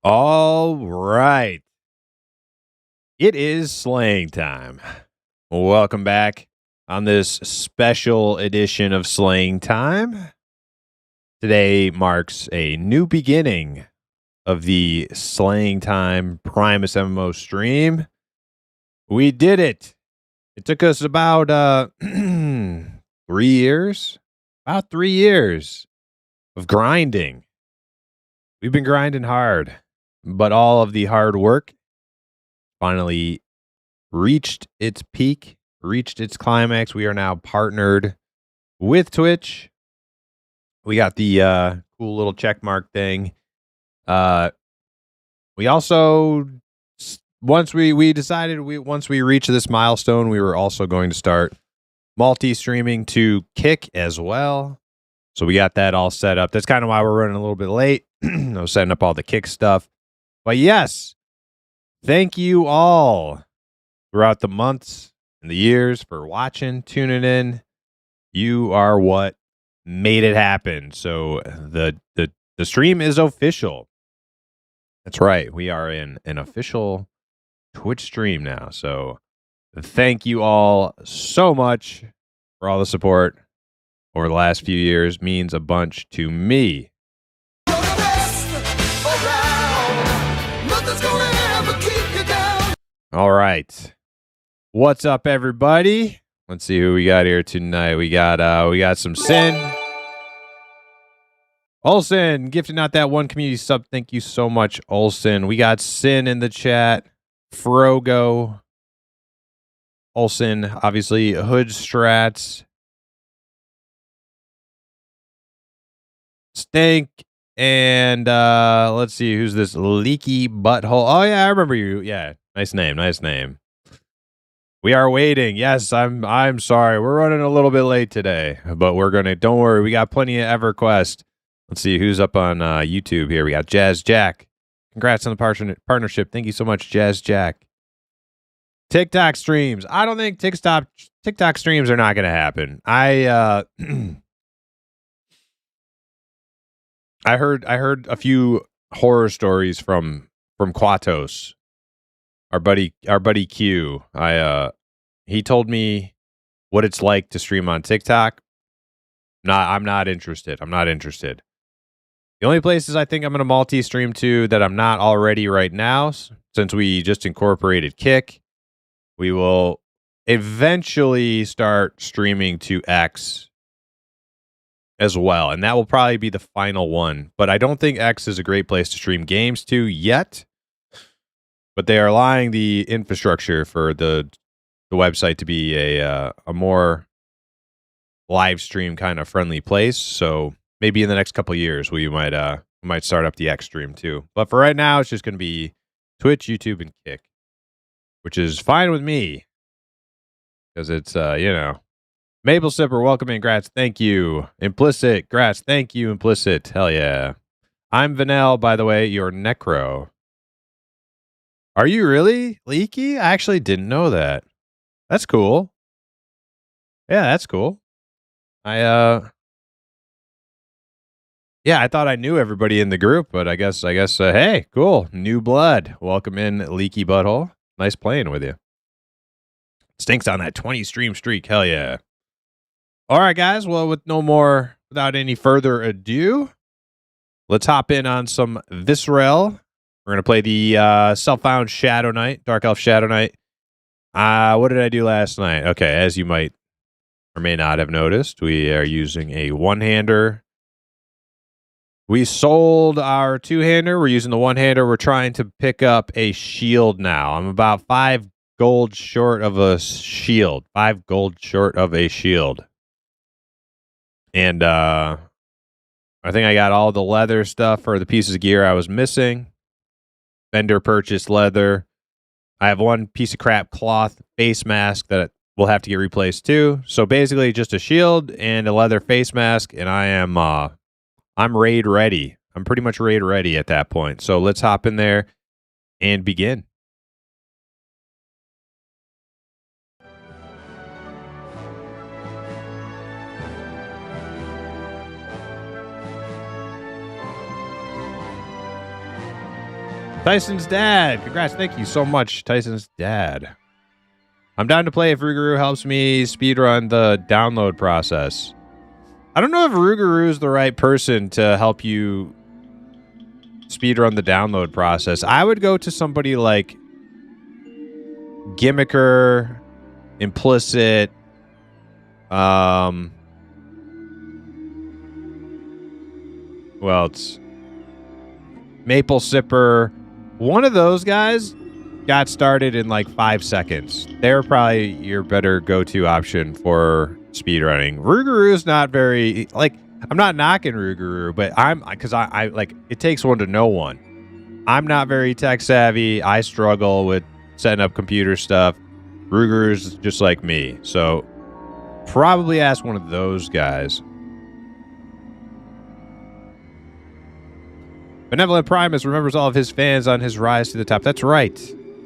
All right. It is slaying time. Welcome back on this special edition of Slaying Time. Today marks a new beginning of the Slaying Time Primus MMO stream. We did it. It took us about 3 years. About 3 years of grinding. We've been grinding hard, but all of the hard work finally reached its peak, reached its climax. We are now partnered with Twitch. We got the cool little check mark thing. We also once we reached this milestone, we were also going to start multi-streaming to Kick as well. So we got that all set up. That's kind of why we're running a little bit late. I was setting up all the Kick stuff. But yes, thank you all throughout the months and the years for watching, tuning in. You are what made it happen. So the stream is official. That's right. We are in an official Twitch stream now. So thank you all so much for all the support over the last few years. Means a bunch to me. All right. What's up, everybody? Let's see who we got here tonight. We got some Sin. Olsen, gifting out that one community sub. Thank you so much, Olsen. We got Sin in the chat. Frogo. Olsen, obviously, Hood Strats. Stank. And let's see, who's this leaky butthole? Oh, yeah, I remember you. Yeah, nice name, nice name. We are waiting. Yes, I'm sorry. We're running a little bit late today, but don't worry, we got plenty of EverQuest. Let's see who's up on YouTube here. We got Jazz Jack. Congrats on the partnership. Thank you so much, Jazz Jack. TikTok streams. I don't think TikTok streams are not going to happen. I heard a few horror stories from Quatos. Our buddy Q. He told me what it's like to stream on TikTok. I'm not interested. The only places I think I'm going to multi-stream to that I'm not already right now, since we just incorporated Kick, we will eventually start streaming to X as well, and that will probably be the final one. But I don't think X is a great place to stream games to yet. But they are allowing the infrastructure for the website to be a more live stream kind of friendly place. So maybe in the next couple of years we might start up the X stream too. But for right now, it's just going to be Twitch, YouTube, and Kick, which is fine with me because it's Maple Sipper, welcome in, Gratz, thank you. Implicit, Gratz, thank you. Implicit, hell yeah. I'm Vanel, by the way, your Necro. Are you really leaky? I actually didn't know that. That's cool. Yeah, that's cool. I thought I knew everybody in the group, but I guess hey, cool. New blood. Welcome in, Leaky Butthole. Nice playing with you. Stinks on that 20 stream streak. Hell yeah. All right, guys. Well, without any further ado, let's hop in on some Visceral. We're going to play the Self-Found Shadow Knight, Dark Elf Shadow Knight. What did I do last night? Okay, as you might or may not have noticed, we are using a one-hander. We sold our two-hander. We're using the one-hander. We're trying to pick up a shield now. I'm about 5 gold short of a shield. 5 gold short of a shield. And I think I got all the leather stuff for the pieces of gear I was missing. Vendor purchased leather. I have one piece of crap cloth face mask that will have to get replaced too. So basically just a shield and a leather face mask, and I'm raid ready. I'm pretty much raid ready at that point. So let's hop in there and begin. Tyson's dad. Congrats. Thank you so much, Tyson's dad. I'm down to play if Rougarou helps me speedrun the download process. I don't know if Rougarou is the right person to help you speedrun the download process. I would go to somebody like Gimmicker, Implicit, who else? Maple Sipper. One of those guys got started in like 5 seconds. They're probably your better go-to option for speedrunning. Rougarou is not very, like, I'm not knocking Rougarou, but because I like, it takes one to know one. I'm not very tech savvy. I struggle with setting up computer stuff. Rougarou's just like me. So probably ask one of those guys. Benevolent Primus remembers all of his fans on his rise to the top. That's right.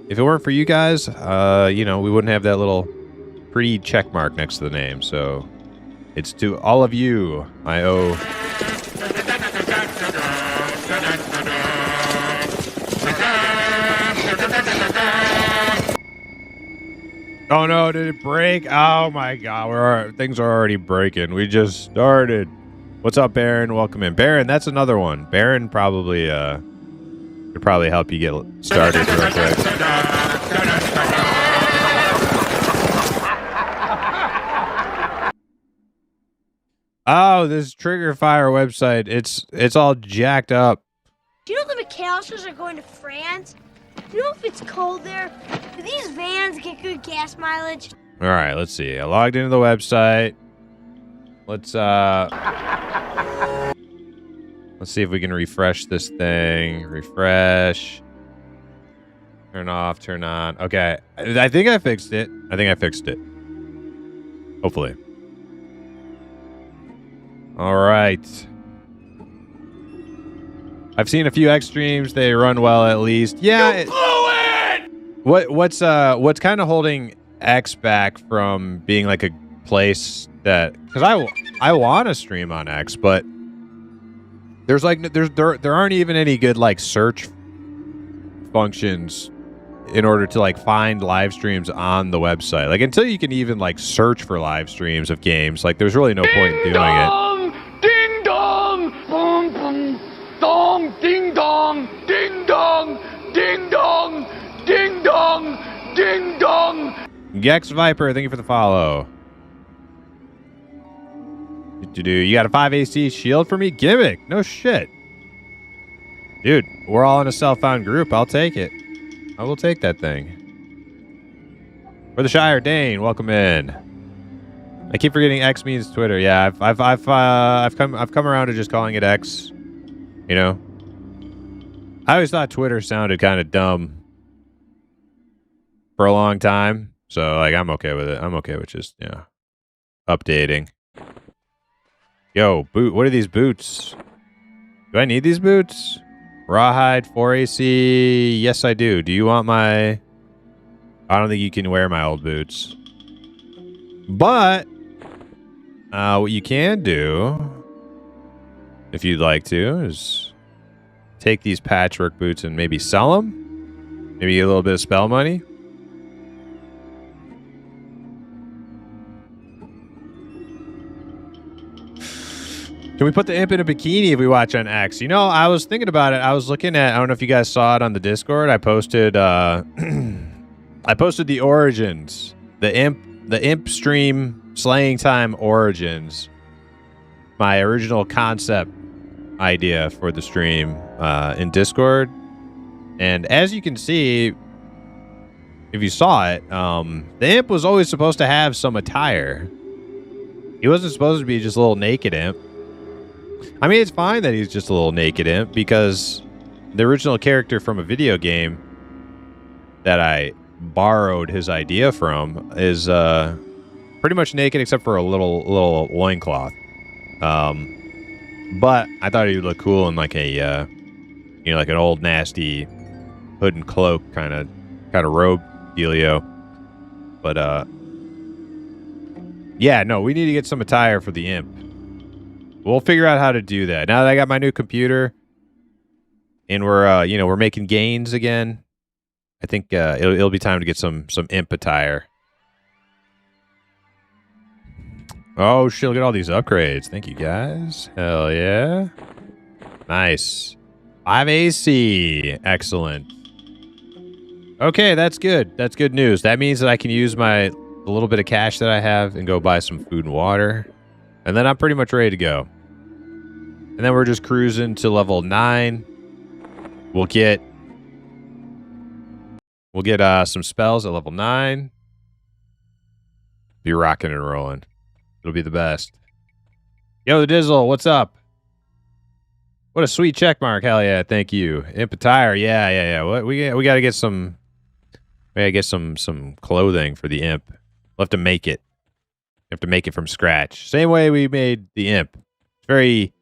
If it weren't for you guys, you know, we wouldn't have that little pretty check mark next to the name. So it's to all of you I owe. Oh no, did it break? Oh my god, things are already breaking. We just started. What's up, Baron? Welcome in. Baron, that's another one. Baron probably could probably help you get started real quick. Oh, this Trigger Fire website, it's all jacked up. Do you know the McAllisters are going to France? Do you know if it's cold there? Do these vans get good gas mileage? All right, let's see. I logged into the website. Let's see if we can refresh this thing. Refresh. Turn off, turn on. Okay. I think I fixed it. Hopefully. All right. I've seen a few X streams. They run well at least. Yeah. You blew it! What's kind of holding X back from being like a place that, because I want to stream on X, but there aren't even any good like search functions in order to like find live streams on the website. Like until you can even like search for live streams of games, like there's really no point in doing it. Ding dong, boom boom, dong, ding dong, ding dong, ding dong, ding dong, ding dong. Gex Viper, thank you for the follow. You got a 5 AC shield for me? Gimmick. No shit. Dude, we're all in a self-found group. I'll take it. I will take that thing. For the Shire, Dane, welcome in. I keep forgetting X means Twitter. Yeah, I've come around to just calling it X. You know? I always thought Twitter sounded kind of dumb for a long time. So like I'm okay with it. I'm okay with just, you know, updating. Yo, boot. What are these boots? Do I need these boots? Rawhide, 4AC. Yes, I do. Do you want my... I don't think you can wear my old boots. But what you can do, if you'd like to, is take these patchwork boots and maybe sell them. Maybe get a little bit of spell money. Can we put the imp in a bikini if we watch on X? You know, I was thinking about it. I was looking at, I don't know if you guys saw it on the Discord. I posted I posted the origins. The imp stream slaying time origins. My original concept idea for the stream in Discord. And as you can see, if you saw it, the imp was always supposed to have some attire. He wasn't supposed to be just a little naked imp. I mean, it's fine that he's just a little naked imp because the original character from a video game that I borrowed his idea from is pretty much naked except for a little loincloth. But I thought he would look cool in like a you know, like an old nasty hood and cloak kind of robe dealio. But yeah, no, we need to get some attire for the imp. We'll figure out how to do that. Now that I got my new computer, and we're you know, we're making gains again. I think it'll be time to get some imp attire. Oh shit! Look at all these upgrades. Thank you guys. Hell yeah! Nice. 5 AC. Excellent. Okay, that's good. That's good news. That means that I can use the little bit of cash that I have and go buy some food and water, and then I'm pretty much ready to go. And then we're just cruising to level 9. We'll get some spells at level 9. Be rocking and rolling. It'll be the best. Yo, the Dizzle, what's up? What a sweet check mark. Hell yeah, thank you. Imp attire, yeah. What we gotta get some. We gotta get some clothing for the imp. We'll have to make it. We have to make it from scratch. Same way we made the imp. It's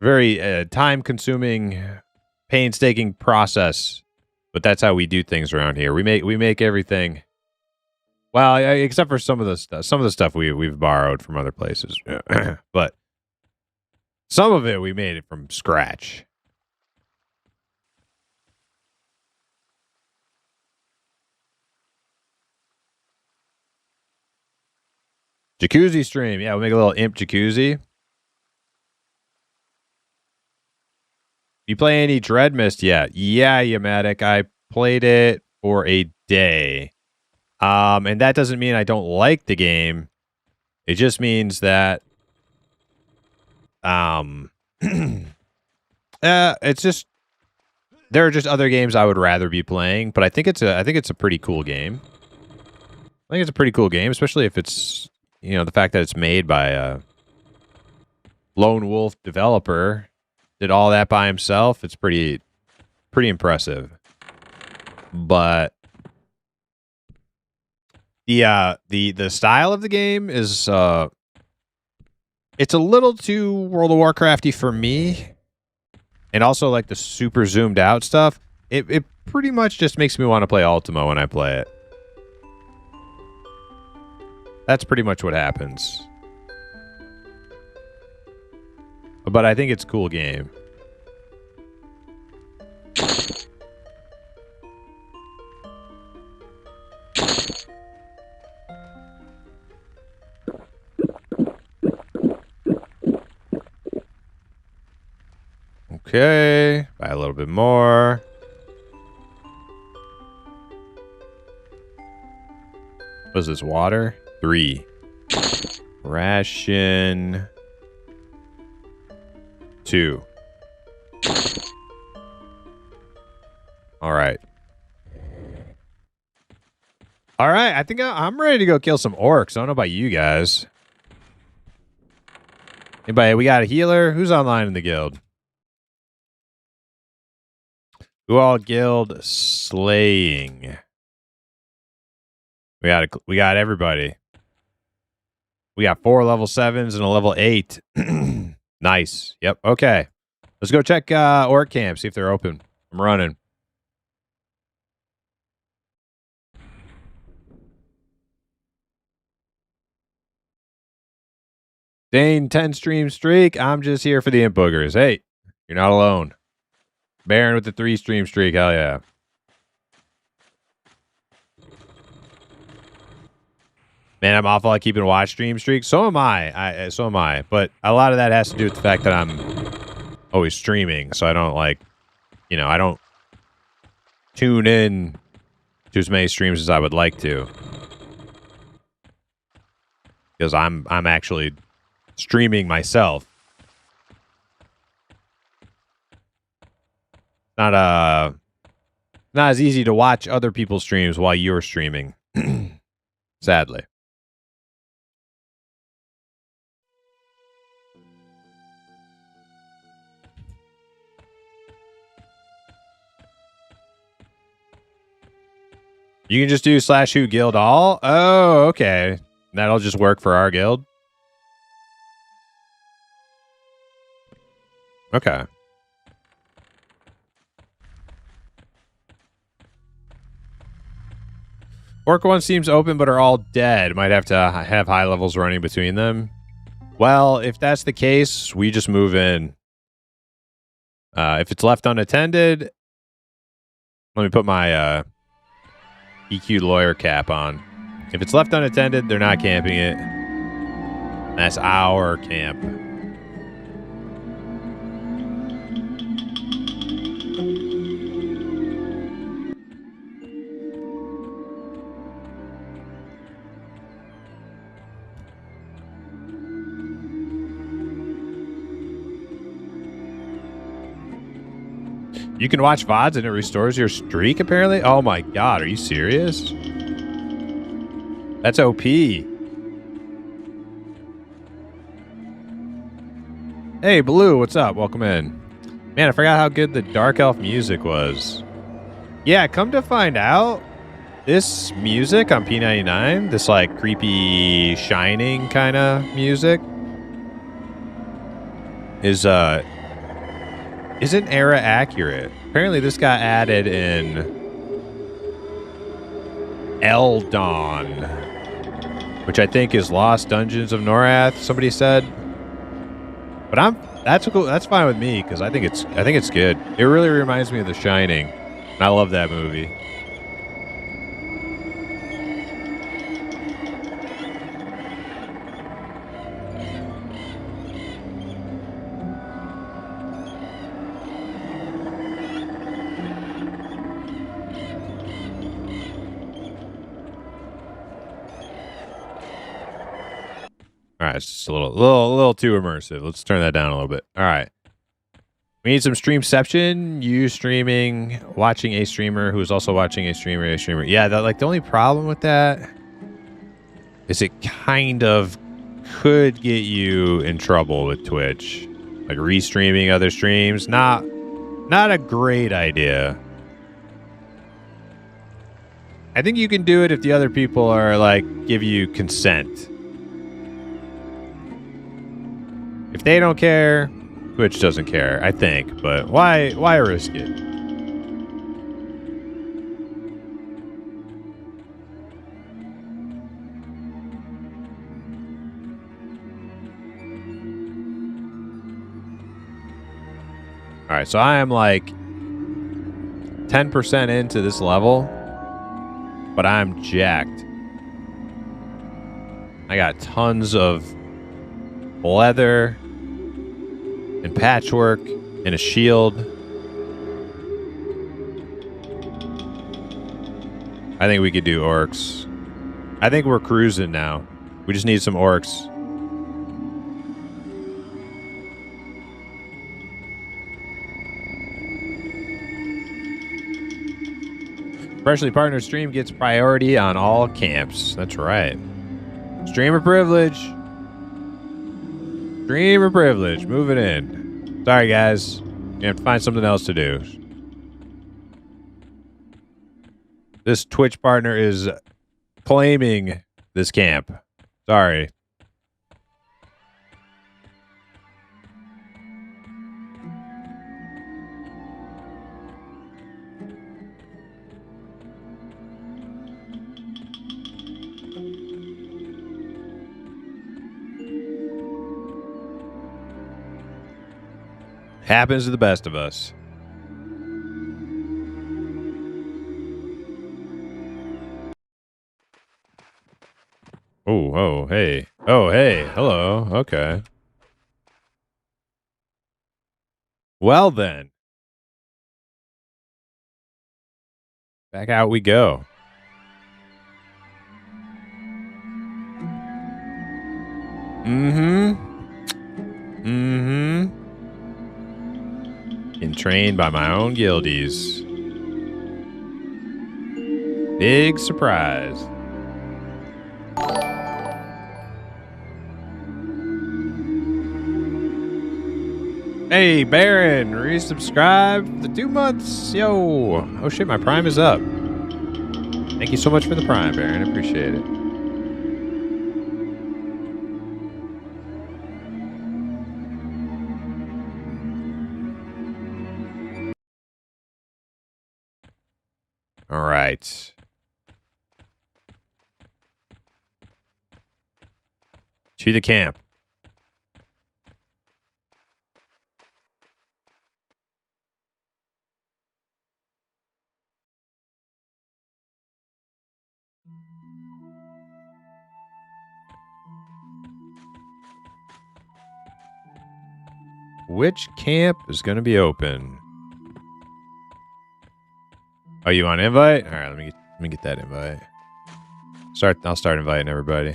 very time-consuming, painstaking process, but that's how we do things around here. We make everything. Well, except for some of the stuff. Some of the stuff we've borrowed from other places, but some of it we made it from scratch. Jacuzzi stream, yeah, we'll make a little imp jacuzzi. You play any Dread Mist yet? Yeah, Yamatic. I played it for a day. And that doesn't mean I don't like the game. It just means that it's just there are just other games I would rather be playing, but I think it's a pretty cool game. I think it's a pretty cool game, especially if it's, you know, the fact that it's made by a lone wolf developer, did all that by himself. It's pretty impressive. But the style of the game is it's a little too World of Warcrafty for me, and also like the super zoomed out stuff. It pretty much just makes me want to play Ultima when I play it. That's pretty much what happens. But I think it's a cool game. Okay, buy a little bit more. What is this, water? 3. Ration. 2. All right. All right, I think I'm ready to go kill some orcs. I don't know about you guys. Anybody? We got a healer? Who's online in the guild? Who all guild slaying? We got everybody. We got 4 level 7s and a level 8. Nice. Yep. Okay. Let's go check orc camp, see if they're open. I'm running. Dane 10 stream streak. I'm just here for the imp boogers. Hey, you're not alone. Baron with the 3 stream streak. Hell yeah. Man, I'm awful at keeping watch stream streaks. So am I. So am I. But a lot of that has to do with the fact that I'm always streaming. So I don't like, you know, I don't tune in to as many streams as I would like to. Because I'm actually streaming myself. Not as easy to watch other people's streams while you're streaming. Sadly. You can just do /who guild all? Oh, okay. That'll just work for our guild. Okay. Orc 1 seems open, but are all dead. Might have to have high levels running between them. Well, if that's the case, we just move in. If it's left unattended, let me put my EQ lawyer cap on. If it's left unattended, they're not camping it. That's our camp. You can watch VODs and it restores your streak, apparently? Oh my god, are you serious? That's OP. Hey, Blue, what's up? Welcome in. Man, I forgot how good the Dark Elf music was. Yeah, come to find out, this music on P99, this like creepy shining kind of music, isn't era accurate. Apparently this got added in Eldon, which I think is Lost Dungeons of Norath, somebody said. But that's cool. That's fine with me because I think it's good. It really reminds me of The Shining. And I love that movie. All right, it's just a little too immersive. Let's turn that down a little bit. All right. We need some streamception. You streaming, watching a streamer who is also watching a streamer, Yeah, the only problem with that is it kind of could get you in trouble with Twitch. Like restreaming other streams. Not a great idea. I think you can do it if the other people are like give you consent. If they don't care, Twitch doesn't care, I think. But why risk it? All right, so I am like 10% into this level, but I'm jacked. I got tons of leather and patchwork and a shield. I think we could do orcs. I think we're cruising now. We just need some orcs. Freshly partnered stream gets priority on all camps. That's right. Streamer privilege. Streamer privilege. Moving in. Sorry, guys. You have to find something else to do. This Twitch partner is claiming this camp. Sorry. Happens to the best of us. Oh, hey. Oh, hey. Hello. Okay. Well, then. Back out we go. Been trained by my own guildies. Big surprise. Hey, Baron, resubscribe for 2 months. Yo. Oh, shit, my Prime is up. Thank you so much for the Prime, Baron. I appreciate it. All right. To the camp. Which camp is going to be open? Oh, you want an invite? All right, let me get that invite. I'll start inviting everybody.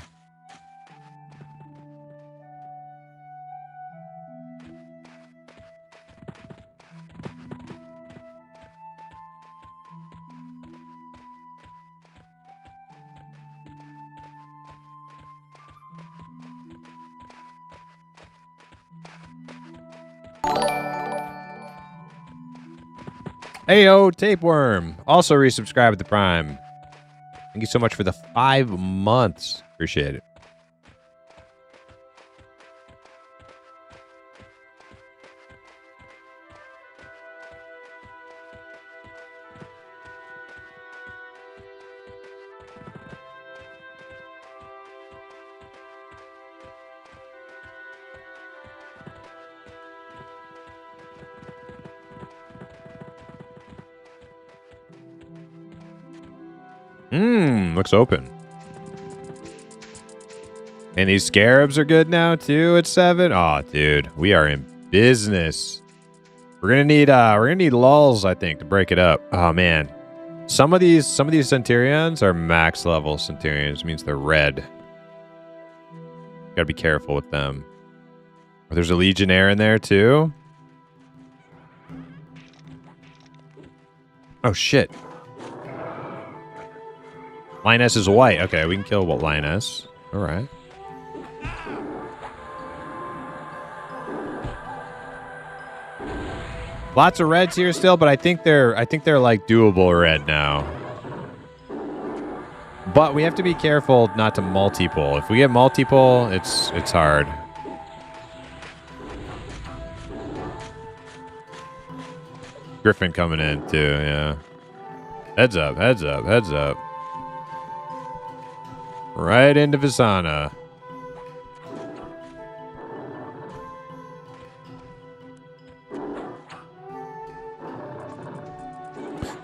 Heyo, Tapeworm. Also resubscribe with the Prime. Thank you so much for the 5 months. Appreciate it. Looks open. And these scarabs are good now too at 7. Oh, dude, we are in business. We're gonna need lulls, I think, to break it up. Oh man, some of these centurions are max level centurions. Means they're red. Gotta be careful with them. Oh, there's a legionnaire in there too. Oh shit. Lioness is white. Okay, we can kill Lioness. All right. Lots of reds here still, but I think they're like doable red now. But we have to be careful not to multi-pull. If we get multi-pull, it's hard. Griffin coming in too, yeah. Heads up, heads up, heads up. Right into Visana.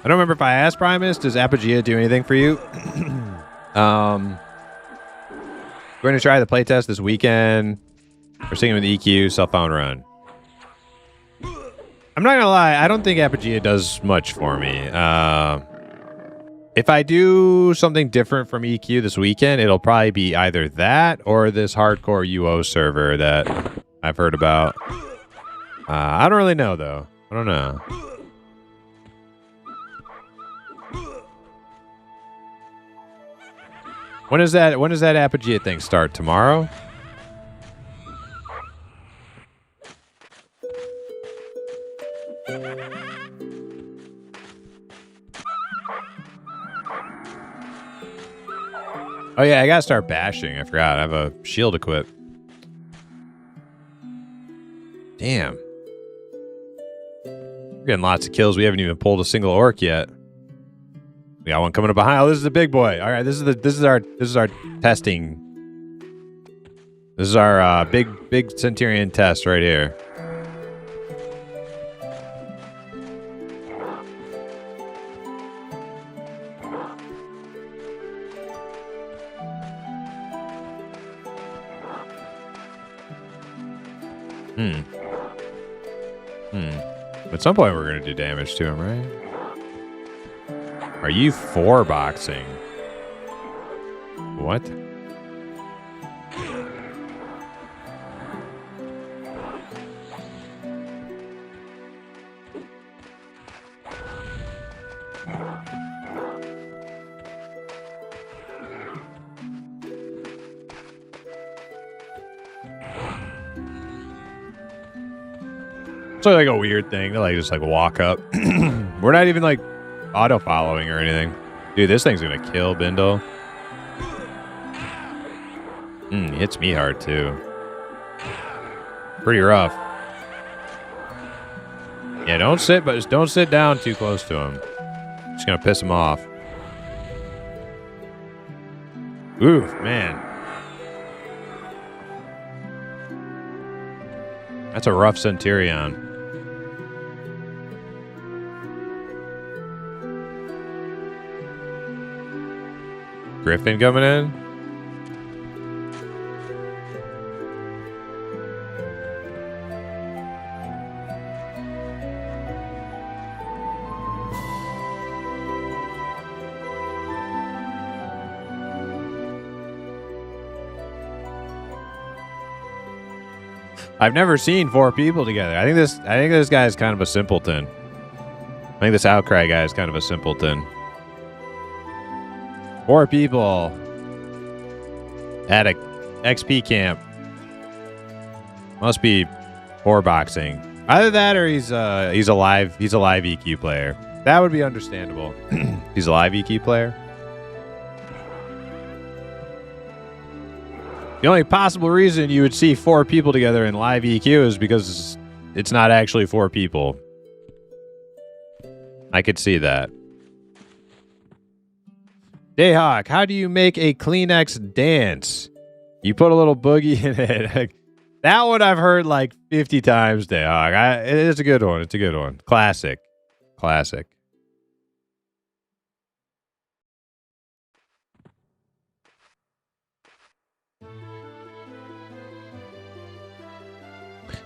I don't remember if I asked Primus, does Apogea do anything for you? Going to try the playtest this weekend. We're singing with EQ, self-found run. I'm not going to lie, I don't think Apogea does much for me. If I do something different from EQ this weekend, it'll probably be either that or this hardcore UO server that I've heard about. I don't really know, though. I don't know. When does that Apogea thing start? Tomorrow? Oh yeah, I gotta start bashing. I forgot. I have a shield equipped. Damn. We're getting lots of kills. We haven't even pulled a single orc yet. We got one coming up behind. Oh, this is the big boy. All right, this is our testing. This is our big Centurion test right here. At some point, we're gonna do damage to him, right? Are you 4-boxing? What? It's like a weird thing to just walk up. We're not even auto following or anything. Dude, this thing's gonna kill Bindle. He hits me hard too. Pretty rough. Yeah, don't sit, but just don't sit down too close to him. Just gonna piss him off. Oof, man. That's a rough Centurion. Griffin coming in. I've never seen 4 people together. I think this guy is kind of a simpleton. I think this Outcry guy is kind of a simpleton. 4 people at a XP camp. Must be 4 boxing. Either that or he's a live EQ player. That would be understandable. He's a live EQ player. The only possible reason you would see 4 people together in live EQ is because it's not actually 4 people. I could see that. Dayhawk, how do you make a Kleenex dance? You put a little boogie in it. That one I've heard like 50 times, Dayhawk. It's a good one. It's a good one. Classic. Classic.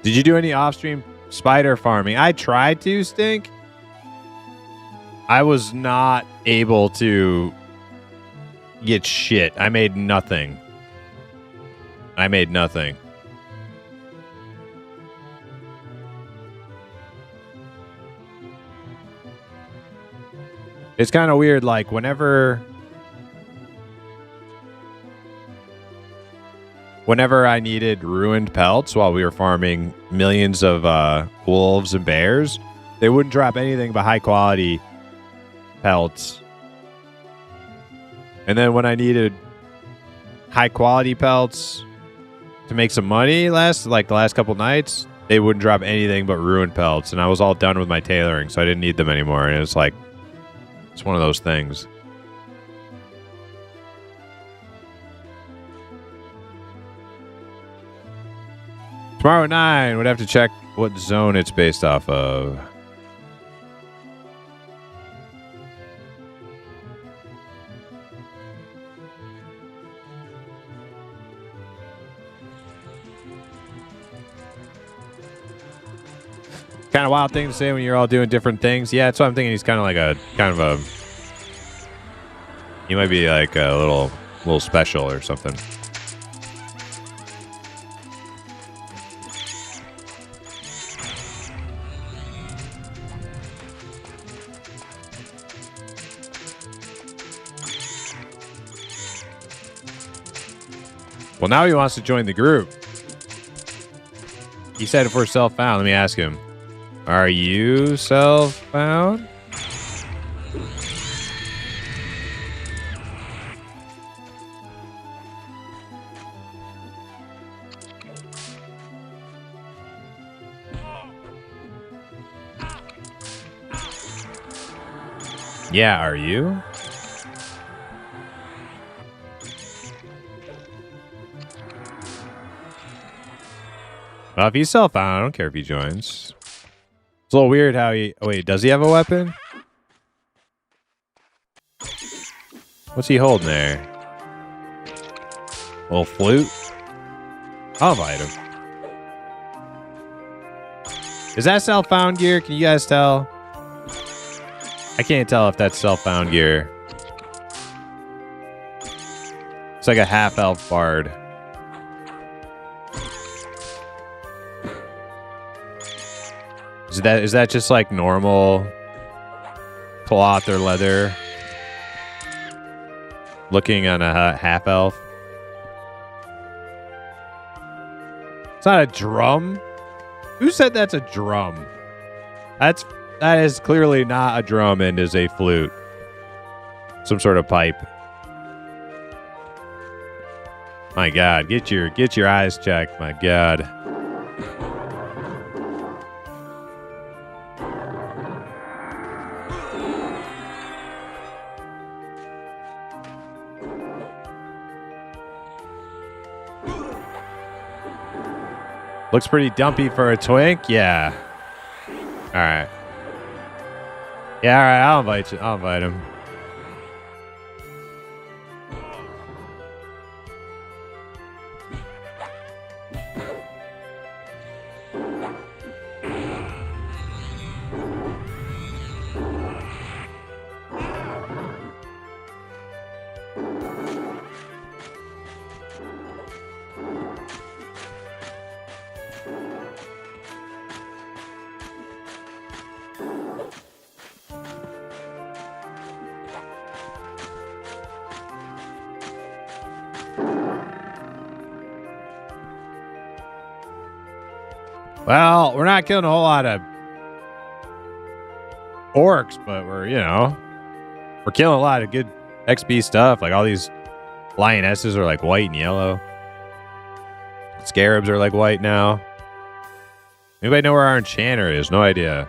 Did you do any off-stream spider farming? I tried to, Stink. I was not able to get shit. I made nothing. It's kind of weird, like, whenever I needed ruined pelts while we were farming millions of wolves and bears, they wouldn't drop anything but high-quality pelts. And then when I needed high-quality pelts to make some money the last couple nights, they wouldn't drop anything but ruined pelts. And I was all done with my tailoring, so I didn't need them anymore. And it was like, it's one of those things. Tomorrow at 9, would have to check what zone it's based off of. Kind of wild thing to say when you're all doing different things. Yeah, that's what I'm thinking. He's kind of a he might be like a little special or something. Well, now he wants to join the group. He said if we're self-found. Let me ask him. Are you self-found? Yeah, are you? Well, if he's self-found, I don't care if he joins. It's a little weird how he... Oh, wait, does he have a weapon? What's he holding there? A little flute? I'll invite him. Is that self-found gear? Can you guys tell? I can't tell if that's self-found gear. It's like a half-elf bard. Is that just like normal cloth or leather looking on a half elf? It's not a drum. Who said that's a drum? That is clearly not a drum and is a flute. Some sort of pipe. My God, get your eyes checked. My God. Looks pretty dumpy for a twink. Yeah. All right. Yeah, all right. I'll invite you. I'll invite him. Well, we're not killing a whole lot of orcs, but we're killing a lot of good XP stuff. Like all these lionesses are like white and yellow. Scarabs are like white now. Anybody know where our enchanter is? No idea.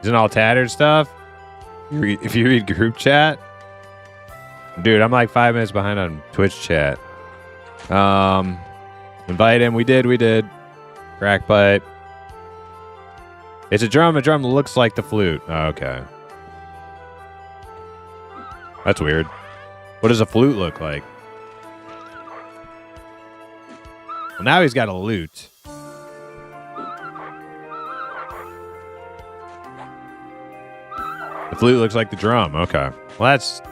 Isn't all tattered stuff? If you read group chat, dude, I'm like 5 minutes behind on Twitch chat. Invite him. We did. Crack pipe. It's a drum. A drum looks like the flute. Oh, okay. That's weird. What does a flute look like? Well, now he's got a lute. The flute looks like the drum. Okay. Well, that's,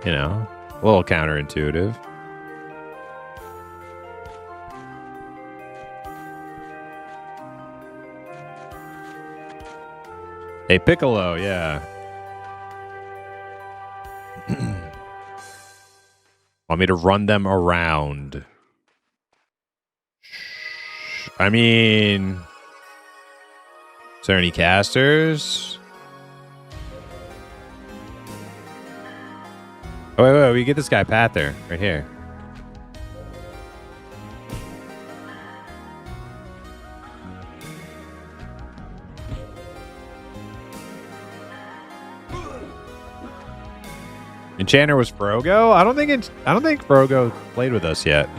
a little counterintuitive. Hey, Piccolo, yeah. Want me to run them around? I mean, is there any casters? Oh, wait, we get this guy Pat there, right here. Enchanter was Frogo? I don't think Frogo played with us yet.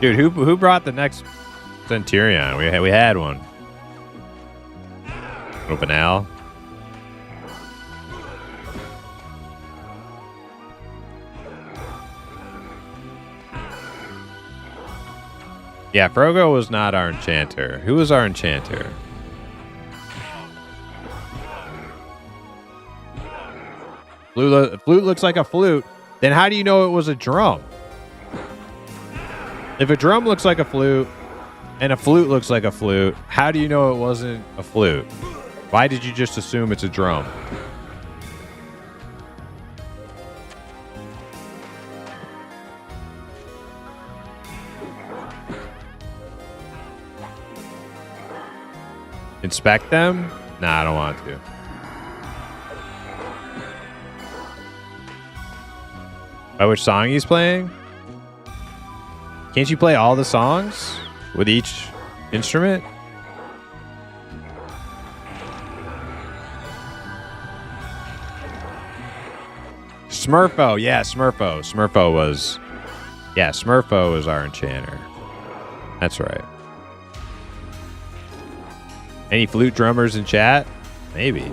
Dude, who brought the next Centurion? We had one. Open Al. Yeah, Frogo was not our enchanter. Who was our enchanter? Flute looks like a flute. Then how do you know it was a drum? If a drum looks like a flute and a flute looks like a flute, how do you know it wasn't a flute? Why did you just assume it's a drum? Inspect them? Nah, I don't want to. By which song he's playing? Can't you play all the songs with each instrument? Smurfo, yeah, Smurfo. Smurfo was our enchanter. That's right. Any flute drummers in chat? Maybe.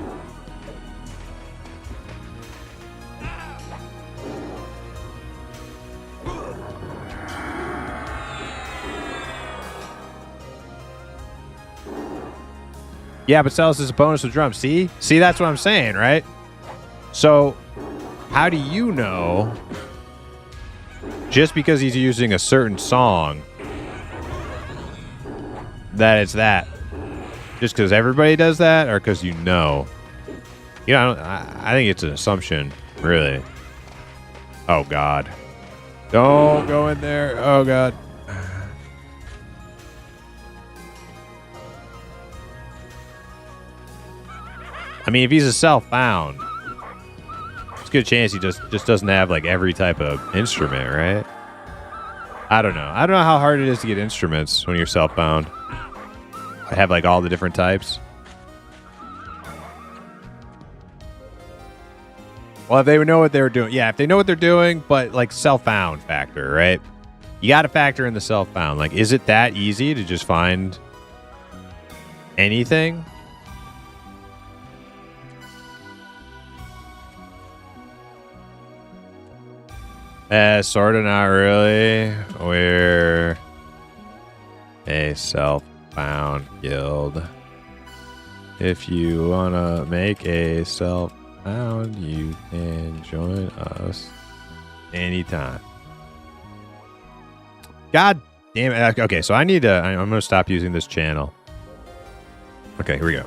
Yeah, but Celis is a bonus with drums. See, that's what I'm saying, right? So, how do you know? Just because he's using a certain song, that it's that? Just because everybody does that, or because you know? I think it's an assumption, really. Oh God! Don't go in there. Oh God! I mean, if he's a self-found, it's a good chance he just doesn't have like every type of instrument, right? I don't know. I don't know how hard it is to get instruments when you're self-found. I have like all the different types. Well, if they know what they were doing. Yeah, if they know what they're doing, but like self-found factor, right? You got to factor in the self-found. Like, is it that easy to just find anything? Sort of not really. We're a self-found guild. If you want to make a self-found, you can join us anytime. God damn it. Okay, so I'm going to stop using this channel. Okay, here we go.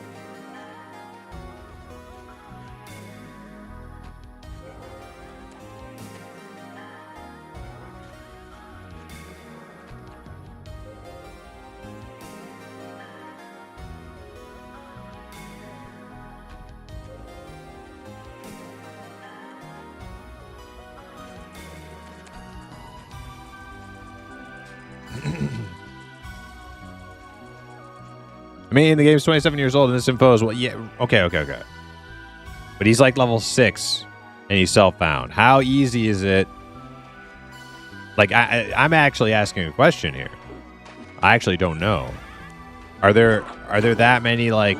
I mean, the game's 27 years old, and this info is, well, yeah, okay. But he's like level 6, and he's self-found. How easy is it? Like, I'm actually asking a question here. I actually don't know. Are there that many, like,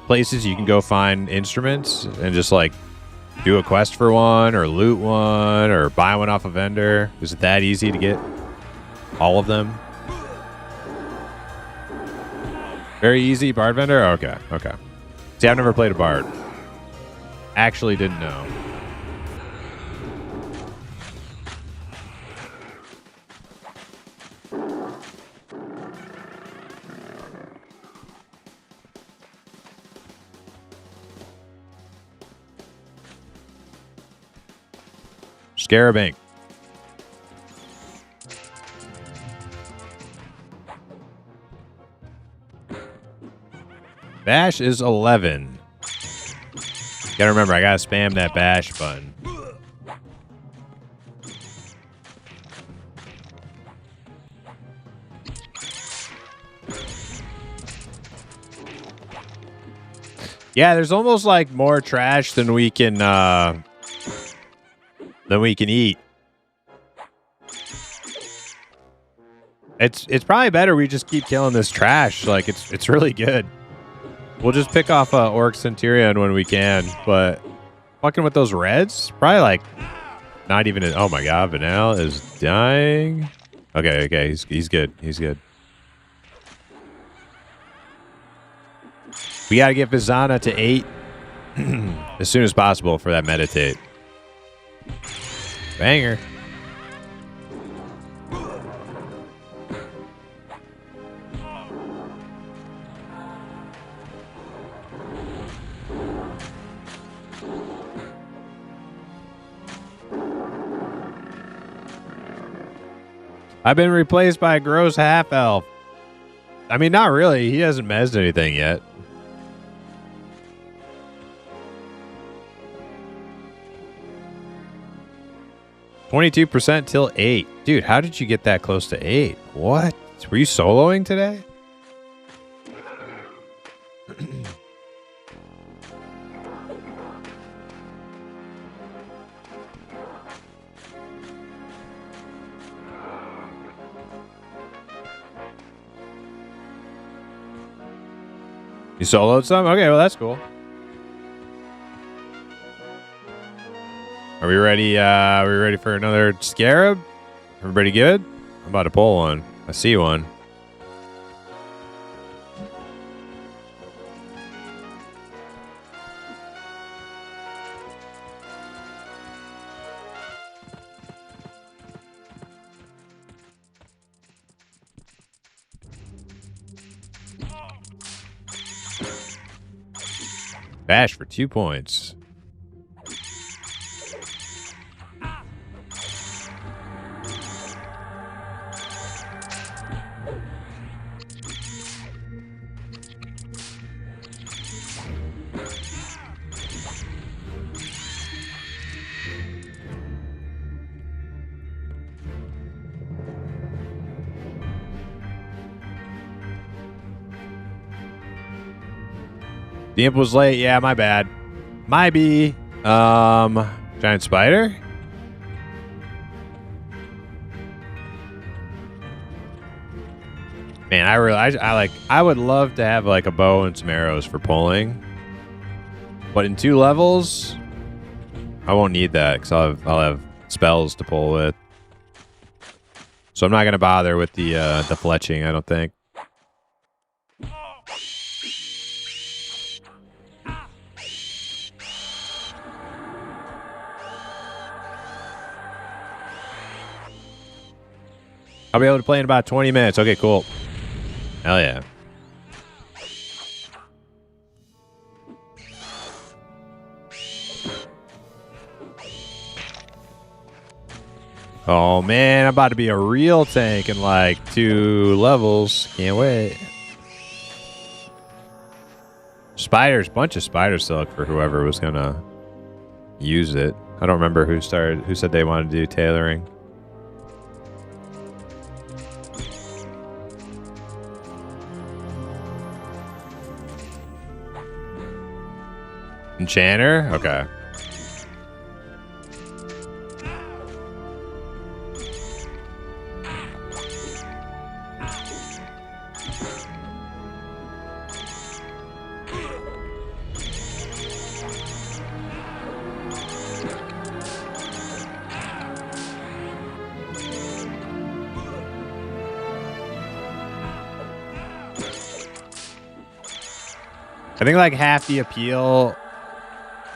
places you can go find instruments and just, like, do a quest for one, or loot one, or buy one off a vendor? Is it that easy to get all of them? Very easy, Bard vendor? Okay. See, I've never played a Bard. Actually didn't know. Scarabink. Bash is 11. Gotta remember, I gotta spam that bash button. Yeah, there's almost like more trash than we can eat. It's probably better we just keep killing this trash. Like it's really good. We'll just pick off Orc Centurion when we can, but fucking with those reds, probably like not even. Oh my god, Vanel is dying. Okay, he's good. He's good. We gotta get Vizana to 8 as soon as possible for that meditate. Banger. I've been replaced by a gross half-elf. I mean, not really. He hasn't mezzed anything yet. %22% till 8. Dude, how did you get that close to 8? What? Were you soloing today? You soloed some? Okay, well, that's cool. Are we ready? Are we ready for another scarab? Everybody good? I'm about to pull one. I see one. Bash for 2 points. The imp was late. Yeah, my bad. My B. Giant spider? Man, I would love to have like a bow and some arrows for pulling. But in 2 levels, I won't need that because I'll have spells to pull with. So I'm not gonna bother with the fletching, I don't think. I'll be able to play in about 20 minutes. Okay, cool. Hell yeah. Oh, man. I'm about to be a real tank in like 2 levels. Can't wait. Spiders. Bunch of spider silk for whoever was going to use it. I don't remember who said they wanted to do tailoring. Enchanter? Okay. I think like half the appeal,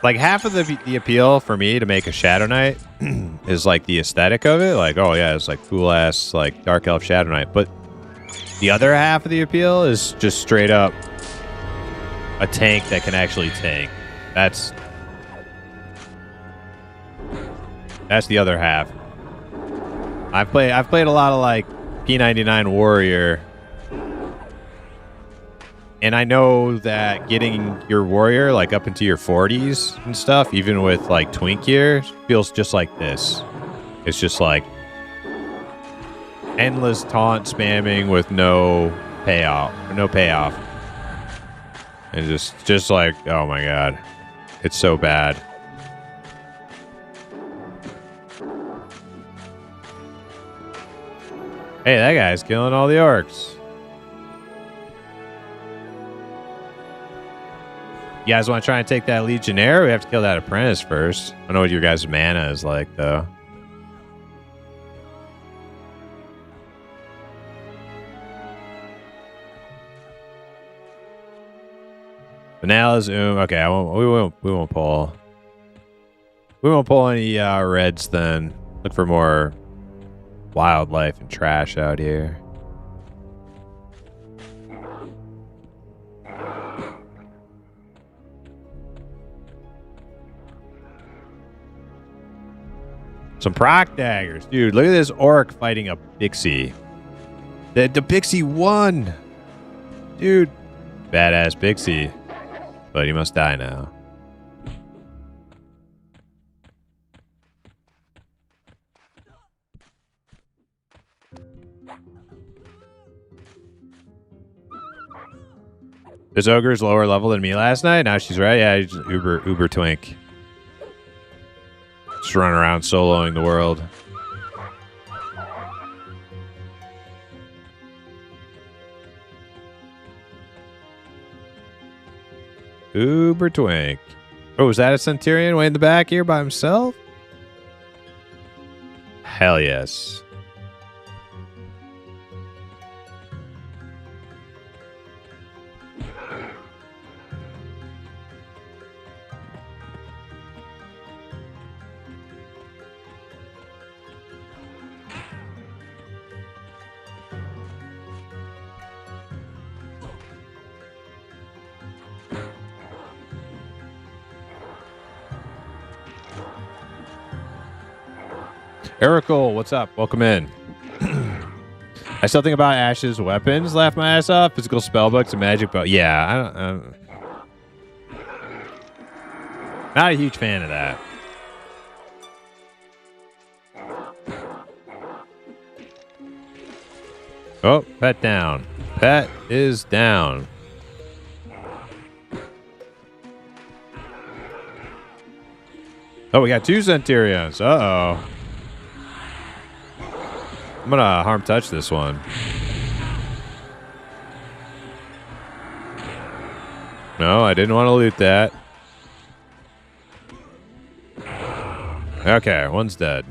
like half of the appeal for me to make a Shadow Knight is like the aesthetic of it. Like, oh yeah, it's like cool ass like Dark Elf Shadow Knight. But the other half of the appeal is just straight up a tank that can actually tank. That's the other half. I've played a lot of like P99 Warrior. And I know that getting your warrior like up into your 40s and stuff, even with like twink gear, feels just like this. It's just like endless taunt spamming with no payoff, and just like, oh my god, it's so bad. Hey, that guy's killing all the orcs. You guys want to try and take that Legionnaire? We have to kill that apprentice first. I don't know what your guys' mana is like, though. Vanilla Zoom. Okay, we won't pull. We won't pull any reds then. Look for more wildlife and trash out here. Some proc daggers. Dude, look at this orc fighting a pixie. The pixie won. Dude. Badass pixie. But he must die now. This ogre's lower level than me last night. Now she's right. Yeah, he's uber twink. Just run around soloing the world. Uber twink. Oh, is that a Centurion way in the back here by himself? Hell yes. Erical, what's up? Welcome in. I still think about Ash's weapons. Laugh my ass off. Physical spellbooks and magic bow. Yeah, I don't. Not a huge fan of that. Oh, pet down. Pet is down. Oh, we got 2 Centurions. Uh-oh. I'm gonna harm touch this one. No, I didn't want to loot that. Okay, one's dead.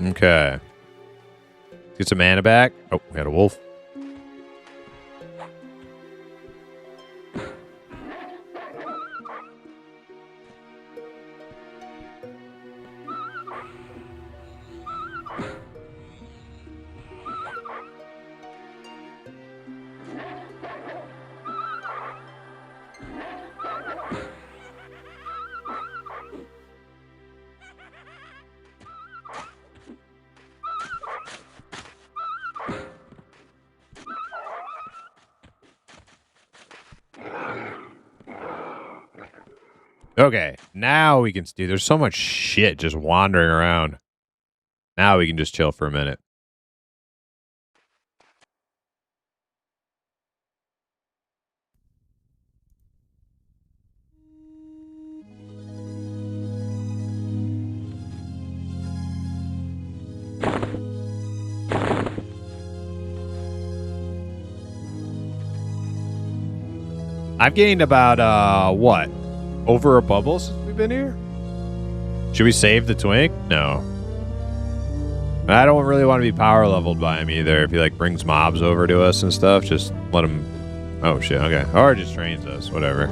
Okay. Get some mana back. Oh, we got a wolf. Okay, now we can see. There's so much shit just wandering around. Now we can just chill for a minute. I've gained about, what? Over a bubble since we've been here? Should we save the twink? No. I don't really want to be power leveled by him either. If he, like, brings mobs over to us and stuff, just let him... Oh, shit, okay. Or just trains us, whatever.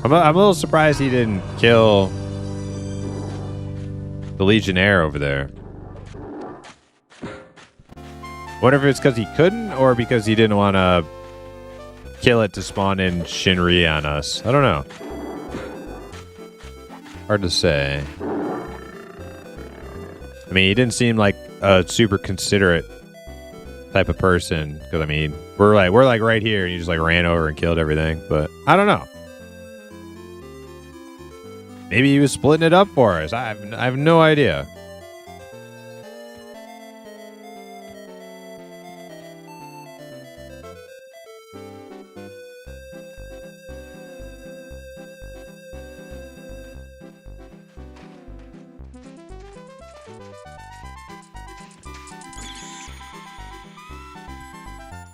I'm a little surprised he didn't kill the Legionnaire over there. Wonder if it's because he couldn't or because he didn't want to kill it to spawn in Shinri on us. I don't know. Hard to say. I mean, he didn't seem like a super considerate type of person. Because I mean, we're like right here, and he just like ran over and killed everything. But I don't know. Maybe he was splitting it up for us. I have no idea.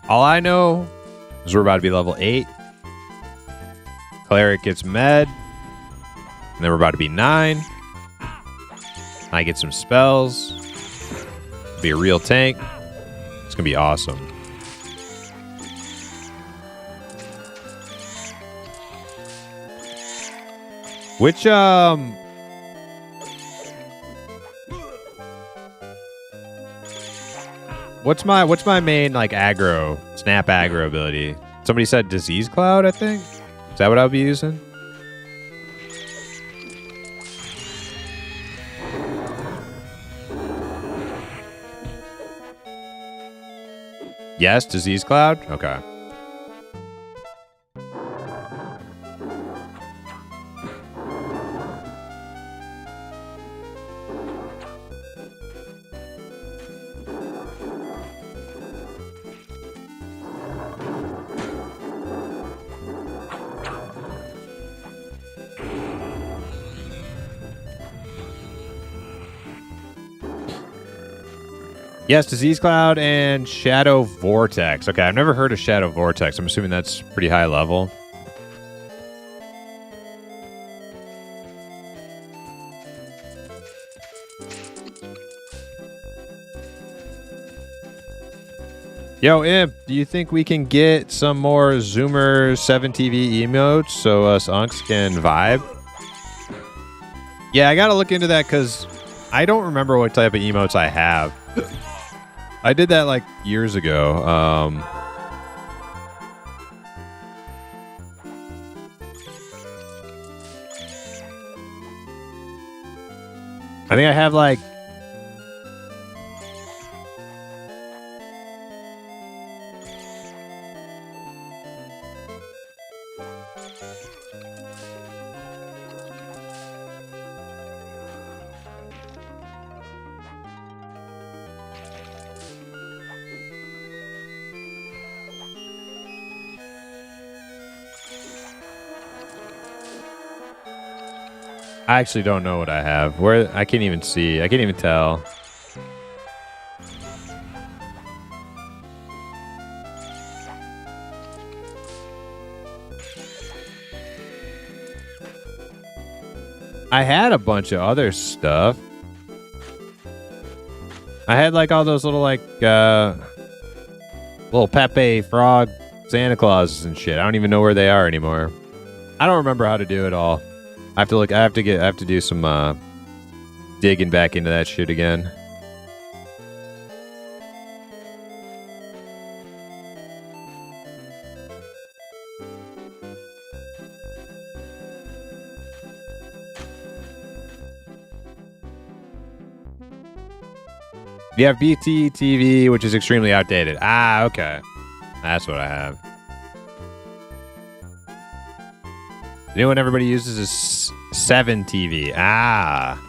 All I know is we're about to be level 8. Cleric gets med. And then we're about to be 9. I get some spells. Be a real tank. It's gonna be awesome. Which what's my main like aggro, snap aggro ability? Somebody said Disease Cloud, I think. Is that what I'll be using? Yes, Disease Cloud? Okay. Yes, Disease Cloud and Shadow Vortex. Okay, I've never heard of Shadow Vortex. I'm assuming that's pretty high level. Yo, Imp, do you think we can get some more Zoomer 7TV emotes so us unks can vibe? Yeah, I gotta look into that because I don't remember what type of emotes I have. I did that like years ago. I think I have like I actually don't know what I have. Where I can't even see. I can't even tell. I had a bunch of other stuff. I had like all those little like little Pepe frog Santa Clauses and shit. I don't even know where they are anymore. I don't remember how to do it all. I have to look. I have to do some digging back into that shit again. You have BT TV, which is extremely outdated. Ah, okay. That's what I have. The new one everybody uses is 7 TV. Ah.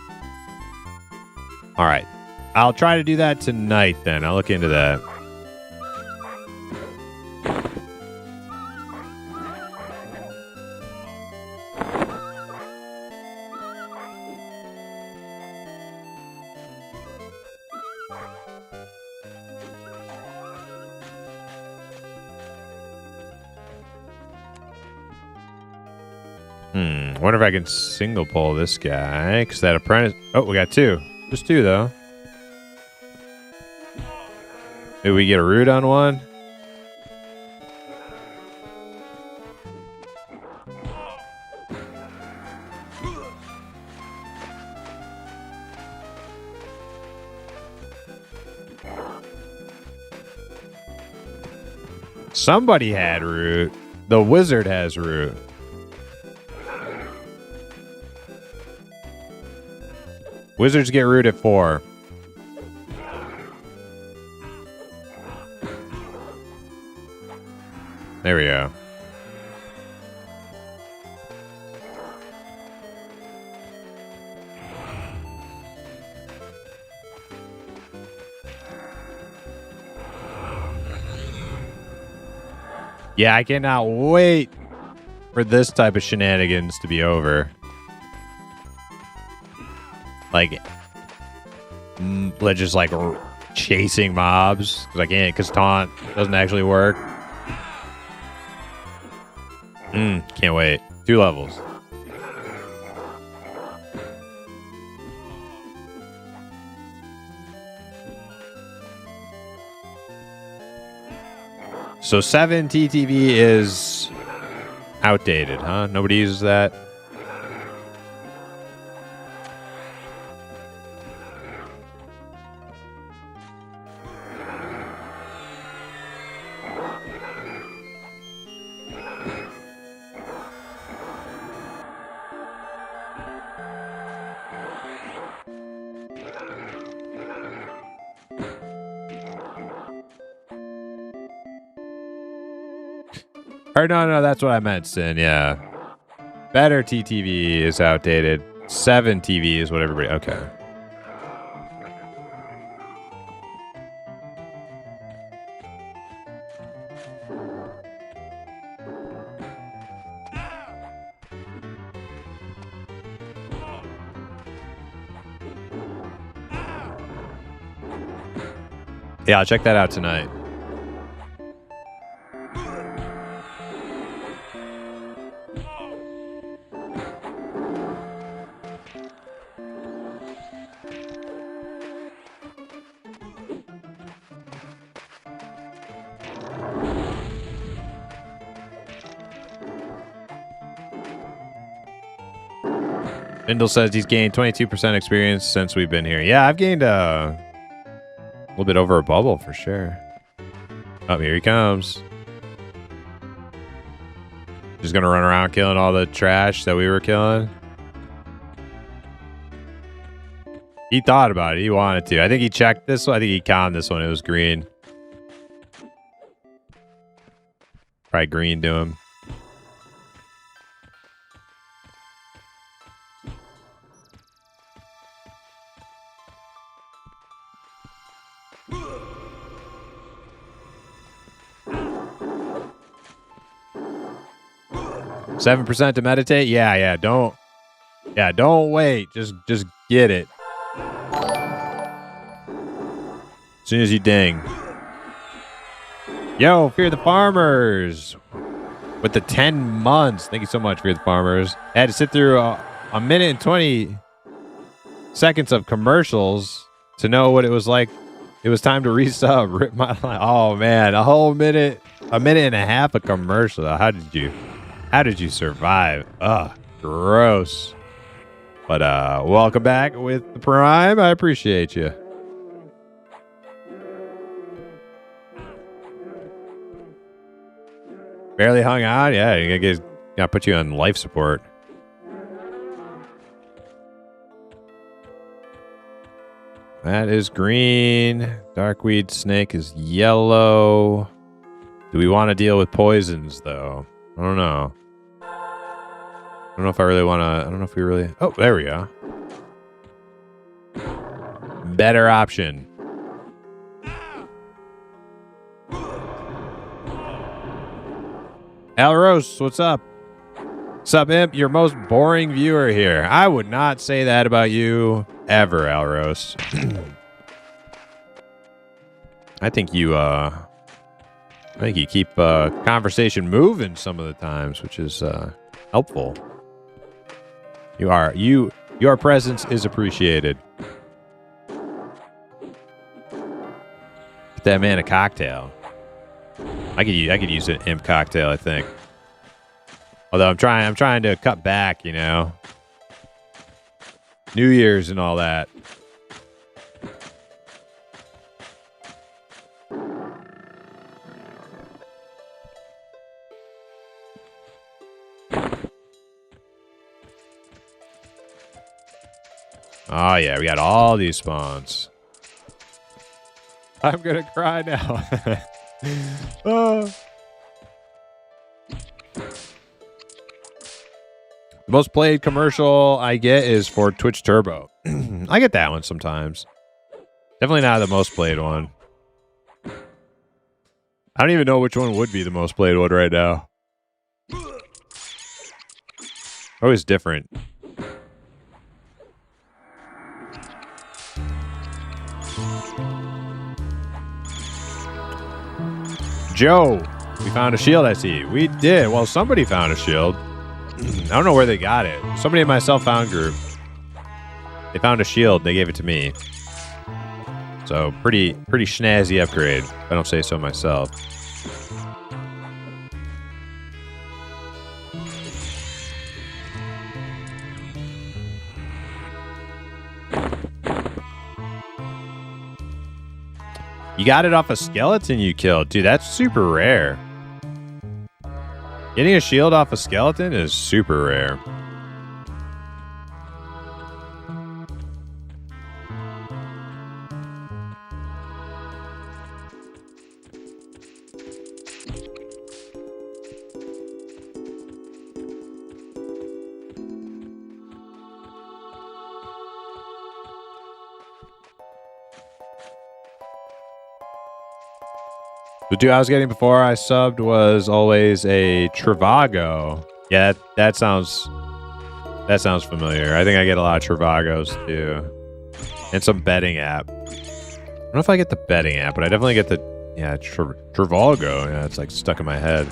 All right. I'll try to do that tonight then. I'll look into that. Wonder if I can single pull this guy, because that apprentice... Oh, we got 2. Just 2, though. Maybe we get a root on one? Somebody had root. The wizard has root. Wizards get root at 4. There we go. Yeah, I cannot wait for this type of shenanigans to be over. Like, let's just like chasing mobs because I can't, because taunt doesn't actually work. Can't wait. 2 levels. So 7 TTV is outdated, huh? Nobody uses that. Or no, that's what I meant, Sin. Yeah. Better TTV is outdated. 7 TV is what everybody... Okay. Yeah, I'll check that out tonight. Bindle says he's gained 22% experience since we've been here. Yeah, I've gained a little bit over a bubble for sure. Oh, here he comes. Just gonna run around killing all the trash that we were killing. He thought about it. He wanted to. I think he checked this one. I think he conned this one. It was green. Probably green to him. %7 to meditate. Yeah. Don't wait. Just get it. As soon as you ding. Yo, Fear the Farmers with the 10 months. Thank you so much, Fear the Farmers. I had to sit through a minute and 20 seconds of commercials to know what it was like. It was time to resub. Rip my line. Oh man, a minute and a half of commercial. How did you survive? Ugh, gross. But welcome back with the Prime. I appreciate you. Barely hung out. Yeah, you gotta put you on life support. That is green. Darkweed snake is yellow. Do we want to deal with poisons though? I don't know. I don't know if I really want to. I don't know if we really. Oh, there we go. Better option. Alros, what's up? What's up, Imp? Your most boring viewer here. I would not say that about you ever, Alros. I think you keep conversation moving some of the times, which is helpful. Your presence is appreciated. Get that man a cocktail. I could use an imp cocktail, I think. Although I'm trying to cut back, you know. New Year's and all that. Oh yeah, we got all these spawns. I'm gonna cry now. Oh. The most played commercial I get is for Twitch Turbo. I get that one sometimes. Definitely not the most played one. I don't even know which one would be the most played one right now. Always different. Joe, we found a shield, I see. We did. Well, somebody found a shield. I don't know where they got it. Somebody in my self-found group. They found a shield. They gave it to me. So pretty snazzy upgrade, if I don't say so myself. You got it off a skeleton you killed. Dude, that's super rare. Getting a shield off a skeleton is super rare. The dude I was getting before I subbed was always a Trivago. Yeah, that sounds familiar. I think I get a lot of Travagos too. And some betting app. I don't know if I get the betting app, but I definitely get the Trivago. Yeah, it's like stuck in my head.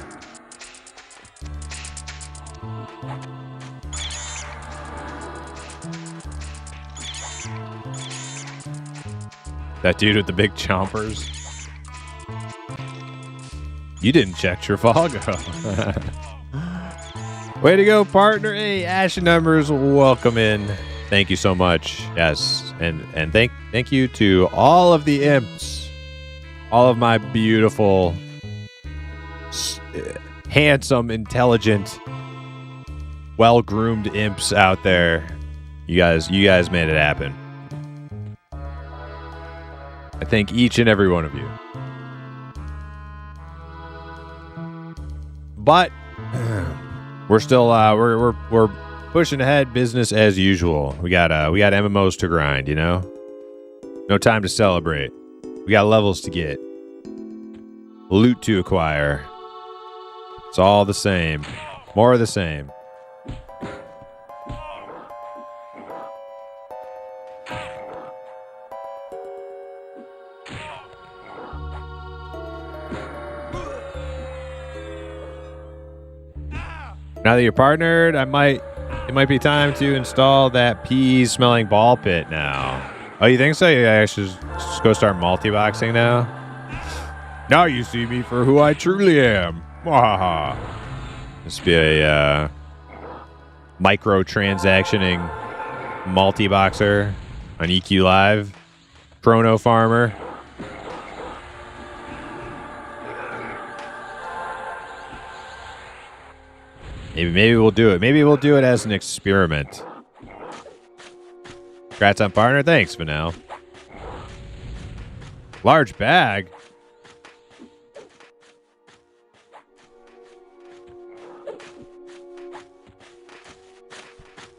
That dude with the big chompers. You didn't check Trivago. Way to go, partner. Hey, Ashen Numbers, welcome in. Thank you so much. Yes, and thank you to all of the imps, all of my beautiful, handsome, intelligent, well-groomed imps out there. You guys made it happen. I thank each and every one of you. But we're still we're pushing ahead, business as usual. We got MMOs to grind, you know? No time to celebrate. We got levels to get. Loot to acquire. It's all the same. More of the same. Now that you're partnered, I might It might be time to install that pea-smelling ball pit now. Oh, you think so? Yeah, I should just go start multi-boxing now? Now you see me for who I truly am. Wahaha. This be a micro-transactioning multi-boxer on EQ Live. Chrono Farmer. Maybe we'll do it. Maybe we'll do it as an experiment. Congrats on partner. Thanks, Vanel. Large bag.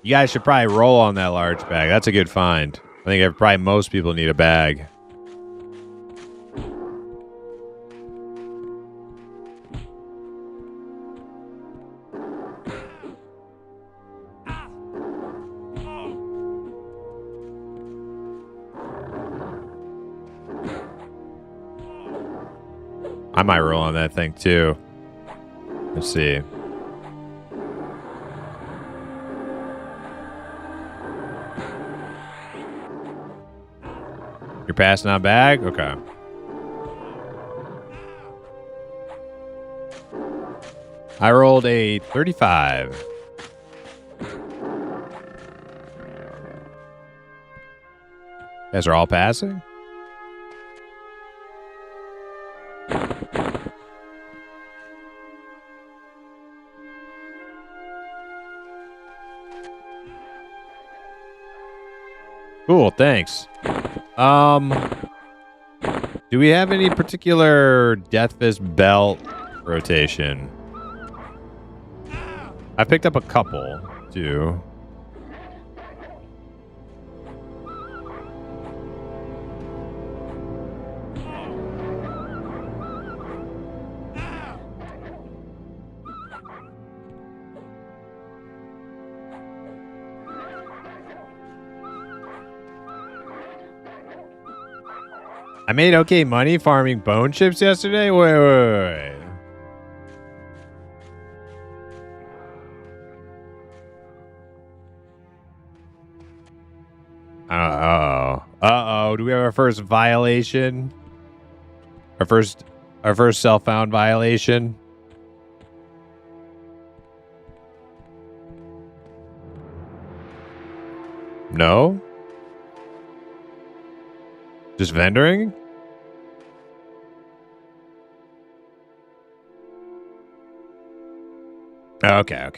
You guys should probably roll on that large bag. That's a good find. I think probably most people need a bag. I might roll on that thing too. Let's see. You're passing on bag? Okay. I rolled a 35. You guys are all passing? Cool, thanks. Do we have any particular Death Fist belt rotation? I picked up a couple, too. I made okay money farming bone chips yesterday? Wait. Uh-oh. Do we have our first violation? Our first self-found violation? No? Just vendoring? Okay.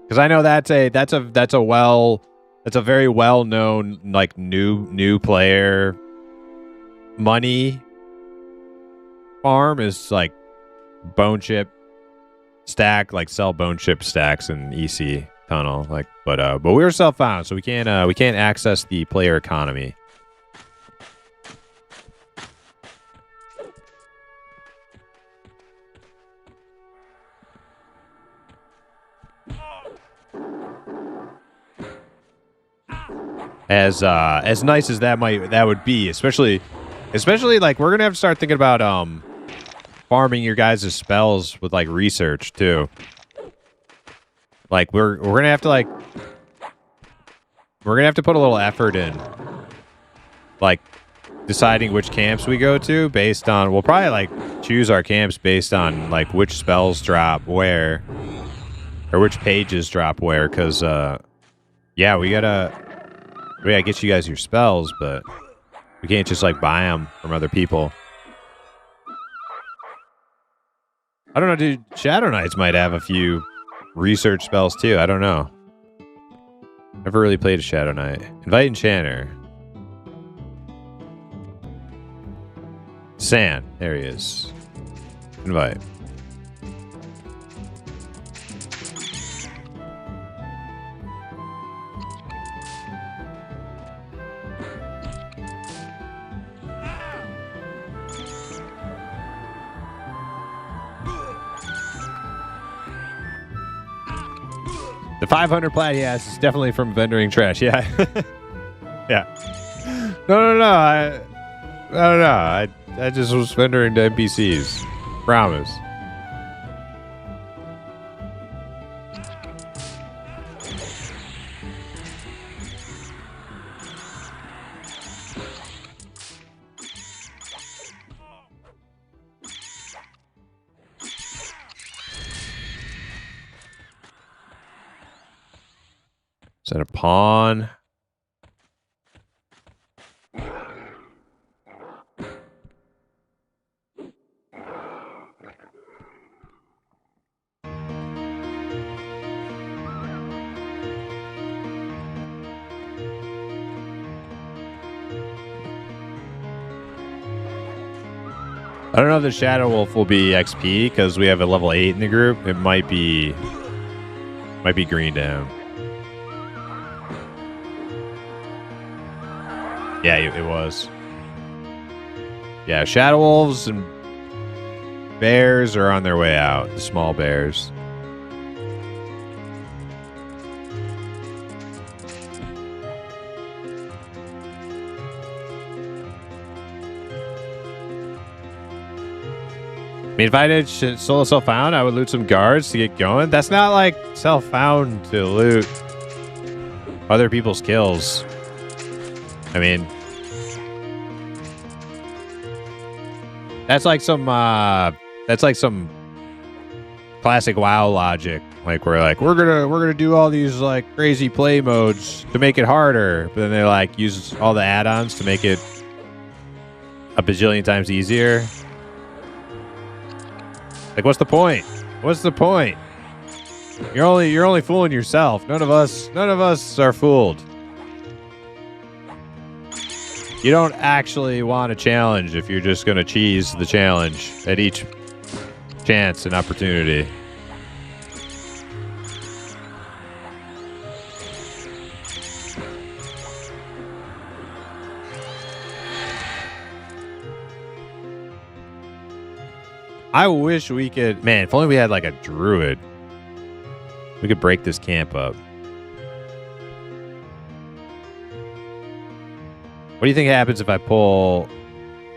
Because I know that's a very well known like new player money farm is like bone chip stack, like sell bone chip stacks in EC tunnel, like but we're self found, so we can't access the player economy. As nice as that would be, especially like we're gonna have to start thinking about farming your guys' spells with like research too. Like we're gonna have to put a little effort in, like deciding which camps we go to based on. We'll probably like choose our camps based on like which spells drop where, or which pages drop where. Because yeah, we gotta get you guys your spells, but we can't just like buy them from other people. I don't know, dude. Shadow Knights might have a few research spells too. I don't know. Never really played a Shadow Knight. Invite Enchanter. San. There he is. Invite. The 500 plat he has is definitely from vendoring trash. Yeah. Yeah. No. I don't know. I just was vendoring to NPCs. Promise. Is that a pawn? I don't know if the Shadow Wolf will be XP because we have a level 8 in the group. It might be green down. Yeah, it was. Yeah, Shadow Wolves and bears are on their way out. The small bears. I mean, if I did solo self-found, I would loot some guards to get going. That's not like self-found to loot other people's kills. I mean, that's like some classic WoW logic. Like we're gonna do all these like crazy play modes to make it harder, but then they like use all the add-ons to make it a bajillion times easier. Like, what's the point? What's the point? You're only fooling yourself. None of us are fooled. You don't actually want a challenge if you're just gonna cheese the challenge at each chance and opportunity. I wish we could... Man, if only we had like a druid. We could break this camp up. What do you think happens if I pull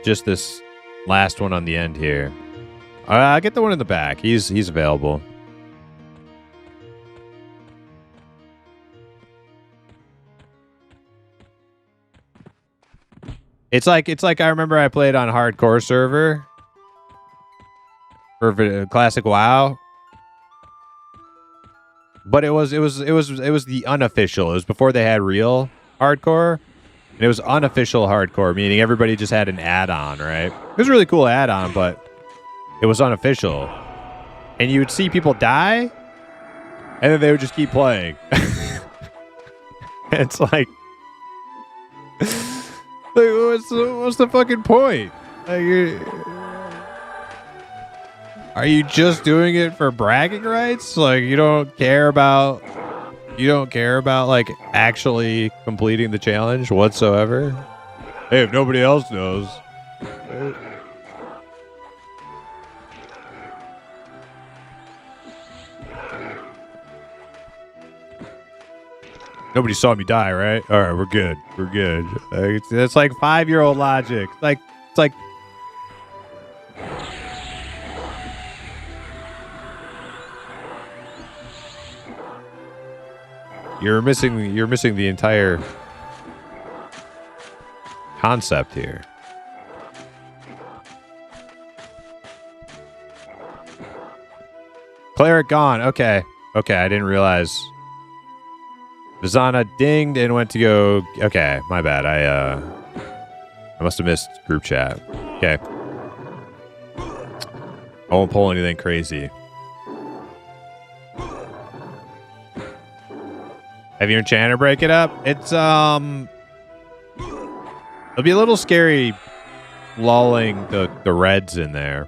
just this last one on the end here? I'll get the one in the back. He's available. It's like I remember I played on hardcore server. For classic WoW, but it was the unofficial. It was before they had real hardcore, and it was unofficial hardcore, meaning everybody just had an add-on, right? It was a really cool add-on, but it was unofficial, and you would see people die, and then they would just keep playing. It's like what's the fucking point? Like, are you just doing it for bragging rights? Like you don't care about like actually completing the challenge whatsoever? Hey, if nobody else knows. Nobody saw me die, right? All right, we're good. We're good. It's like 5-year-old logic. It's like You're missing the entire concept here. Cleric gone. Okay. Okay, I didn't realize. Vizana dinged and went to go. Okay, my bad. I must have missed group chat. Okay. I won't pull anything crazy. Have your enchanter break it up? It's it'll be a little scary lulling the reds in there.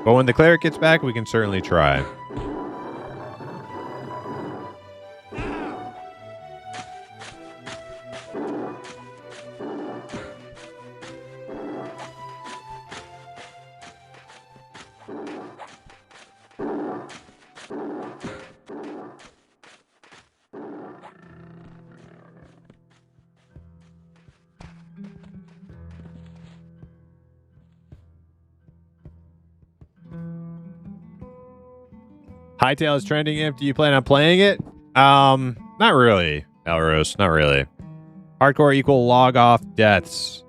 But when the cleric gets back, we can certainly try. Hightail is trending. Imp, do you plan on playing it? Not really, Elros. Not really. Hardcore equal log off deaths.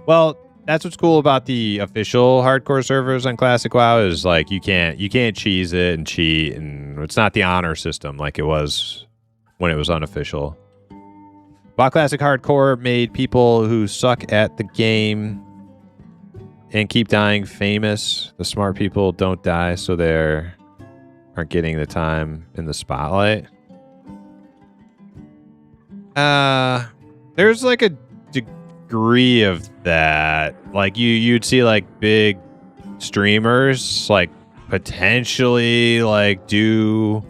Well, that's what's cool about the official hardcore servers on Classic WoW is like you can't cheese it and cheat, and it's not the honor system like it was when it was unofficial. WoW Classic Hardcore made people who suck at the game and keep dying famous. The smart people don't die, so they aren't getting the time in the spotlight. There's like a degree of that. Like you'd see like big streamers like potentially like do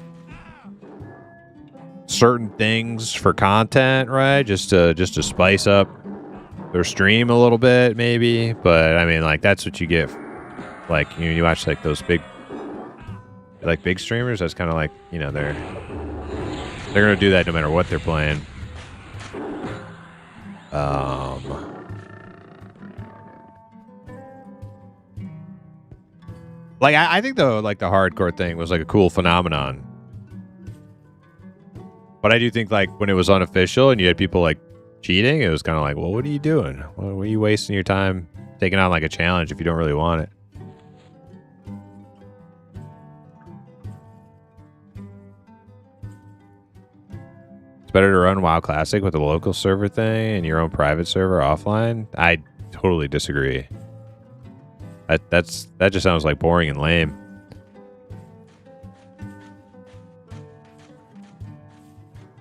certain things for content, right? Just to spice up their stream a little bit, maybe. But I mean, like that's what you get. Like you watch like those big streamers. That's kind of like, you know, they're gonna do that no matter what they're playing. Like I think though, like the hardcore thing was like a cool phenomenon. But I do think like when it was unofficial and you had people like cheating, it was kind of like, well, what are you doing? What are you wasting your time taking on like a challenge if you don't really want it? It's better to run WoW Classic with a local server thing and your own private server offline. I totally disagree. That just sounds like boring and lame.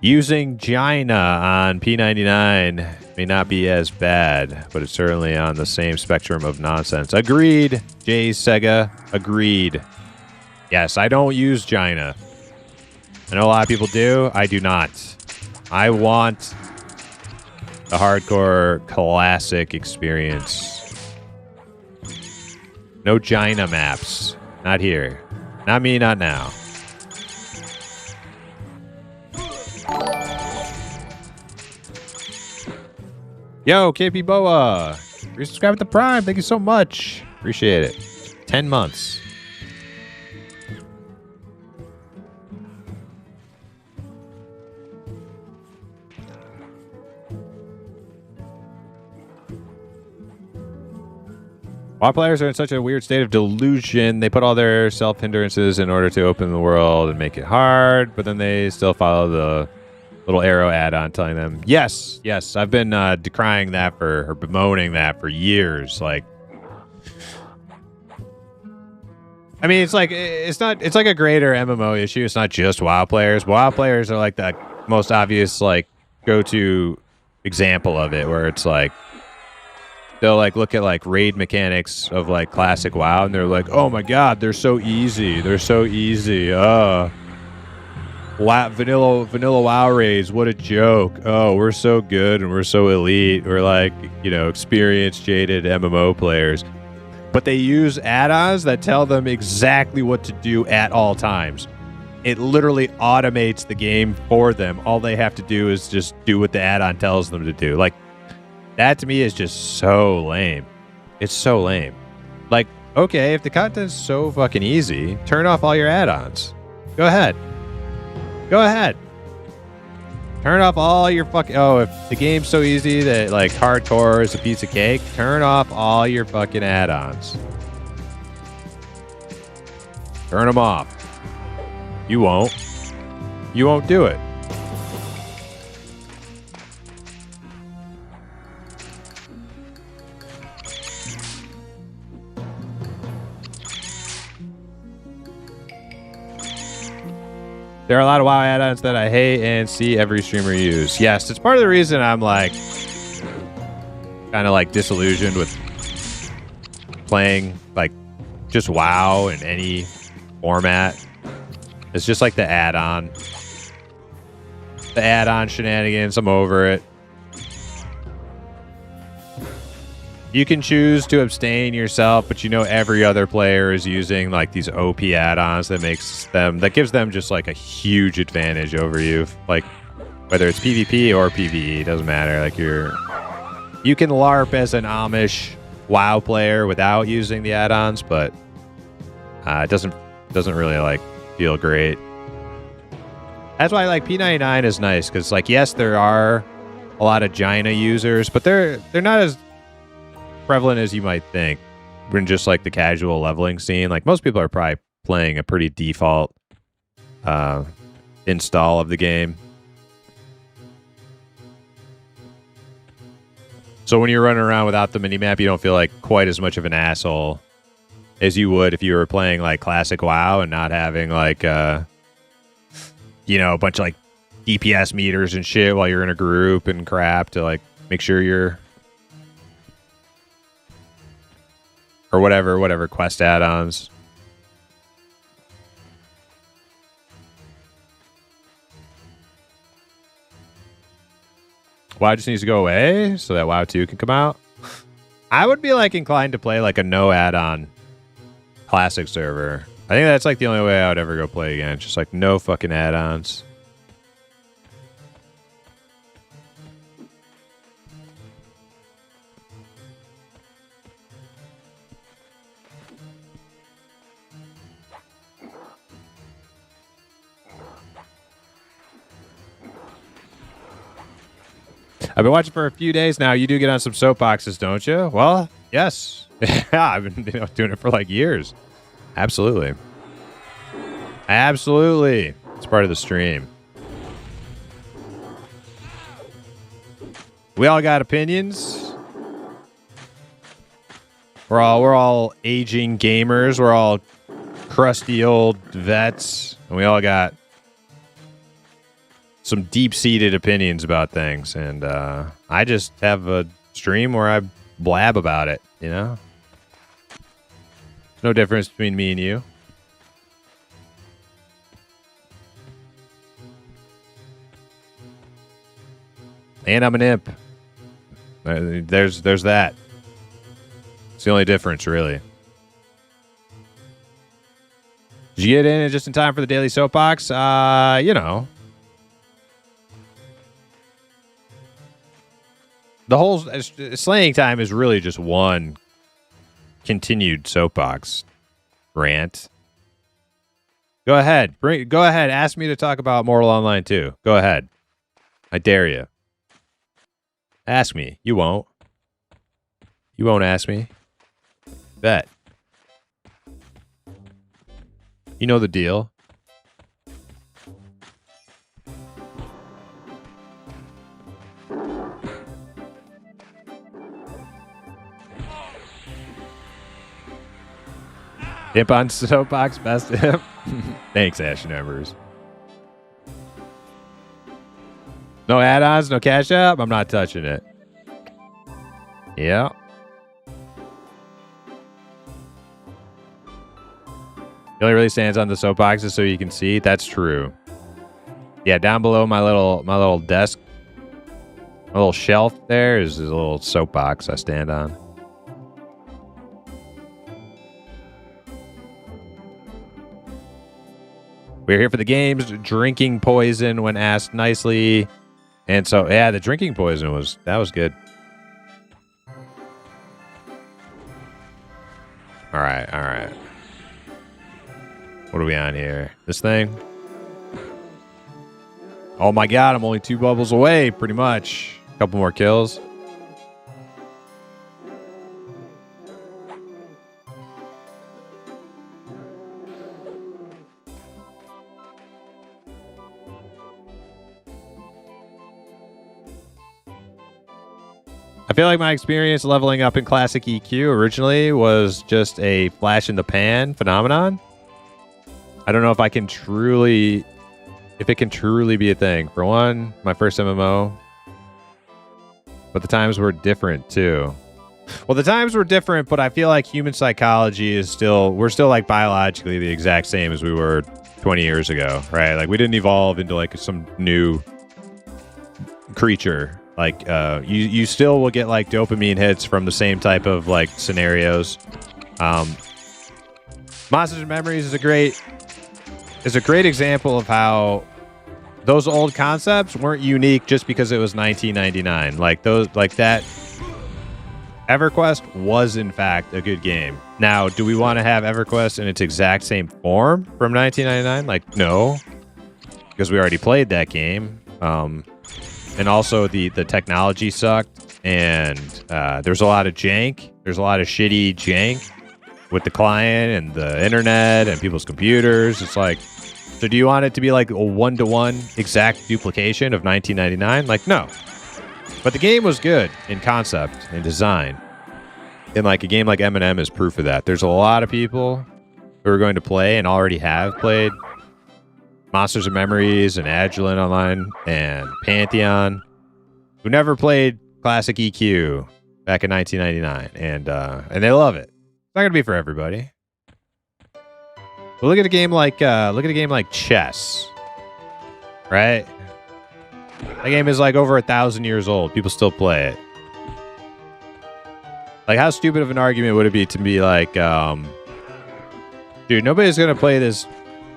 Using Gina on P99 may not be as bad, but it's certainly on the same spectrum of nonsense. Agreed, Jay Sega. Agreed. Yes, I don't use Gina. I know a lot of people do. I do not. I want the hardcore classic experience. No Gina maps. Not here. Not me, not now. Yo, KP Boa. Resubscribe with the Prime. Thank you so much. Appreciate it. 10 months. WoW players are in such a weird state of delusion. They put all their self-hindrances in order to open the world and make it hard, but then they still follow the little arrow add-on telling them, yes, I've been decrying that or bemoaning that for years. Like, I mean, it's like a greater MMO issue. It's not just WoW players. WoW players are like the most obvious, like, go-to example of it, where it's like, they'll like look at like raid mechanics of like classic WoW and they're like, oh my god, they're so easy. Vanilla WoW raids, what a joke. Oh, we're so good and we're so elite. We're like, you know, experienced, jaded MMO players. But they use add-ons that tell them exactly what to do at all times. It literally automates the game for them. All they have to do is just do what the add-on tells them to do. Like, that to me is just so lame. It's so lame. Like, okay, if the content's so fucking easy, turn off all your add-ons. Go ahead. Turn off all your fucking... Oh, if the game's so easy that, like, hardcore is a piece of cake, turn off all your fucking add-ons. Turn them off. You won't. You won't do it. There are a lot of WoW add-ons that I hate and see every streamer use. Yes, it's part of the reason I'm like kind of like disillusioned with playing like just WoW in any format. It's just like the add-on. The add-on shenanigans, I'm over it. You can choose to abstain yourself, but you know every other player is using like these OP add-ons that gives them just like a huge advantage over you. Like whether it's PvP or PvE, doesn't matter. Like you can LARP as an Amish WoW player without using the add-ons, but it doesn't really like feel great. That's why like P99 is nice, because like yes, there are a lot of Gina users, but they're not as prevalent as you might think. We're in just like the casual leveling scene. Like most people are probably playing a pretty default install of the game. So when you're running around without the minimap, you don't feel like quite as much of an asshole as you would if you were playing like classic WoW and not having like you know, a bunch of like DPS meters and shit while you're in a group and crap to like make sure you're, or whatever quest add-ons. WoW just needs to go away so that WoW 2 can come out. I would be like inclined to play like a no add-on classic server. I think that's like the only way I would ever go play again. Just like no fucking add-ons. I've been watching for a few days now. You do get on some soapboxes, don't you? Well, yes. Yeah, I've been doing it for like years. Absolutely. Absolutely. It's part of the stream. We all got opinions. We're all aging gamers. We're all crusty old vets. And we all got some deep-seated opinions about things, and I just have a stream where I blab about it, you know? There's no difference between me and you. And I'm an imp. There's that. It's the only difference, really. Did you get in just in time for the daily soapbox? You know. The whole slaying time is really just one continued soapbox rant. Go ahead. Go ahead. Ask me to talk about Mortal Online 2. Go ahead. I dare you. Ask me. You won't. You won't ask me. Bet. You know the deal. Imp on soapbox, best imp. Thanks, Ashen Embers. No add-ons, no cash app. I'm not touching it. Yeah. It only really stands on the soapboxes so you can see. That's true. Yeah, down below my little desk, my little shelf there is a little soapbox I stand on. We're here for the games. Drinking poison when asked nicely. And so, yeah, the drinking poison was good. All right. What are we on here? This thing? Oh my god, I'm only 2 bubbles away, pretty much. A couple more kills. I feel like my experience leveling up in Classic EQ originally was just a flash in the pan phenomenon. I don't know if it can truly be a thing. For one, my first MMO. But the times were different too. Well, the times were different, but I feel like human psychology is we're still like biologically the exact same as we were 20 years ago, right? Like we didn't evolve into like some new creature. Like you still will get like dopamine hits from the same type of like scenarios. Monsters and Memories is a great example of how those old concepts weren't unique just because it was 1999. Like that EverQuest was in fact a good game. Now, do we want to have EverQuest in its exact same form from 1999? Like, no, because we already played that game. And also the technology sucked, and there's a lot of jank. There's a lot of shitty jank with the client and the internet and people's computers. It's like, so do you want it to be like a 1-to-1 exact duplication of 1999? Like, no. But the game was good in concept and design. And like a game like M&M is proof of that. There's a lot of people who are going to play and already have played Monsters of Memories and Agilent Online and Pantheon who never played classic EQ back in 1999, and they love it. It's not gonna be for everybody. But look at a game like chess, right? That game is like over 1,000 years old. People still play it. Like, how stupid of an argument would it be to be like, dude, nobody's gonna play this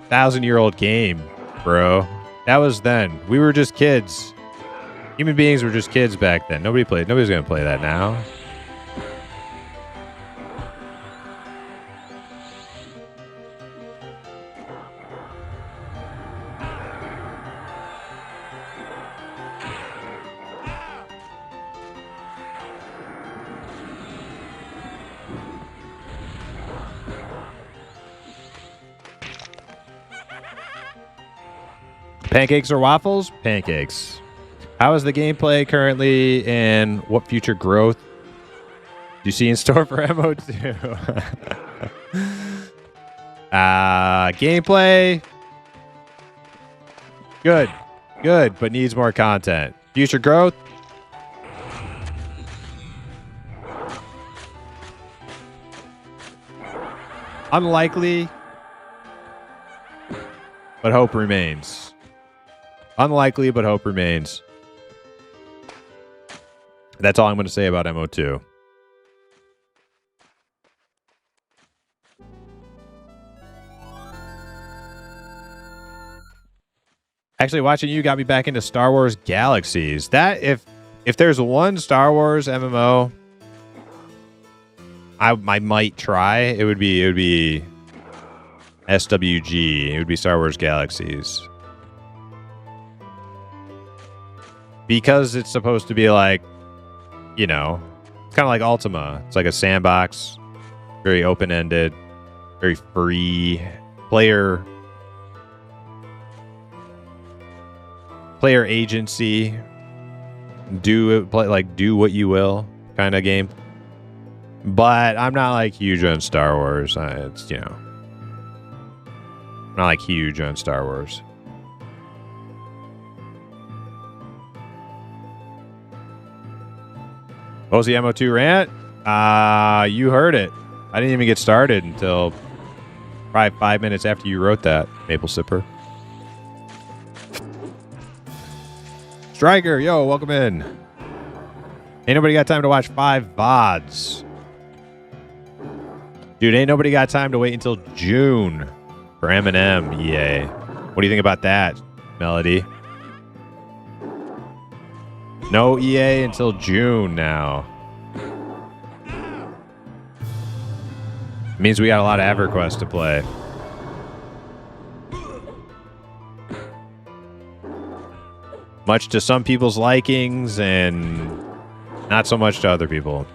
1,000-year-old game, bro. That was then. We were just kids. Human beings were just kids back then. Nobody's gonna play that now. Pancakes or waffles? Pancakes. How is the gameplay currently, and what future growth do you see in store for MO2? Gameplay? Good, but needs more content. Future growth? Unlikely, but hope remains. Unlikely, but hope remains. That's all I'm going to say about MO2. Actually, watching you got me back into Star Wars Galaxies. That, if there's one Star Wars MMO I might try, it would be SWG. It would be Star Wars Galaxies. Because it's supposed to be like, you know, it's kind of like Ultima. It's like a sandbox, very open-ended, very free player agency. Do what you will kind of game. But I'm not like huge on Star Wars. It's, you know, I'm not like huge on Star Wars. What was the MO2 rant? You heard it. I didn't even get started until probably 5 minutes after you wrote that, Maple Sipper. Striker, yo, welcome in. Ain't nobody got time to watch 5 VODs. Dude, ain't nobody got time to wait until June for M&M, EA. What do you think about that, Melody? No EA until June now. It means we got a lot of EverQuest to play. Much to some people's likings and not so much to other people.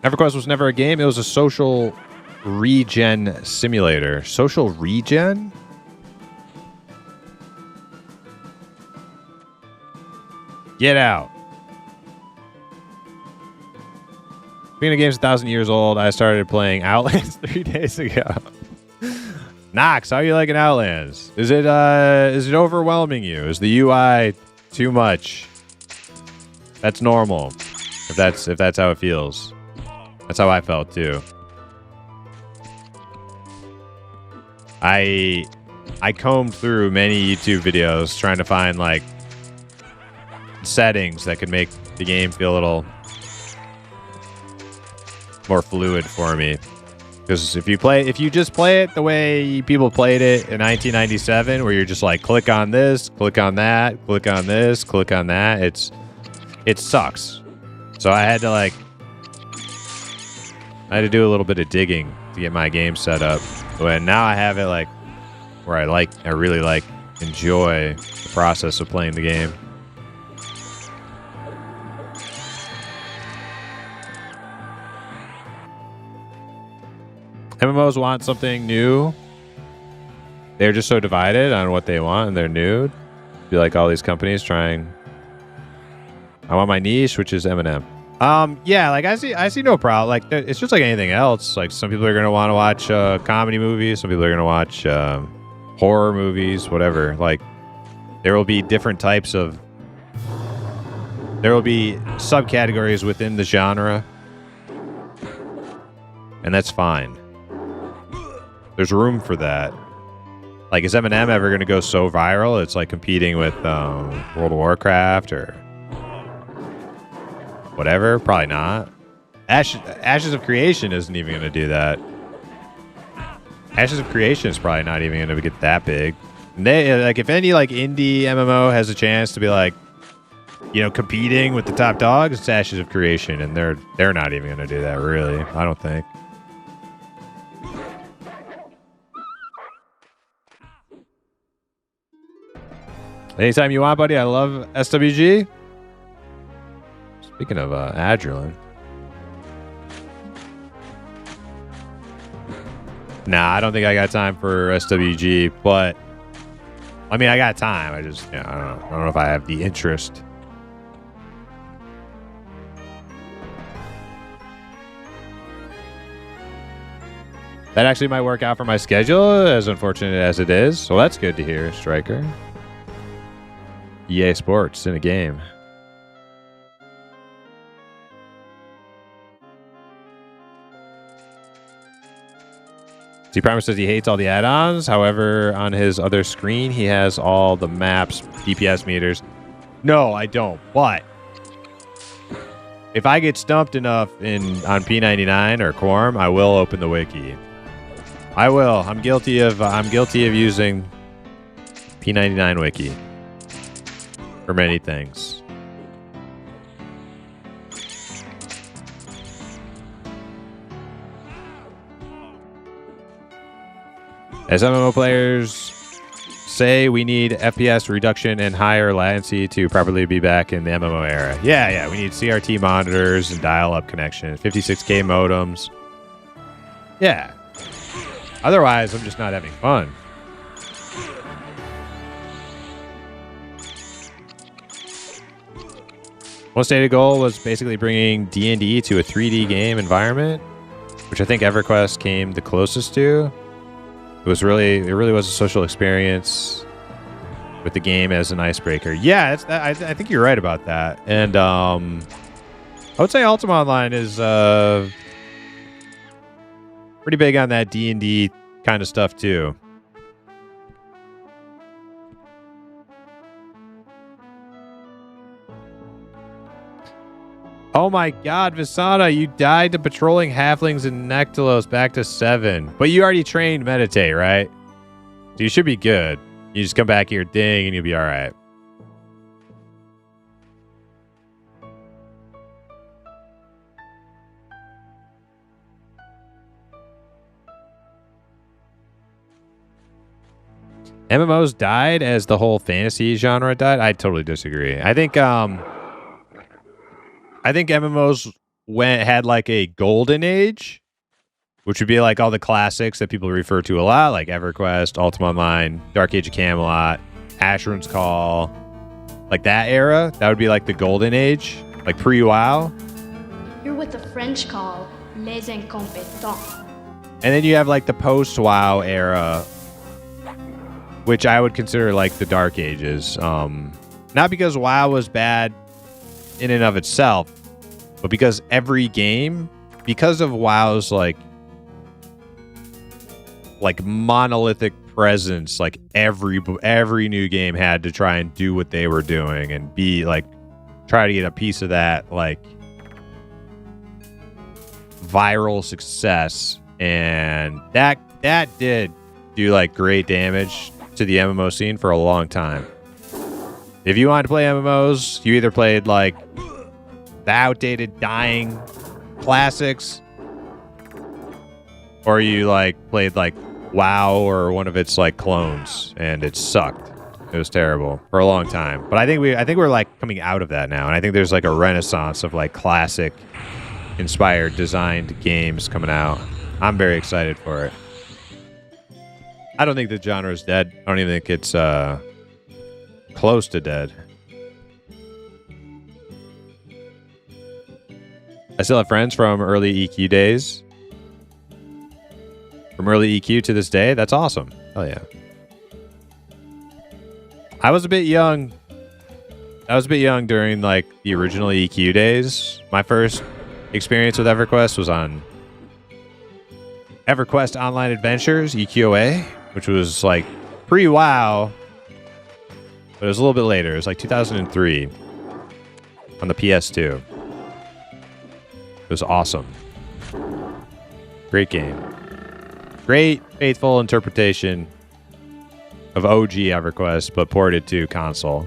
EverQuest was never a game. It was a social regen simulator. Social regen? Get out. Being a game's 1,000 years old, I started playing Outlands 3 days ago. Knox, how are you liking Outlands? Is it overwhelming you? Is the UI too much? That's normal. If that's how it feels. That's how I felt too. I combed through many YouTube videos trying to find like settings that could make the game feel a little more fluid for me. Because if you just play it the way people played it in 1997, where you're just like click on this, click on that, click on this, click on that, it sucks. So I had to do a little bit of digging to get my game set up. And now I have it like where I really enjoy the process of playing the game. MMOs want something new. They're just so divided on what they want, and they're new. Be like all these companies trying. I want my niche, which is Eminem. Yeah, like I see no problem. Like it's just like anything else. Like some people are gonna want to watch comedy movies. Some people are gonna watch horror movies. Whatever. Like there will be different types of. There will be subcategories within the genre, and that's fine. There's room for that. Like, is Eminem ever going to go so viral? It's like competing with World of Warcraft or whatever. Probably not. Ashes of Creation isn't even going to do that. Ashes of Creation is probably not even going to get that big. And they like if any like indie MMO has a chance to be like, you know, competing with the top dogs, it's Ashes of Creation, and they're not even going to do that. Really, I don't think. Anytime you want, buddy. I love SWG. Speaking of Adrenaline. Nah, I don't think I got time for SWG, but I mean, I got time. I just, I don't know if I have the interest. That actually might work out for my schedule, as unfortunate as it is. Well, that's good to hear, Striker. EA Sports in a game. Primer says he hates all the add-ons. However, on his other screen, he has all the maps, DPS meters. No, I don't. But if I get stumped enough on P99 or Quorum, I will open the wiki. I will. I'm guilty of using P99 wiki for many things. As MMO players say, we need FPS reduction and higher latency to properly be back in the MMO era. Yeah, we need CRT monitors and dial-up connections, 56K modems. Yeah. Otherwise, I'm just not having fun. One stated goal was basically bringing D&D to a 3D game environment, which I think EverQuest came the closest to. It really was a social experience with the game as an icebreaker. Yeah, I think you're right about that. And I would say Ultima Online is pretty big on that D&D kind of stuff too. Oh my god, Visana, you died to patrolling halflings in Nectalos back to 7. But you already trained Meditate, right? So you should be good. You just come back here, ding, and you'll be alright. MMOs died as the whole fantasy genre died? I totally disagree. I think MMOs had like a golden age, which would be like all the classics that people refer to a lot, like EverQuest, Ultima Online, Dark Age of Camelot, Asheron's Call, like that era. That would be like the golden age, like pre-WoW. You're what the French call les incompetents. And then you have like the post-WoW era, which I would consider like the Dark Ages. Not because WoW was bad in and of itself, but because every game, because of WoW's like monolithic presence, like every new game had to try and do what they were doing and be like try to get a piece of that like viral success, and that did do like great damage to the MMO scene for a long time. If you wanted to play MMOs, you either played like the outdated, dying classics, or you like played like WoW or one of its like clones, and it sucked. It was terrible for a long time. But I think we're like coming out of that now, and I think there's like a renaissance of like classic inspired designed games coming out. I'm very excited for it. I don't think the genre is dead. I don't even think it's close to dead. I still have friends from early EQ days. From early EQ to this day. That's awesome. Hell yeah. I was a bit young. I was a bit young during like the original EQ days. My first experience with EverQuest was on EverQuest Online Adventures, EQOA, which was like pre-WoW, but it was a little bit later. It was like 2003 on the PS2. It was awesome. Great game. Great, faithful interpretation of OG EverQuest, but ported to console.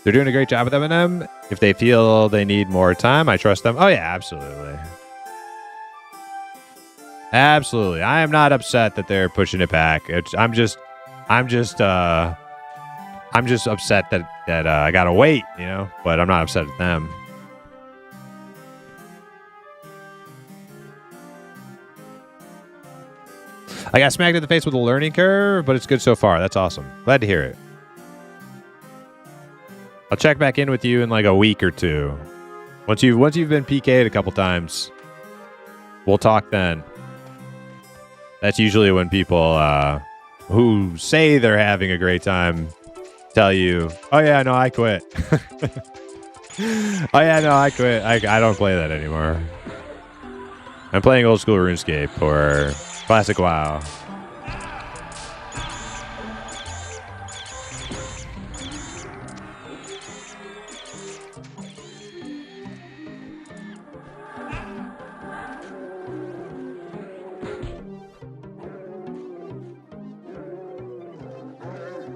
They're doing a great job with M&M. If they feel they need more time, I trust them. Oh yeah, absolutely. Absolutely. I am not upset that they're pushing it back. I'm just upset that I gotta wait, you know. But I'm not upset at them. I got smacked in the face with a learning curve, but it's good so far. That's awesome. Glad to hear it. I'll check back in with you in like a week or two. Once you've been PK'd a couple times, we'll talk then. That's usually when people who say they're having a great time tell you, "Oh yeah, no, I quit." "Oh yeah, no, I quit. I don't play that anymore. I'm playing old school RuneScape or classic WoW."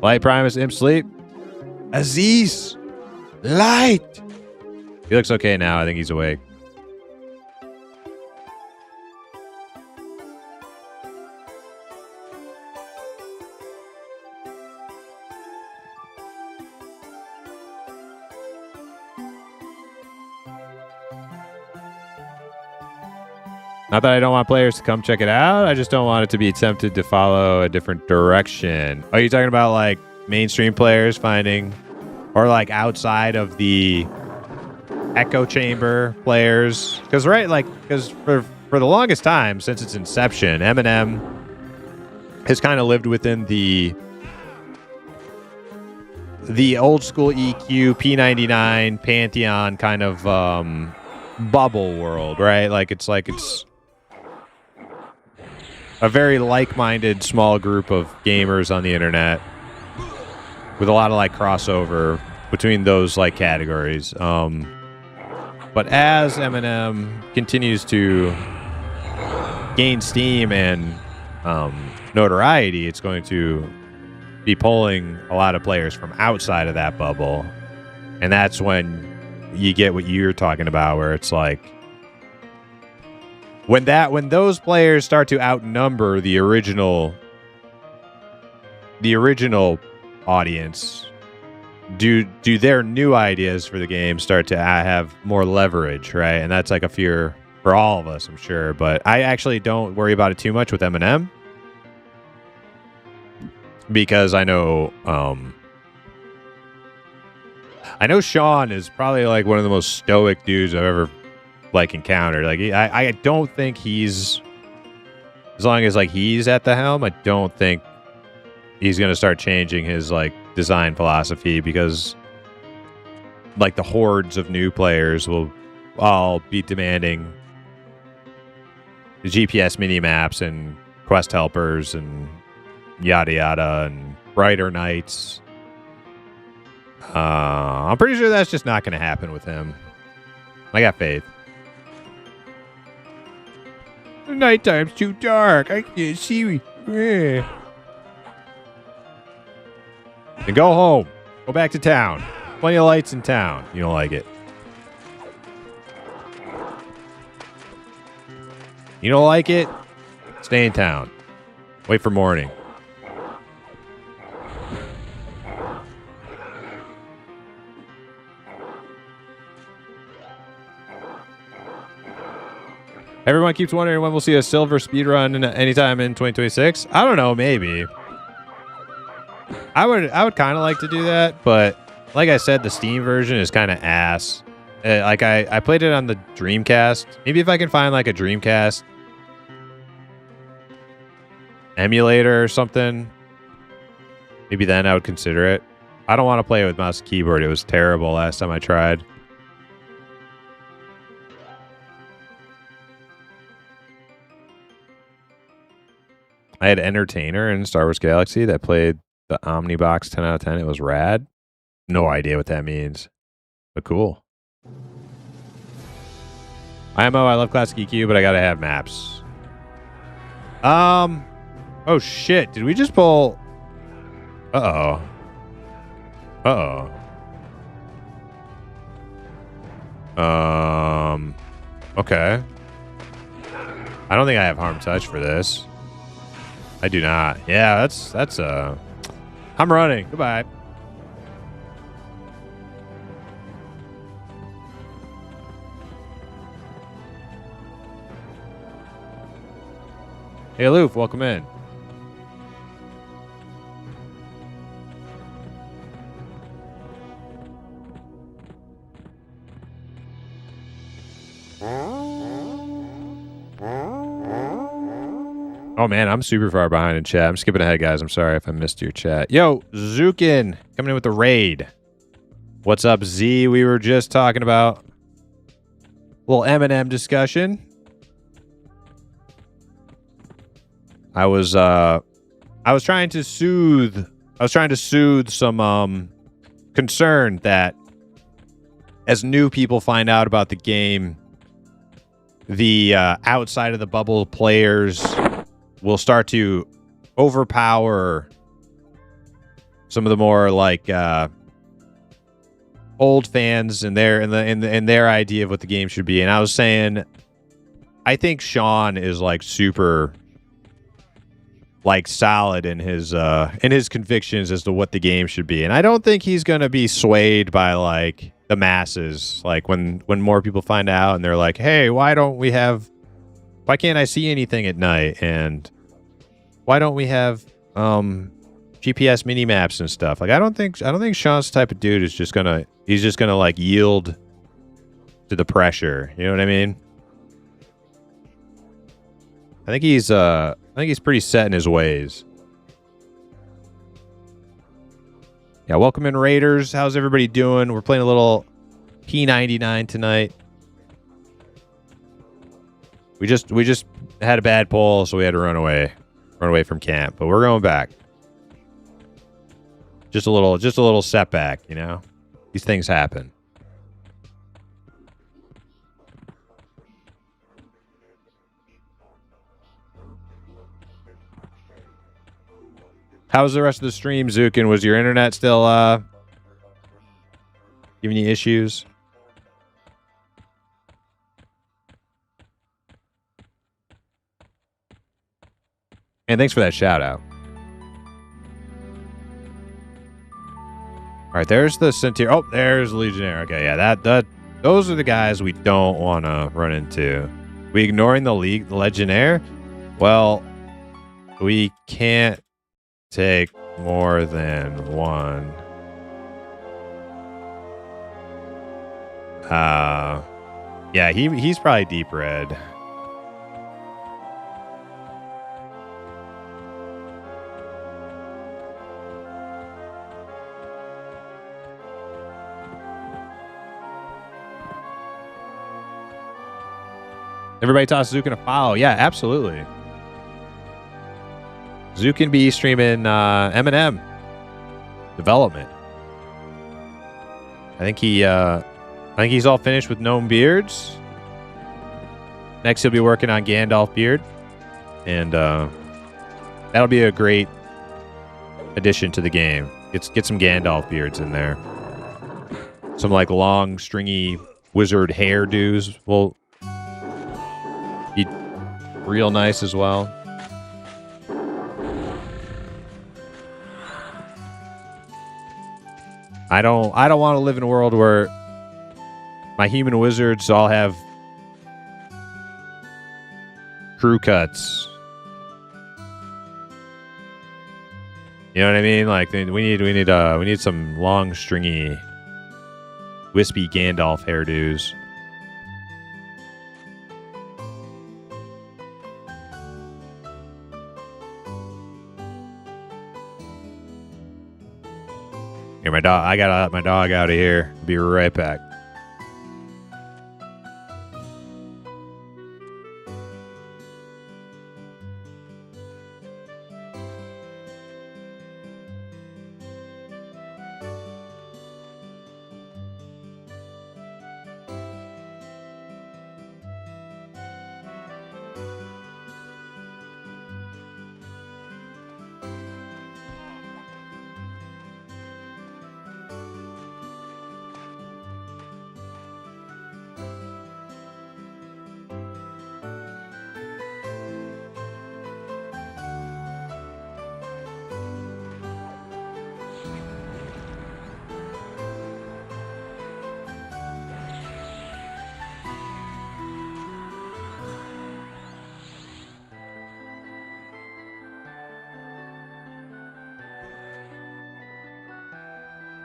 Light Primus, Imp Sleep. Aziz! Light! He looks okay now. I think he's awake. Not that I don't want players to come check it out. I just don't want it to be tempted to follow a different direction. Are you talking about like mainstream players finding, or like outside of the echo chamber players? Because for the longest time since its inception, Eminem has kind of lived within the old school EQ, P99, Pantheon kind of bubble world, right? Like it's a very like-minded small group of gamers on the internet with a lot of like crossover between those like categories. But as Eminem continues to gain steam and notoriety, it's going to be pulling a lot of players from outside of that bubble. And that's when you get what you're talking about, where it's like when those players start to outnumber the original audience, do their new ideas for the game start to have more leverage, right? And that's like a fear for all of us, I'm sure. But I actually don't worry about it too much with Eminem, because I know Sean is probably like one of the most stoic dudes I've ever like encountered. Like I don't think he's, as long as like he's at the helm, I don't think he's gonna start changing his like design philosophy, because like the hordes of new players will all be demanding the GPS mini maps and quest helpers and yada yada and brighter nights. I'm pretty sure that's just not gonna happen with him. I got faith. The nighttime's too dark. I can't see. Then go home. Go back to town. Plenty of lights in town. You don't like it. You don't like it? Stay in town. Wait for morning. Everyone keeps wondering when we'll see a silver speedrun anytime in 2026. I don't know, maybe. I would kind of like to do that, but like I said, the Steam version is kind of ass. Like I played it on the Dreamcast. Maybe if I can find like a Dreamcast emulator or something, maybe then I would consider it. I don't want to play it with mouse and keyboard. It was terrible last time I tried. I had Entertainer in Star Wars Galaxy that played the Omnibox 10 out of 10. It was rad. No idea what that means, but cool. IMO, I love Classic EQ, but I gotta have maps. Oh shit, did we just pull... Uh-oh. Uh-oh. Okay. I don't think I have Harm Touch for this. I do not. Yeah, that's I'm running. Goodbye. Hey, Aloof, welcome in. Oh, man, I'm super far behind in chat. I'm skipping ahead, guys. I'm sorry if I missed your chat. Yo, Zukin, coming in with the raid. What's up, Z? We were just talking about a little Eminem discussion. I was trying to soothe some concern that as new people find out about the game, the outside of the bubble players will start to overpower some of the more like old fans and their idea of what the game should be. And I was saying, I think Sean is like super like solid in his convictions as to what the game should be, and I don't think he's gonna be swayed by like the masses. Like when more people find out and they're like, hey, why can't I see anything at night? And why don't we have GPS mini maps and stuff? Like I don't think Sean's the type of dude who's just gonna like yield to the pressure. You know what I mean? I think he's pretty set in his ways. Yeah, welcome in, Raiders. How's everybody doing? We're playing a little P99 tonight. We just had a bad pull, so we had to run away from camp. But we're going back. Just a little setback, you know. These things happen. How's the rest of the stream, Zukin? Was your internet still giving you issues? And thanks for that shout out. All right, there's the Centaur. Oh, there's the Legionnaire. Okay, yeah, those are the guys we don't want to run into. We ignoring the Legionnaire? Well, we can't take more than one. Yeah, he's probably deep red. Everybody toss Zukin a follow. Yeah, absolutely. Zukin be streaming M&M development. I think he's all finished with Gnome Beards. Next, he'll be working on Gandalf Beard, and that'll be a great addition to the game. Get some Gandalf Beards in there. Some like long, stringy wizard hairdos. Well, real nice as well. I don't want to live in a world where my human wizards all have crew cuts. You know what I mean? Like we need some long, stringy, wispy Gandalf hairdos. Here, my dog. I gotta let my dog out of here. Be right back.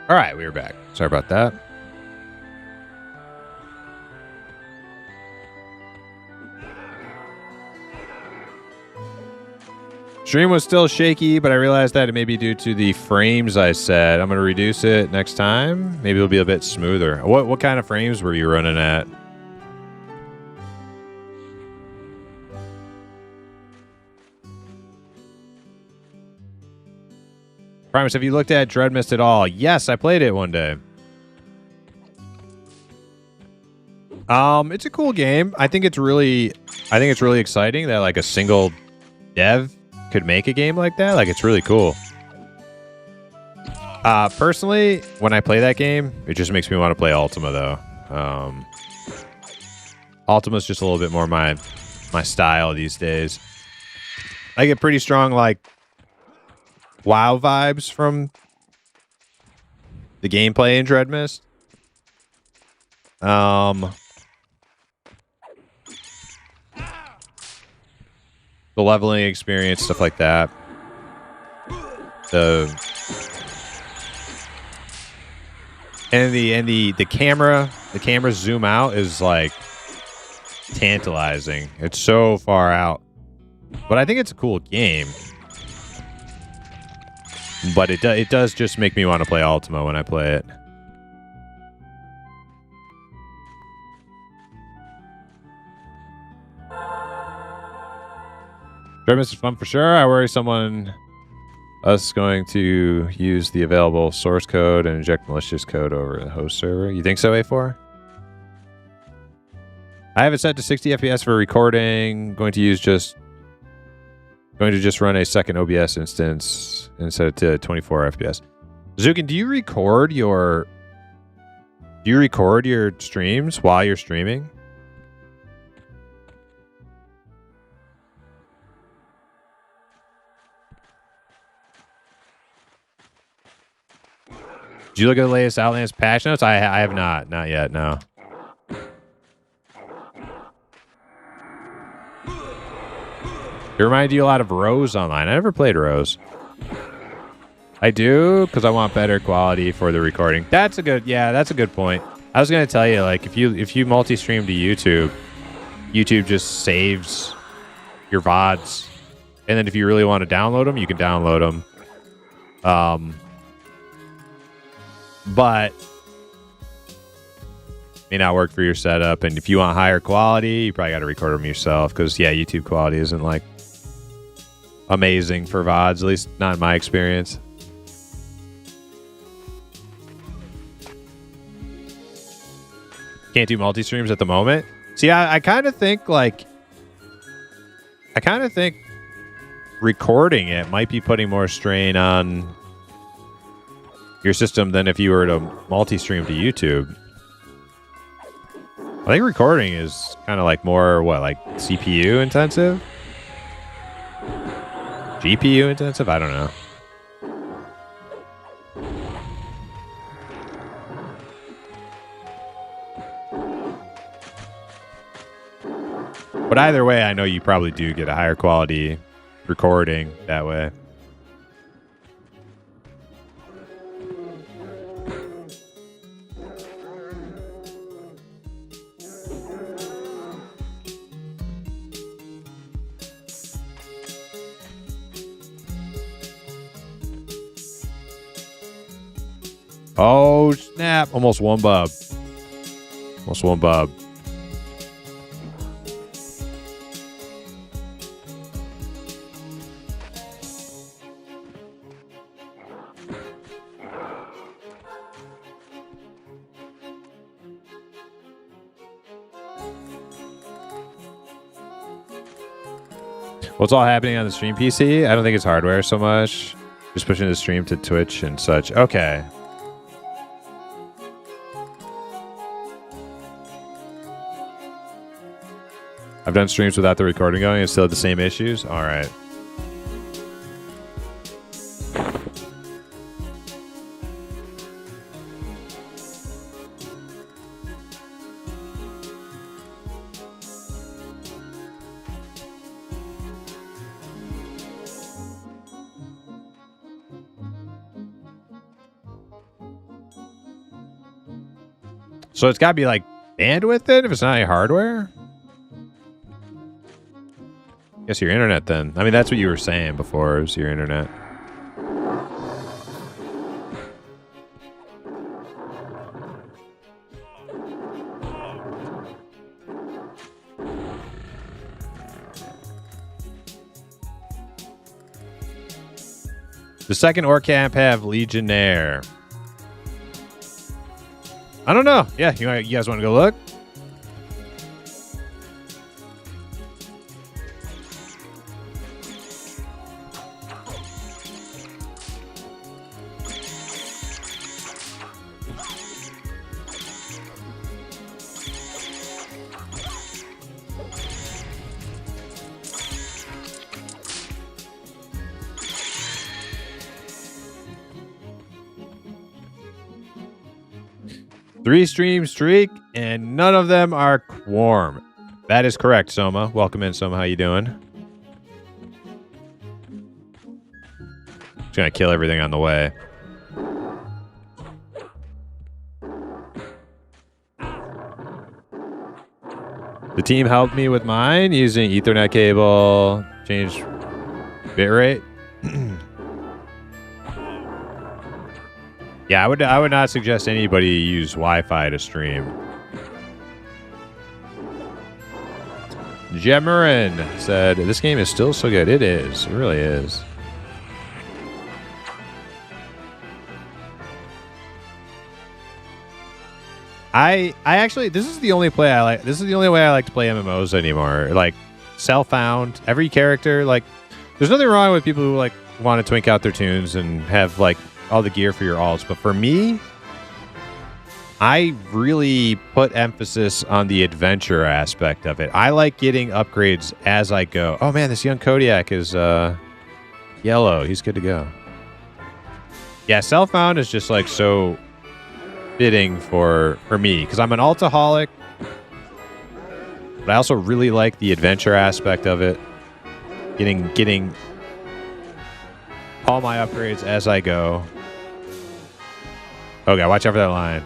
All right, we are back. Sorry about that. Stream was still shaky, but I realized that it may be due to the frames I set. I'm going to reduce it next time. Maybe it'll be a bit smoother. What kind of frames were you running at? Primus, have you looked at Dreadmist at all? Yes, I played it one day. It's a cool game. I think it's really exciting that like a single dev could make a game like that. Like it's really cool. Personally, when I play that game, it just makes me want to play Ultima though. Ultima's just a little bit more my style these days. I get pretty strong like WoW vibes from the gameplay in Dreadmist. The leveling experience, stuff like that. The camera zoom out is like tantalizing. It's so far out, but I think it's a cool game. But it does just make me want to play Ultima when I play it. Dreadmist is fun for sure. I worry us going to use the available source code and inject malicious code over the host server. You think so, A4? I have it set to 60 FPS for recording. Going to just run a second OBS instance and set it to 24 FPS. Zukin, do you record your streams while you're streaming? Did you look at the latest Outlands patch notes? I have not yet. No. It reminded you a lot of Rose Online. I never played Rose. I do because I want better quality for the recording. That's a good point. I was gonna tell you, like, if you multi-stream to YouTube, YouTube just saves your VODs, and then if you really want to download them, you can download them. But may not work for your setup, and if you want higher quality, you probably got to record them yourself because YouTube quality isn't like amazing for VODs, at least not in my experience. Can't do multi-streams at the moment. See, I kind of think recording it might be putting more strain on your system than if you were to multi-stream to YouTube. I think recording is kind of like more, what, like CPU intensive? GPU intensive? I don't know. But either way, I know you probably do get a higher quality recording that way. Oh, snap. Almost one bub. Almost one bub. What's all happening on the stream PC? I don't think it's hardware so much. Just pushing the stream to Twitch and such. Okay. I've done streams without the recording going and still had the same issues. All right. So it's got to be like bandwidth then if it's not any hardware? Guess your internet then. I mean, that's what you were saying before. It was your internet. The second Ore Camp have Legionnaire. I don't know. Yeah, you guys want to go look? Three stream streak, and none of them are Quorm. That is correct, Soma. Welcome in, Soma. How you doing? Just gonna kill everything on the way. The team helped me with mine using Ethernet cable, changed bitrate. Yeah, I would not suggest anybody use Wi-Fi to stream. Jemarin said, this game is still so good. It is. It really is. I actually, this is the only play I like. This is the only way I like to play MMOs anymore. Like, self-found, every character, like, there's nothing wrong with people who, like, want to twink out their tunes and have, like, all the gear for your alts, but for me, I really put emphasis on the adventure aspect of it. I like getting upgrades as I go. Oh man, this young Kodiak is yellow. He's good to go. Yeah, self-found is just like so fitting for me because I'm an altaholic, but I also really like the adventure aspect of it. Getting all my upgrades as I go. Okay, watch out for that lion.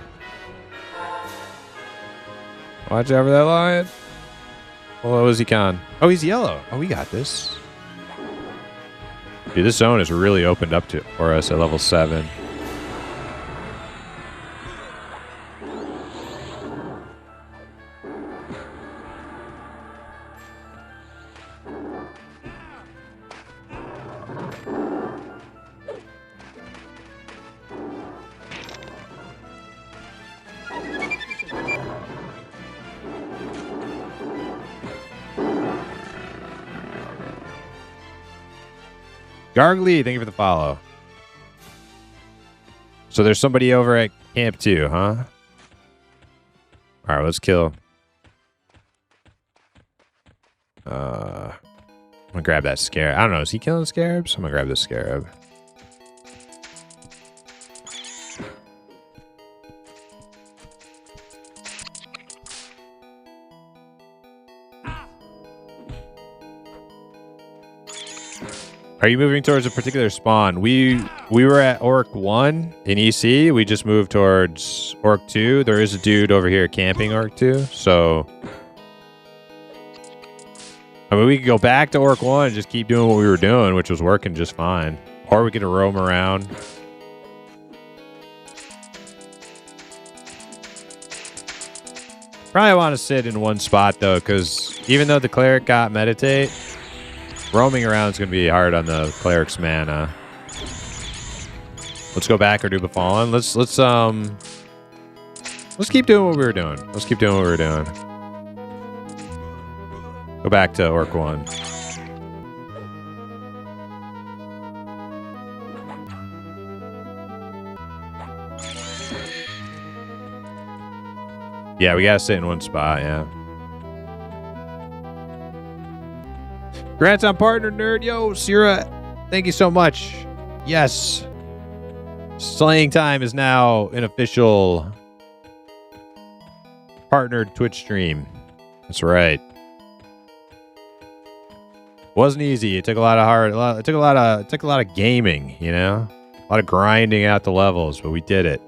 Watch out for that lion. Oh, is he con? Oh, he's yellow. Oh, we got this. Dude, this zone is really opened up for us at level 7. Gargly, thank you for the follow. So there's somebody over at Camp 2, huh? All right, let's kill I'm gonna grab that scarab. I don't know. Is he killing scarabs? I'm gonna grab this scarab. Are you moving towards a particular spawn? We were at Orc 1 in EC. We just moved towards Orc 2. There is a dude over here camping Orc 2. So, I mean, we could go back to Orc 1 and just keep doing what we were doing, which was working just fine. Or we could roam around. Probably want to sit in one spot, though, because even though the cleric got meditate, roaming around is going to be hard on the cleric's mana. Let's go back or do Befallen. Let's keep doing what we were doing. Let's keep doing what we were doing. Go back to Orc 1. Yeah, we gotta sit in one spot, yeah. Congrats on partner, nerd. Yo, Sierra, thank you so much. Yes. Slaying Time is now an official partnered Twitch stream. That's right. Wasn't easy. It took a lot of it took a lot of gaming, you know? A lot of grinding out the levels, but we did it.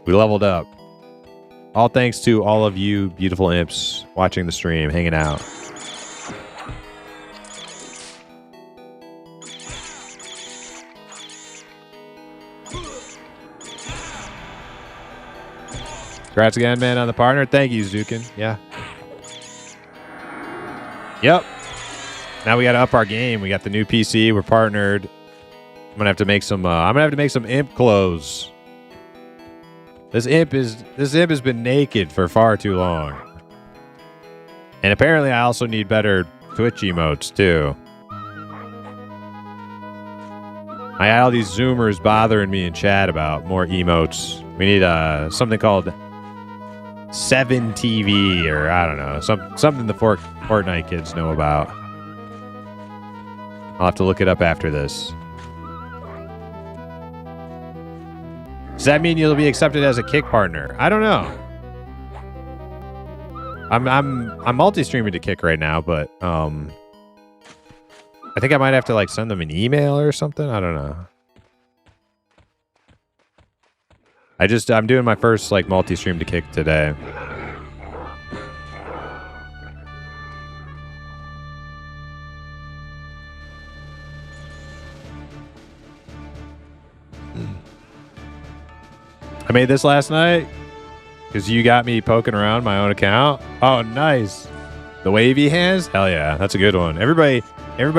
We leveled up. All thanks to all of you beautiful imps watching the stream, hanging out. Congrats again, man, on the partner. Thank you, Zukin. Yeah. Yep. Now we got to up our game. We got the new PC. We're partnered. I'm gonna have to make some. I'm gonna have to make some imp clothes. This imp has been naked for far too long. And apparently, I also need better Twitch emotes too. I had all these Zoomers bothering me in chat about more emotes. We need something called 7TV, or I don't know, something the Fortnite kids know about. I'll have to look it up after this. Does that mean you'll be accepted as a kick partner? I don't know. I'm multi-streaming to Kick right now, but I think I might have to like send them an email or something. I don't know. I'm doing my first like multi-stream to Kick today. I made this last night because you got me poking around my own account. Oh, nice. The wavy hands? Hell yeah. That's a good one. Everybody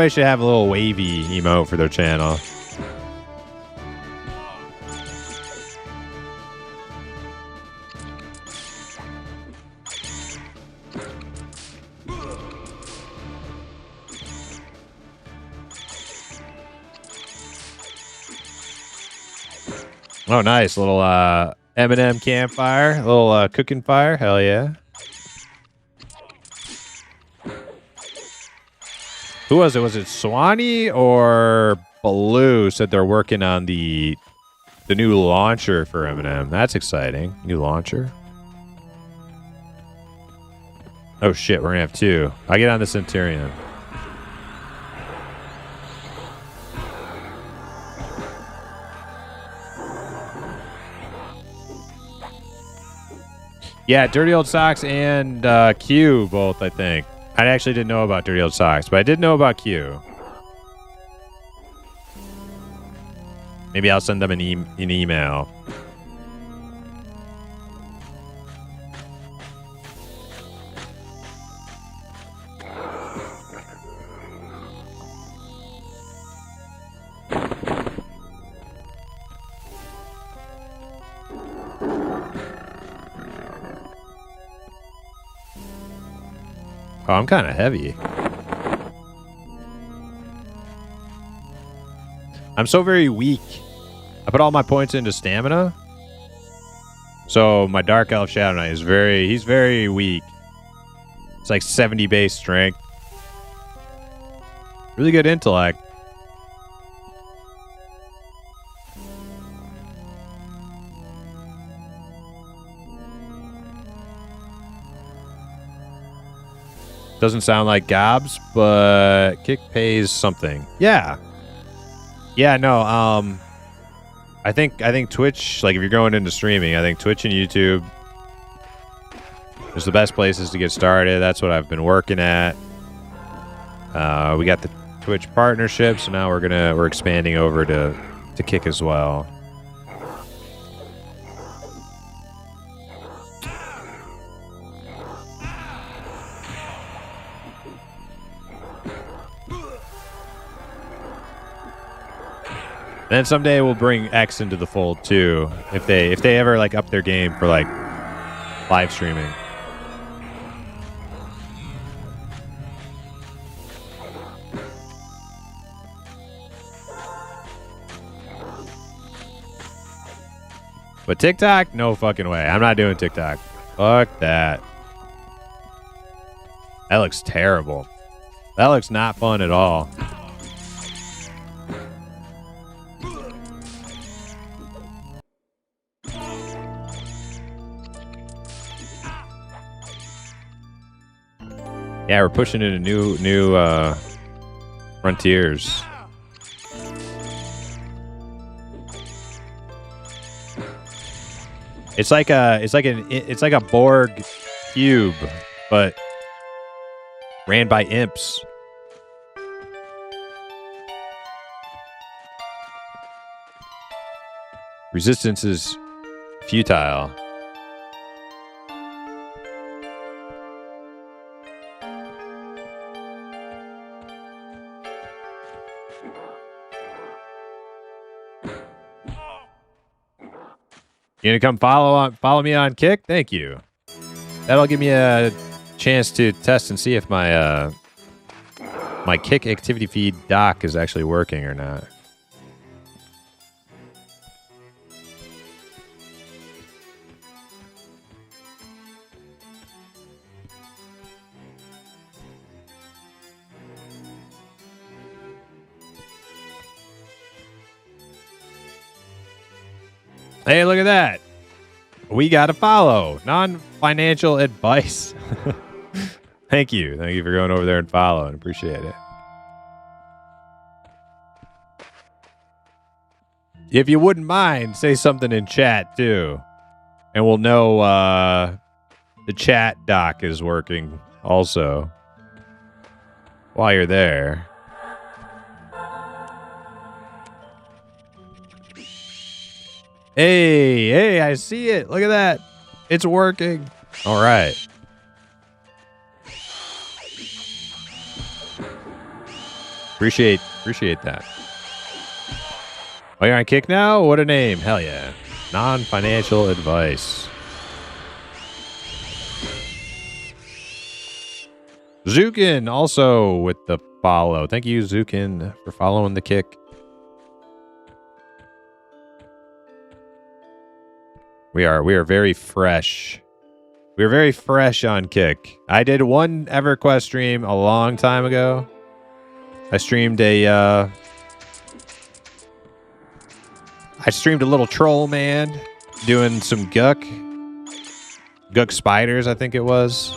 should have a little wavy emote for their channel. Oh, nice. Little M&M campfire. A little cooking fire. Hell yeah. Who was it? Was it Swanee or Baloo said they're working on the new launcher for M&M? That's exciting. New launcher. Oh, shit. We're going to have two. I get on the Centurion. Yeah, Dirty Old Socks and Q both, I think. I actually didn't know about Dirty Old Socks, but I did know about Q. Maybe I'll send them an email. Oh, I'm kind of heavy. I'm so very weak. I put all my points into stamina. So my Dark Elf Shadow Knight is he's very weak. It's like 70 base strength. Really good intellect. Doesn't sound like Gobs, but Kick pays something. Yeah. Yeah, no, I think Twitch, like if you're going into streaming, I think Twitch and YouTube is the best places to get started. That's what I've been working at. We got the Twitch partnership, so now we're expanding over to Kick as well. Then someday we'll bring X into the fold too, if they ever like up their game for like live streaming. But TikTok, no fucking way. I'm not doing TikTok. Fuck that. That looks terrible. That looks not fun at all. Yeah, we're pushing into new frontiers. It's like a Borg cube, but ran by imps. Resistance is futile. You gonna come follow me on Kick? Thank you. That'll give me a chance to test and see if my my Kick activity feed doc is actually working or not. Hey, look at that. We got a follow. Non-financial advice. Thank you. Thank you for going over there and following. Appreciate it. If you wouldn't mind, say something in chat too. And we'll know the chat doc is working also while you're there. Hey, I see it. Look at that. It's working. All right. Appreciate that. Oh, you're on Kick now? What a name. Hell yeah. Non-financial advice. Zukin also with the follow. Thank you, Zukin, for following the Kick. We are very fresh. We're very fresh on Kick. I did one EverQuest stream a long time ago. I streamed a little troll man doing some Guk spiders, I think it was.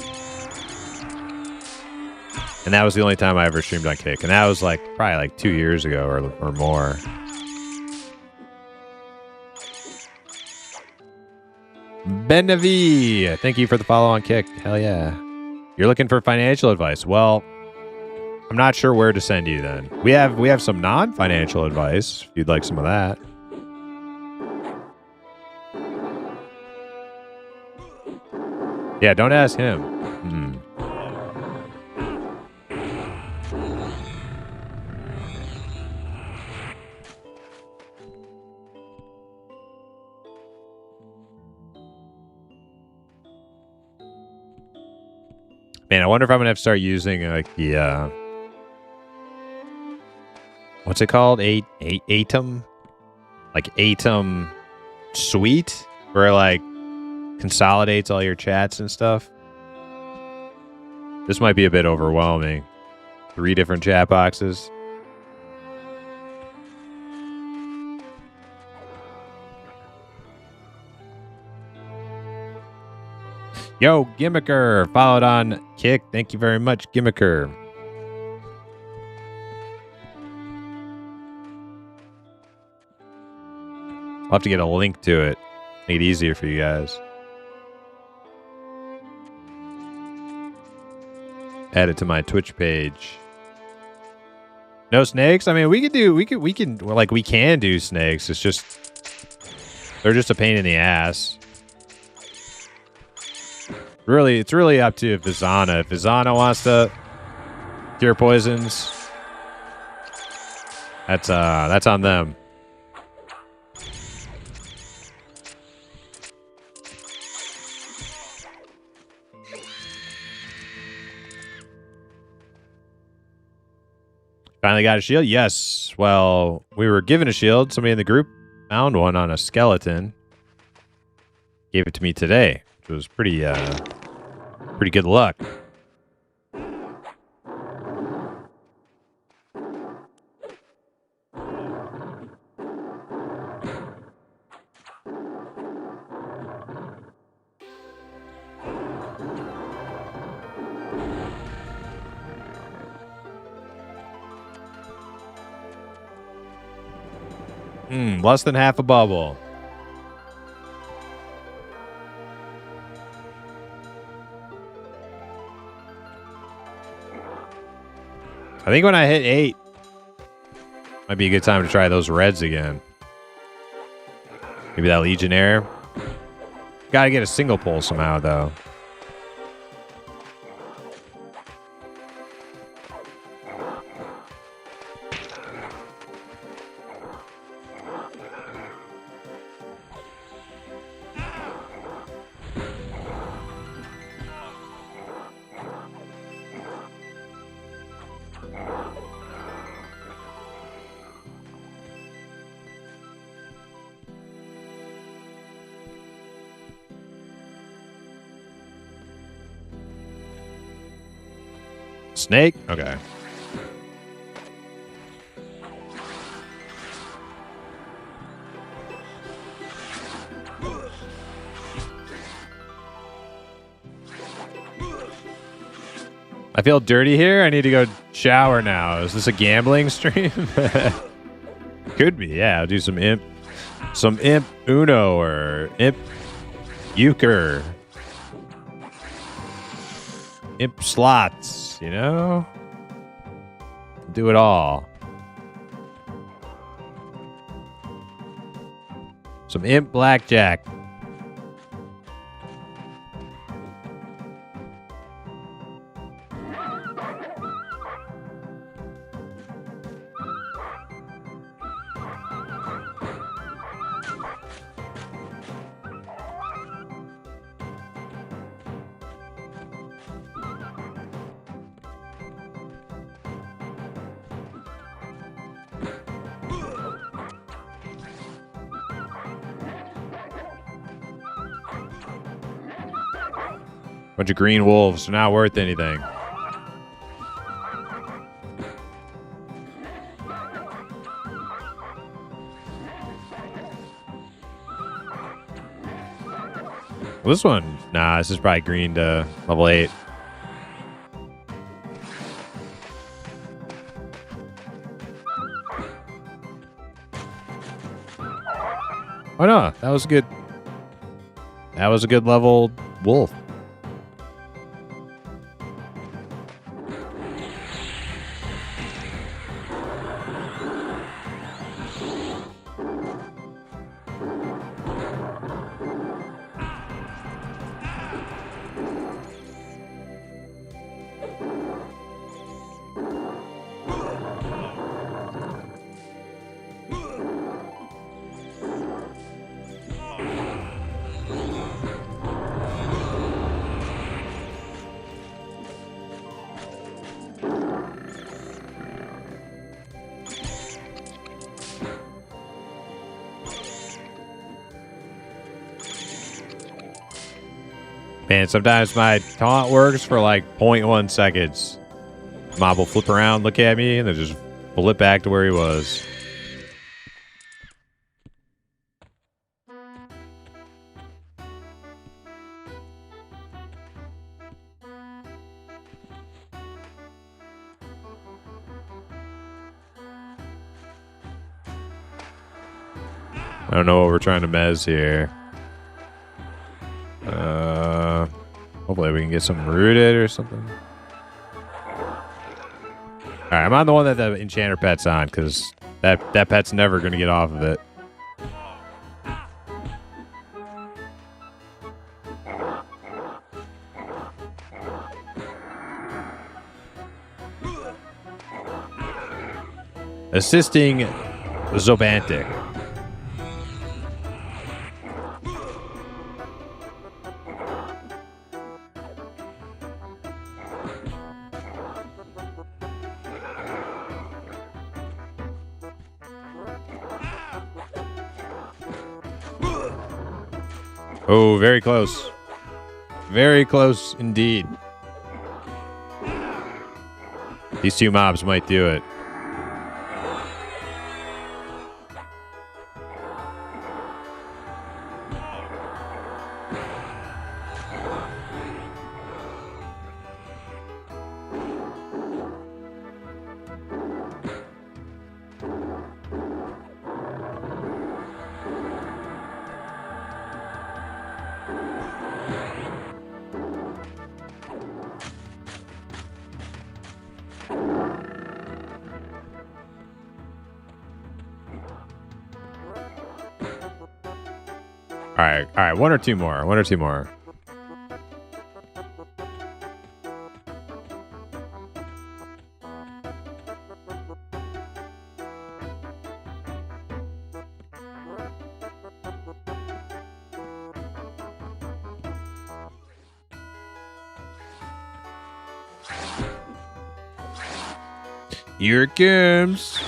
And that was the only time I ever streamed on Kick. And that was like probably like 2 years ago or more. Benavi, thank you for the follow on Kick. Hell yeah. You're looking for financial advice. Well, I'm not sure where to send you then. We have some non-financial advice if you'd like some of that. Yeah, don't ask him. Man, I wonder if I'm gonna have to start using like the what's it called? Atom? Like Atom Suite? Where it like consolidates all your chats and stuff. This might be a bit overwhelming. 3 different chat boxes. Yo, Gimmicker, followed on Kick. Thank you very much, Gimmicker. I'll have to get a link to it. Make it easier for you guys. Add it to my Twitch page. No snakes? I mean, we can do snakes. It's just, they're just a pain in the ass. Really, it's really up to Vizana. If Vizana wants to cure poisons, that's on them. Finally got a shield? Yes. Well, we were given a shield. Somebody in the group found one on a skeleton. Gave it to me today, which was pretty good luck. Less than half a bubble. I think when I hit 8, might be a good time to try those reds again. Maybe that Legionnaire. Gotta get a single pull somehow, though. Snake? Okay. I feel dirty here. I need to go shower now. Is this a gambling stream? Could be, yeah. I'll do some imp Uno or imp euchre. Imp slots, you know? Do it all. Some imp blackjack. Bunch of green wolves are not worth anything. Well, this one, nah, this is probably green to level 8. Oh no, that was good. That was a good level wolf. Man, sometimes my taunt works for like 0.1 seconds. Mob will flip around, look at me, and then just flip back to where he was. I don't know what we're trying to mez here. Hopefully we can get some rooted or something. Alright, I'm on the one that the enchanter pet's on, because that pet's never going to get off of it. Assisting Zobantic. Oh, very close. Very close indeed. These two mobs might do it. All right, one or two more. Here it comes.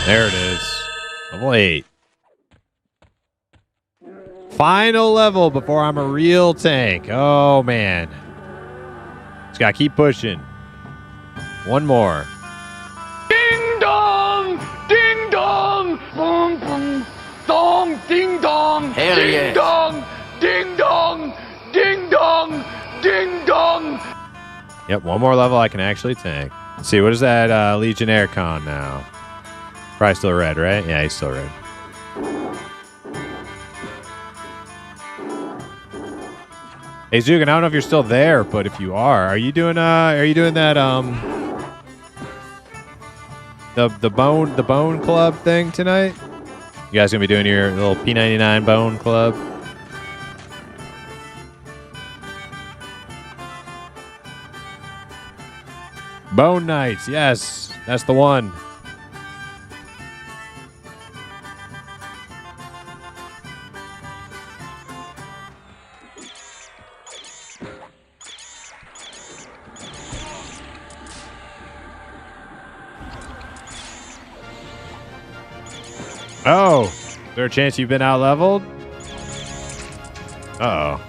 There it is. Level 8. Final level before I'm a real tank. Oh, man. Just gotta keep pushing. One more. Ding dong! Ding dong! Boom, boom, dong! Ding dong! Hell ding yes. dong! Ding dong! Ding dong! Ding dong! Yep, one more level I can actually tank. Let's see, what is that Legionnaire con now? Probably still red, right? Yeah, he's still red. Hey Zugan, I don't know if you're still there, but if you are you doing that the bone club thing tonight? You guys gonna be doing your little P99 bone club? Bone nights, yes, that's the one. Oh, is there a chance you've been out leveled? Uh-oh.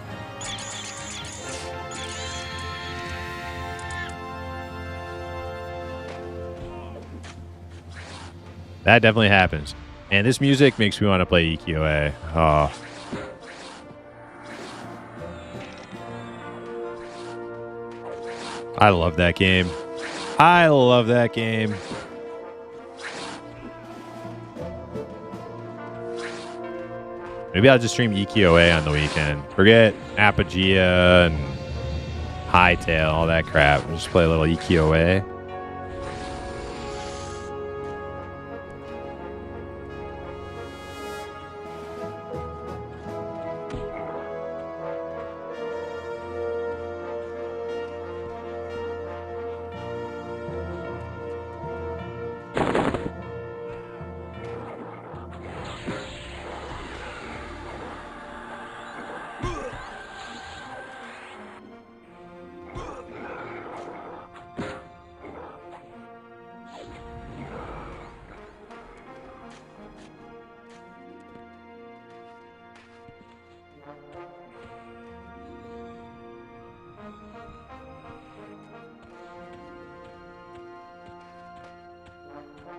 That definitely happens. And this music makes me want to play EQA. Oh. I love that game. I love that game. Maybe I'll just stream EQOA on the weekend. Forget Apogea and Hightail, all that crap. I'll just play a little EQOA.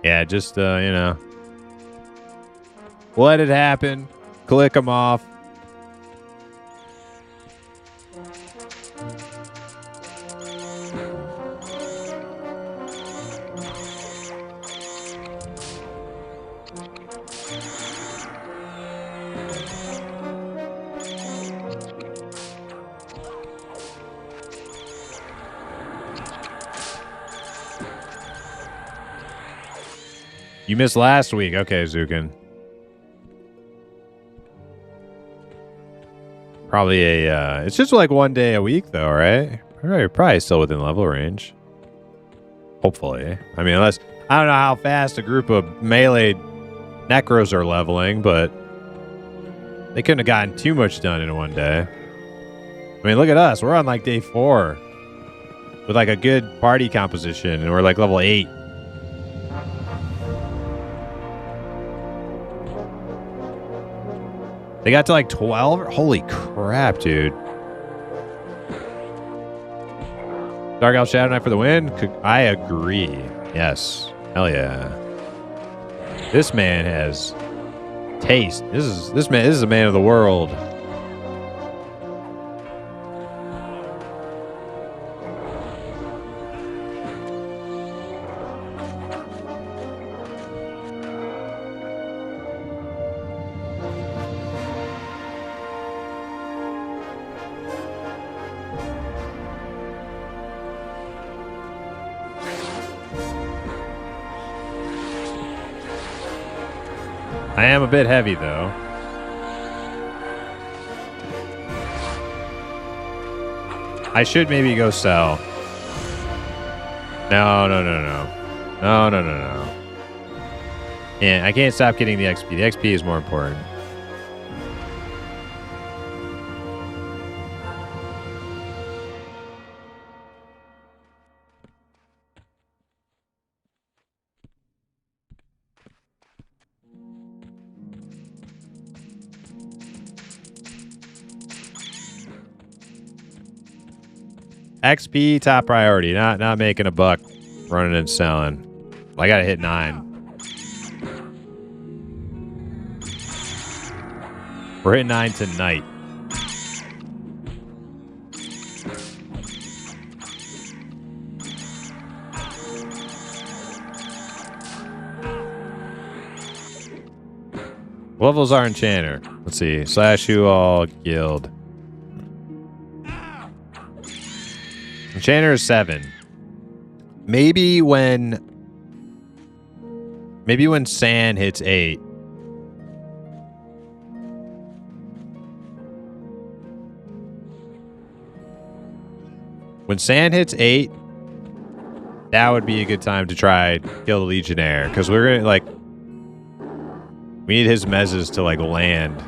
Yeah, just, let it happen. Click them off. You missed last week. Okay, Zukin. Probably it's just like 1 day a week though, right? Probably still within level range. Hopefully. I mean, unless, I don't know how fast a group of melee necros are leveling, but they couldn't have gotten too much done in 1 day. I mean, look at us. We're on like day 4 with like a good party composition and we're like level 8. They got to like 12? Holy crap, dude. Dark Elf Shadow Knight for the win? I agree. Yes. Hell yeah. This man has taste. This is a man of the world. I am a bit heavy, though. I should maybe go sell. No. Yeah, I can't stop getting the XP. The XP is more important. XP top priority, not making a buck running and selling. I gotta hit 9. We're hitting 9 tonight. What levels are Enchanter? Let's see. Slash who all guild. Enchanter is 7. Maybe when Sand hits 8. When Sand hits 8, that would be a good time to try kill the Legionnaire, because we're gonna like we need his mezzes to like land.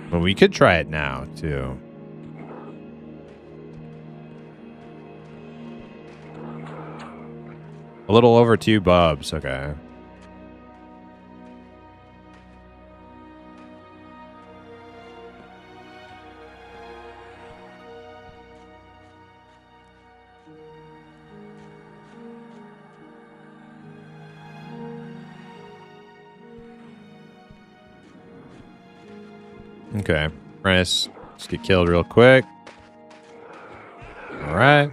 But we could try it now too. A little over 2 bubs, okay. Okay, let's get killed real quick. All right.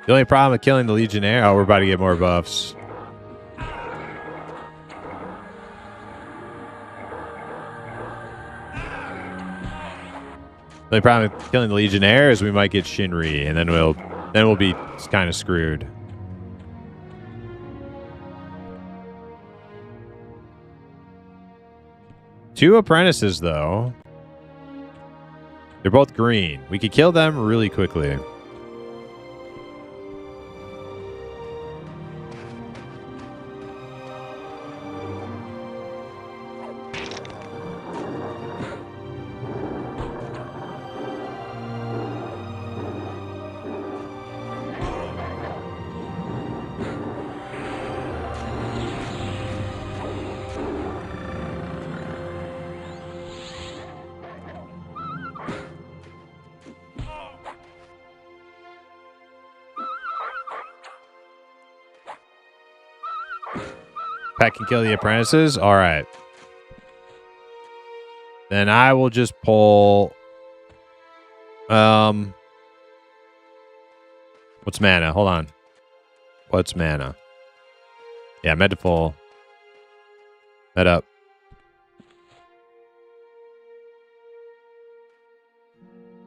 The only problem with killing the Legionnaire... Oh, we're about to get more buffs. The only problem with killing the Legionnaire is we might get Shinri, and then we'll be kind of screwed. Two apprentices, though. They're both green. We could kill them really quickly. Pet can kill the apprentices? All right. Then I will just pull... What's mana? Hold on. What's mana? Yeah, I meant to pull that up.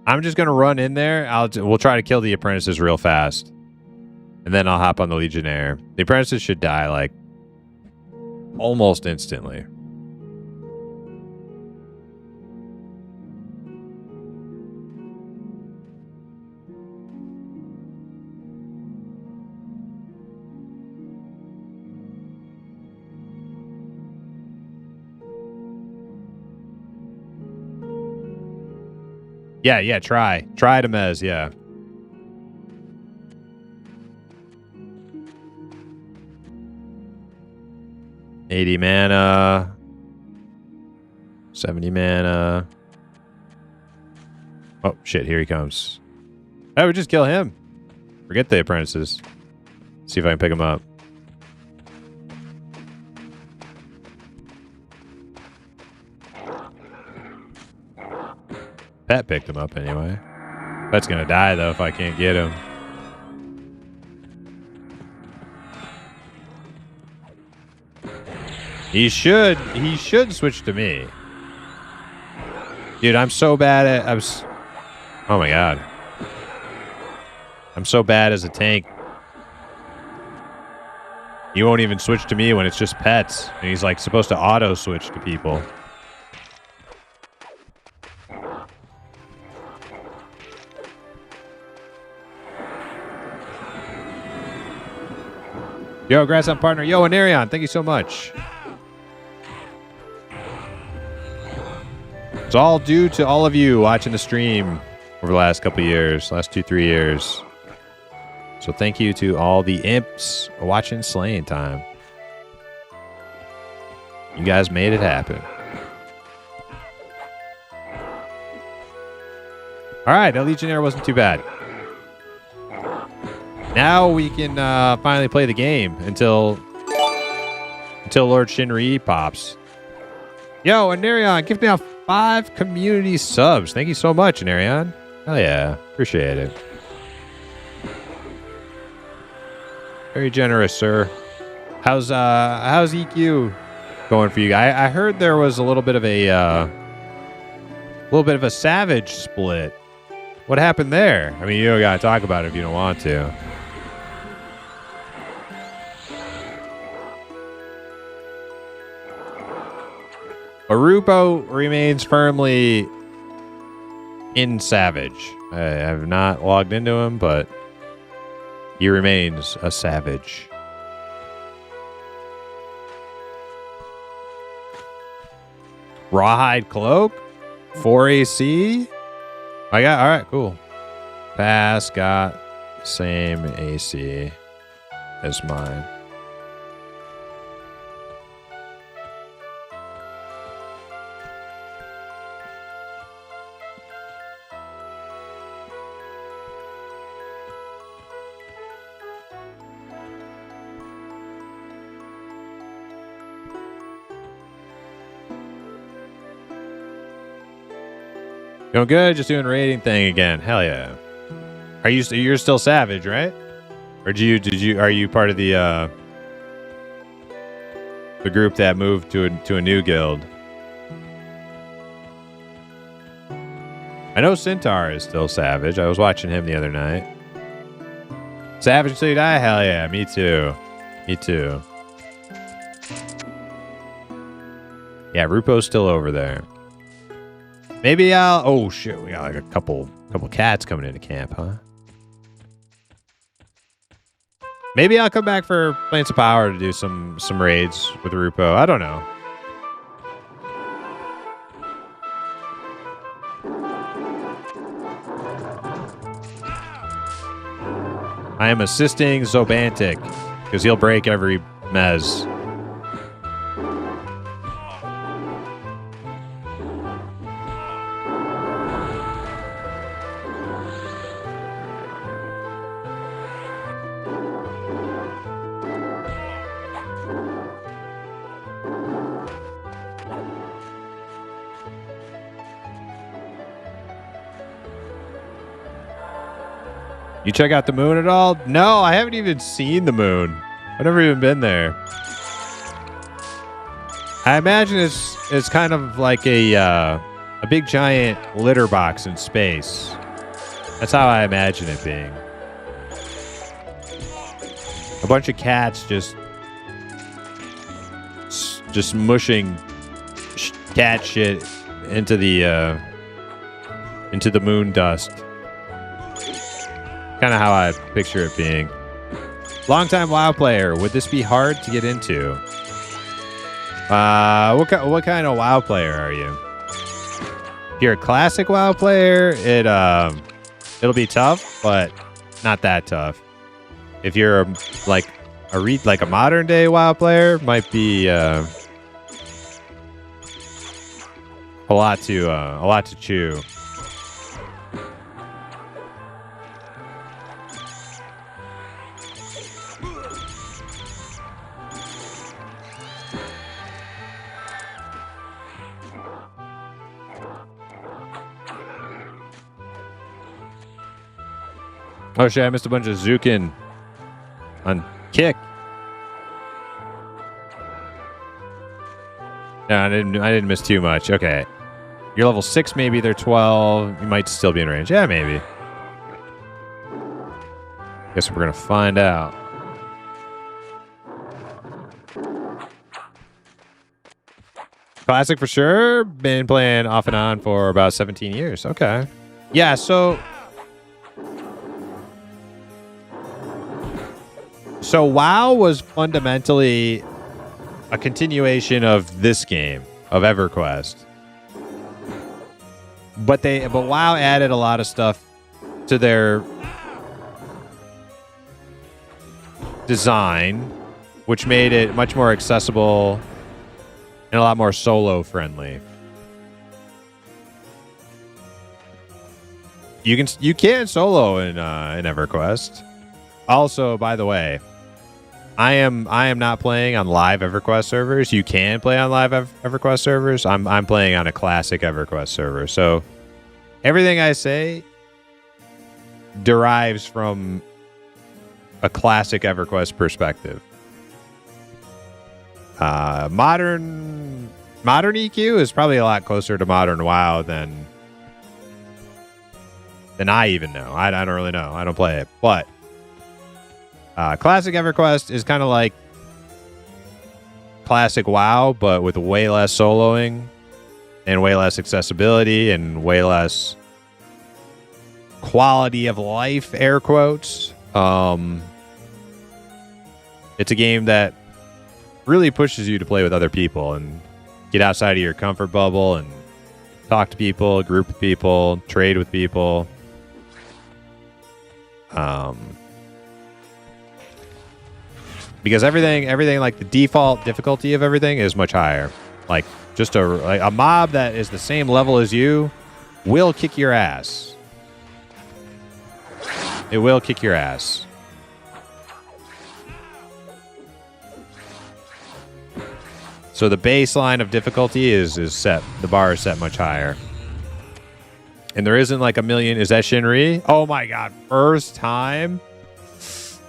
I'm just gonna run in there. We'll try to kill the apprentices real fast, and then I'll hop on the Legionnaire. The apprentices should die like almost instantly. Yeah, try to mez, yeah. $80 mana. 70 mana. Oh, shit, here he comes. I would just kill him. Forget the apprentices. See if I can pick him up. Pet picked him up anyway. Pet's gonna die though if I can't get him. He should switch to me. Dude, I'm so bad at oh my god. I'm so bad as a tank. You won't even switch to me when it's just pets. And he's like supposed to auto switch to people. Yo, Grass on partner. Yo, Anarion, thank you so much. It's all due to all of you watching the stream over the last couple of years, last 2-3 years. So thank you to all the imps watching Slaying Time. You guys made it happen. All right, that Legionnaire wasn't too bad. Now we can finally play the game until Lord Shinri pops. Yo, Anarion, give me out 5 community subs. Thank you so much, Anarion. Hell yeah, appreciate it. Very generous, sir. How's EQ going for you? I heard there was a little bit of a Savage split. What happened there? I mean, you don't gotta talk about it if you don't want to. Arupo remains firmly in Savage. I have not logged into him, but he remains a Savage. Rawhide Cloak? 4 AC? All right, cool. Pass got same AC as mine. Going good, just doing raiding thing again. Hell yeah. You're still Savage, right? Or are you part of the group that moved to a new guild? I know Centaur is still Savage. I was watching him the other night. Savage until you die? Hell yeah, me too. Me too. Yeah, Rupo's still over there. Maybe I'll... Oh, shit. We got like a couple cats coming into camp, huh? Maybe I'll come back for Plains of Power to do some raids with Rupo. I don't know. I am assisting Zobantic because he'll break every mez. You check out the moon at all? No, I haven't even seen the moon. I've never even been there. I imagine it's kind of like a big giant litter box in space. That's how I imagine it being. A bunch of cats just mushing cat shit into the moon dust. Kind of how I picture it being. Longtime WoW player. Would this be hard to get into? What kind of WoW player are you? If you're a classic WoW player, it'll be tough, but not that tough. If you're like a modern day WoW player, might be a lot to chew. Oh shit, I missed a bunch of Zukin on kick. No, I didn't miss too much. Okay. You're level 6 maybe, they're 12. You might still be in range. Yeah, maybe. Guess we're gonna find out. Classic for sure. Been playing off and on for about 17 years. Okay. Yeah, so WoW was fundamentally a continuation of this game, of EverQuest. But WoW added a lot of stuff to their design, which made it much more accessible and a lot more solo friendly. You can solo in EverQuest. Also, by the way, I am not playing on live EverQuest servers. You can play on live EverQuest servers. I'm playing on a classic EverQuest server. So everything I say derives from a classic EverQuest perspective. Modern EQ is probably a lot closer to modern WoW than I even know. I don't really know. I don't play it, but classic EverQuest is kind of like classic WoW, but with way less soloing and way less accessibility and way less quality of life, air quotes. It's a game that really pushes you to play with other people and get outside of your comfort bubble and talk to people, group with people, trade with people. Because everything like the default difficulty of everything is much higher. Like just a mob that is the same level as you will kick your ass. It will kick your ass. So the baseline of difficulty is set. The bar is set much higher. And there isn't like a million. Is that Shinri? Oh my god. First time?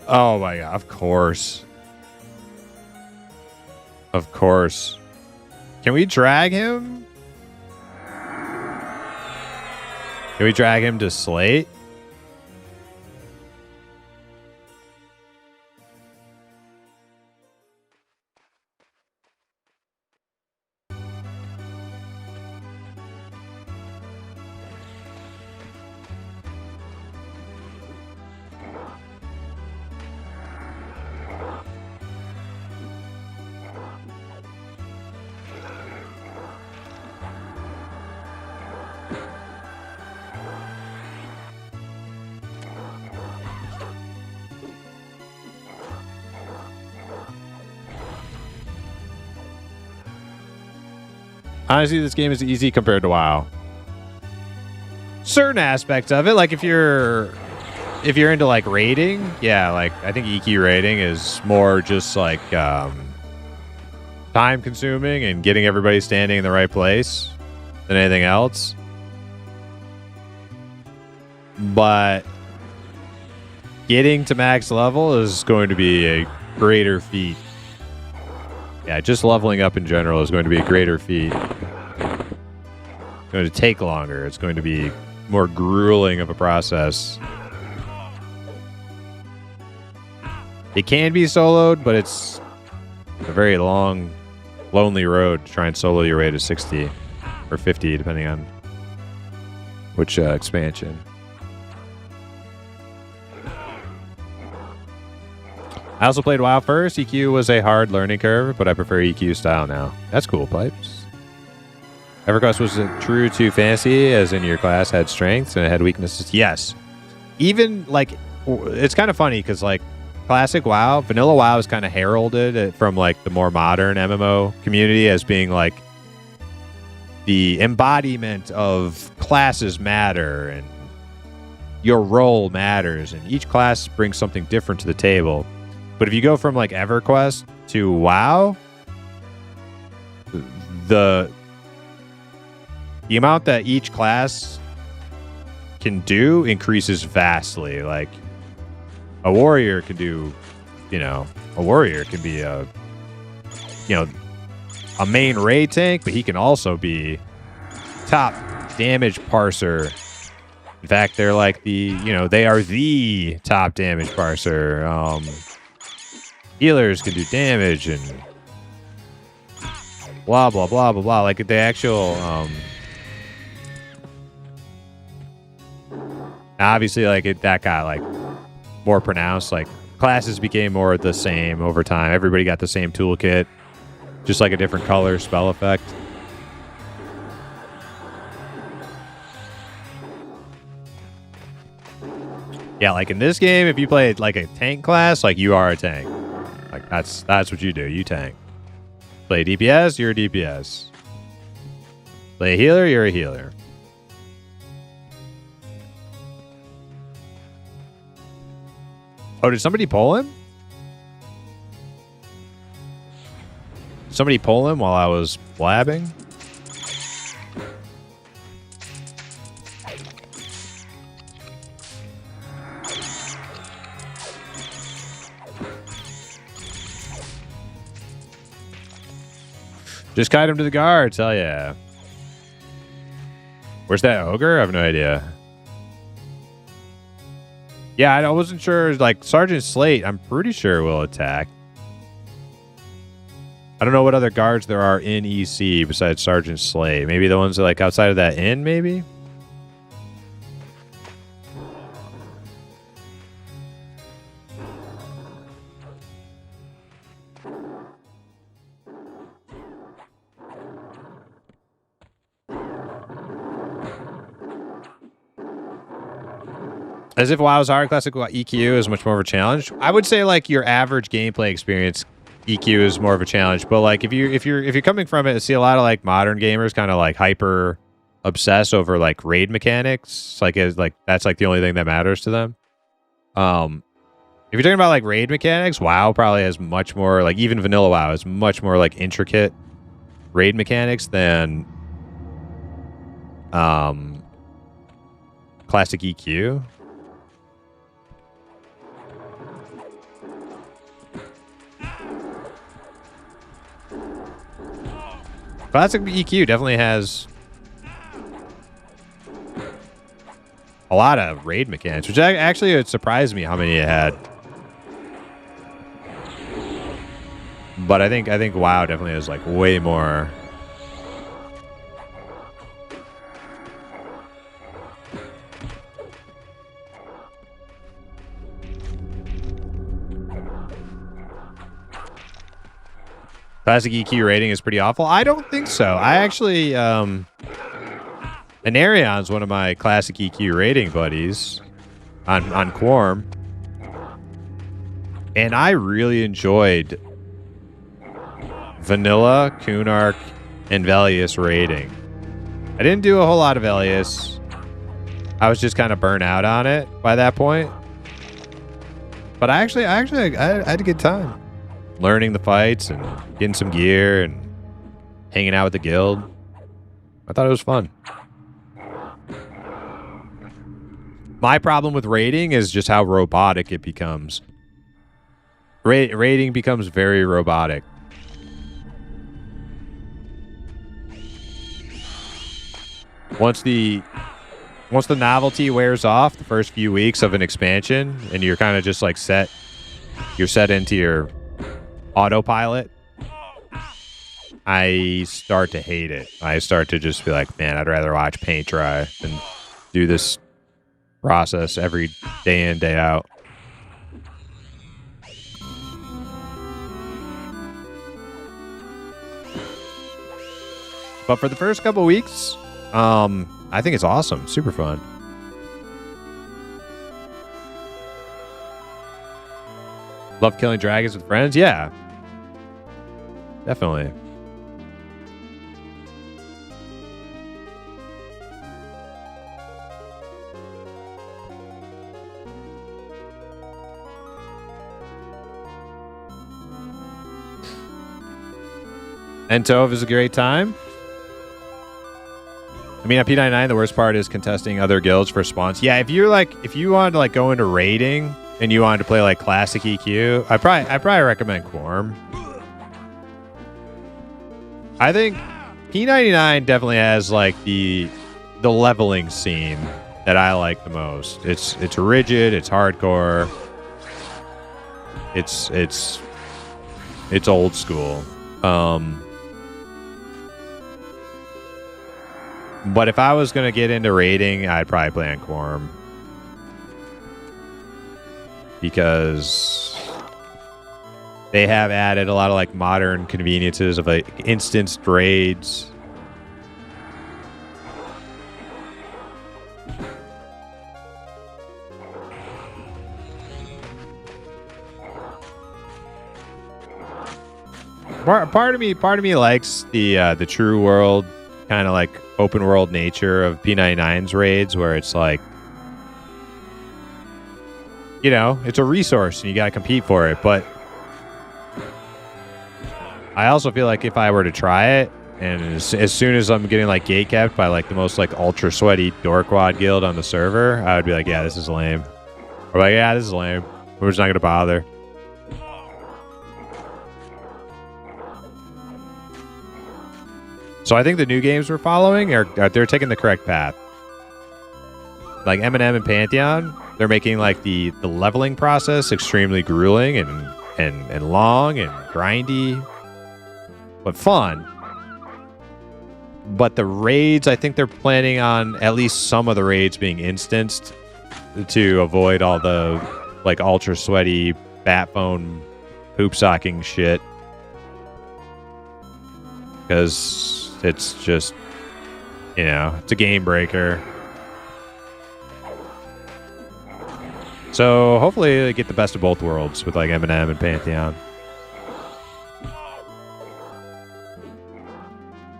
Oh my god. Of course. Of course. Can we drag him? Can we drag him to Slate? Honestly, this game is easy compared to WoW. Certain aspects of it, like if you're into like raiding, yeah, like I think EQ raiding is more just like time consuming and getting everybody standing in the right place than anything else. But getting to max level is going to be a greater feat. Yeah, just leveling up in general is going to be a greater feat. It's going to take longer. It's going to be more grueling of a process. It can be soloed, but it's a very long, lonely road to try and solo your way to 60 or 50, depending on which expansion. I also played WoW first. EQ was a hard learning curve, but I prefer EQ style now. That's cool, Pipes. EverQuest was true to fantasy, as in your class had strengths and it had weaknesses. Yes. Even, like, it's kind of funny because, like, classic WoW, vanilla WoW is kind of heralded from, like, the more modern MMO community as being, like, the embodiment of classes matter and your role matters, and each class brings something different to the table. But if you go from like EverQuest to WoW, the amount that each class can do increases vastly. Like a warrior can do, a warrior can be a main raid tank, but he can also be top damage parser. In fact, they're like they are the top damage parser. Healers can do damage and blah, blah, blah, blah, blah. Like the actual, obviously like that got like more pronounced. Like classes became more the same over time. Everybody got the same toolkit, just like a different color spell effect. Yeah, like in this game, if you play like a tank class, like you are a tank. Like that's what you do. You tank. Play DPS, you're a DPS. Play a healer, you're a healer. Oh, did somebody pull him? Did somebody pull him while I was blabbing? Just kite him to the guards, hell yeah. Where's that ogre? I have no idea. Yeah, I wasn't sure. Like, Sergeant Slate, I'm pretty sure will attack. I don't know what other guards there are in EC besides Sergeant Slate. Maybe the ones that, like, outside of that inn, maybe? As if WoW's hard, classic EQ is much more of a challenge. I would say like your average gameplay experience, EQ is more of a challenge. But like if you're coming from it, I see a lot of like modern gamers kind of like hyper obsess over like raid mechanics. Like that's like the only thing that matters to them. If you're talking about like raid mechanics, WoW probably has much more, like even vanilla WoW has much more like intricate raid mechanics than classic EQ. Classic EQ definitely has a lot of raid mechanics, which actually it surprised me how many it had. But I think WoW definitely has like way more. Classic EQ rating is pretty awful. I don't think so. I actually, Anarion's one of my classic EQ rating buddies on Quorum. And I really enjoyed Vanilla, Kunark, and Velius rating. I didn't do a whole lot of Velius. I was just kind of burnt out on it by that point. But I had a good time. Learning the fights and getting some gear and hanging out with the guild. I thought it was fun. My problem with raiding is just how robotic it becomes. Raiding becomes very robotic. Once the novelty wears off, the first few weeks of an expansion, and you're kind of just like you're set into your autopilot, I start to hate it. I start to just be like, man, I'd rather watch paint dry than do this process every day in, day out. But for the first couple weeks, I think it's awesome. Super fun. Love killing dragons with friends? Yeah. Definitely. And Tove is a great time. I mean, at P99, the worst part is contesting other guilds for spawns. Yeah, if you wanted to like go into raiding and you wanted to play like classic EQ, I probably recommend Quorum. I think P99 definitely has like the leveling scene that I like the most. It's rigid, it's hardcore. It's old school. But if I was going to get into raiding, I'd probably play on Quorum. Because they have added a lot of like modern conveniences of like instanced raids. Part of me likes the true world kind of like open world nature of P99's raids, where it's like, you know, it's a resource and you got to compete for it. But I also feel like if I were to try it, and as soon as I'm getting like gate kept by like the most like ultra sweaty Dorkwad guild on the server, I would be like, yeah, this is lame. Or like, yeah, this is lame. We're just not gonna bother. So I think the new games we're following they're taking the correct path. Like M&M and Pantheon, they're making like the leveling process extremely grueling and long and grindy, but fun. But the raids, I think they're planning on at least some of the raids being instanced to avoid all the like ultra sweaty bat phone hoop socking shit. Because it's just, you know, it's a game breaker. So hopefully they get the best of both worlds with like M&M and Pantheon.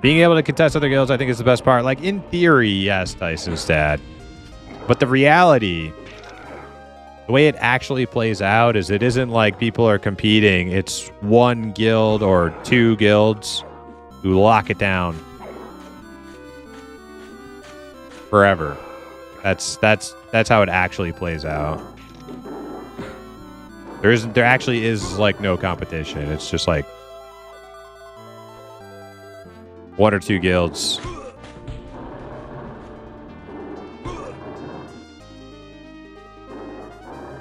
Being able to contest other guilds, I think, is the best part. Like, in theory, yes, Tyson's dad. But the reality, the way it actually plays out is it isn't like people are competing. It's one guild or two guilds who lock it down forever. That's how it actually plays out. There actually is like no competition. It's just like one or two guilds.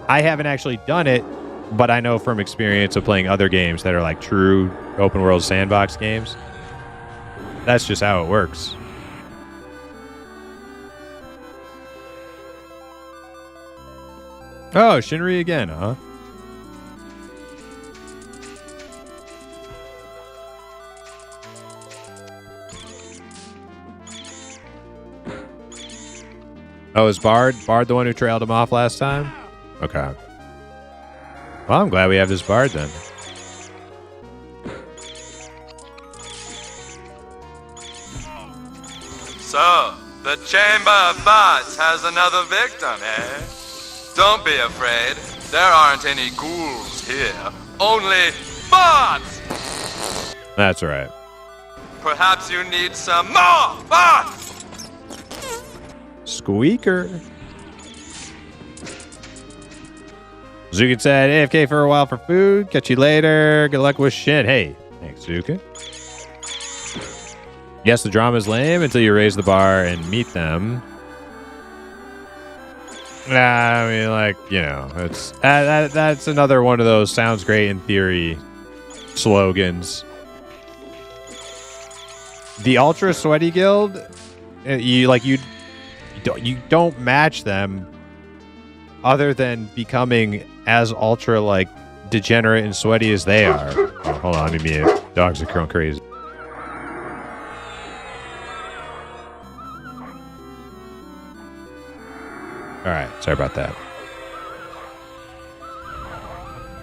I haven't actually done it, but I know from experience of playing other games that are like true open world sandbox games. That's just how it works. Oh, Shinri again, huh? Oh, is Bard the one who trailed him off last time? Okay. Well, I'm glad we have this Bard then. So, the Chamber of Bots has another victim, eh? Don't be afraid. There aren't any ghouls here. Only bots! That's right. Perhaps you need some more bots! Squeaker. Zukin said, AFK for a while for food. Catch you later. Good luck with shit. Hey, thanks, Zukin. Yes, the drama is lame until you raise the bar and meet them. I mean, like, you know, it's that's another one of those sounds great in theory slogans. The Ultra Sweaty Guild, you don't match them other than becoming as ultra like degenerate and sweaty as they are. Oh, hold on, let me mute. Dogs are going crazy. All right, sorry about that.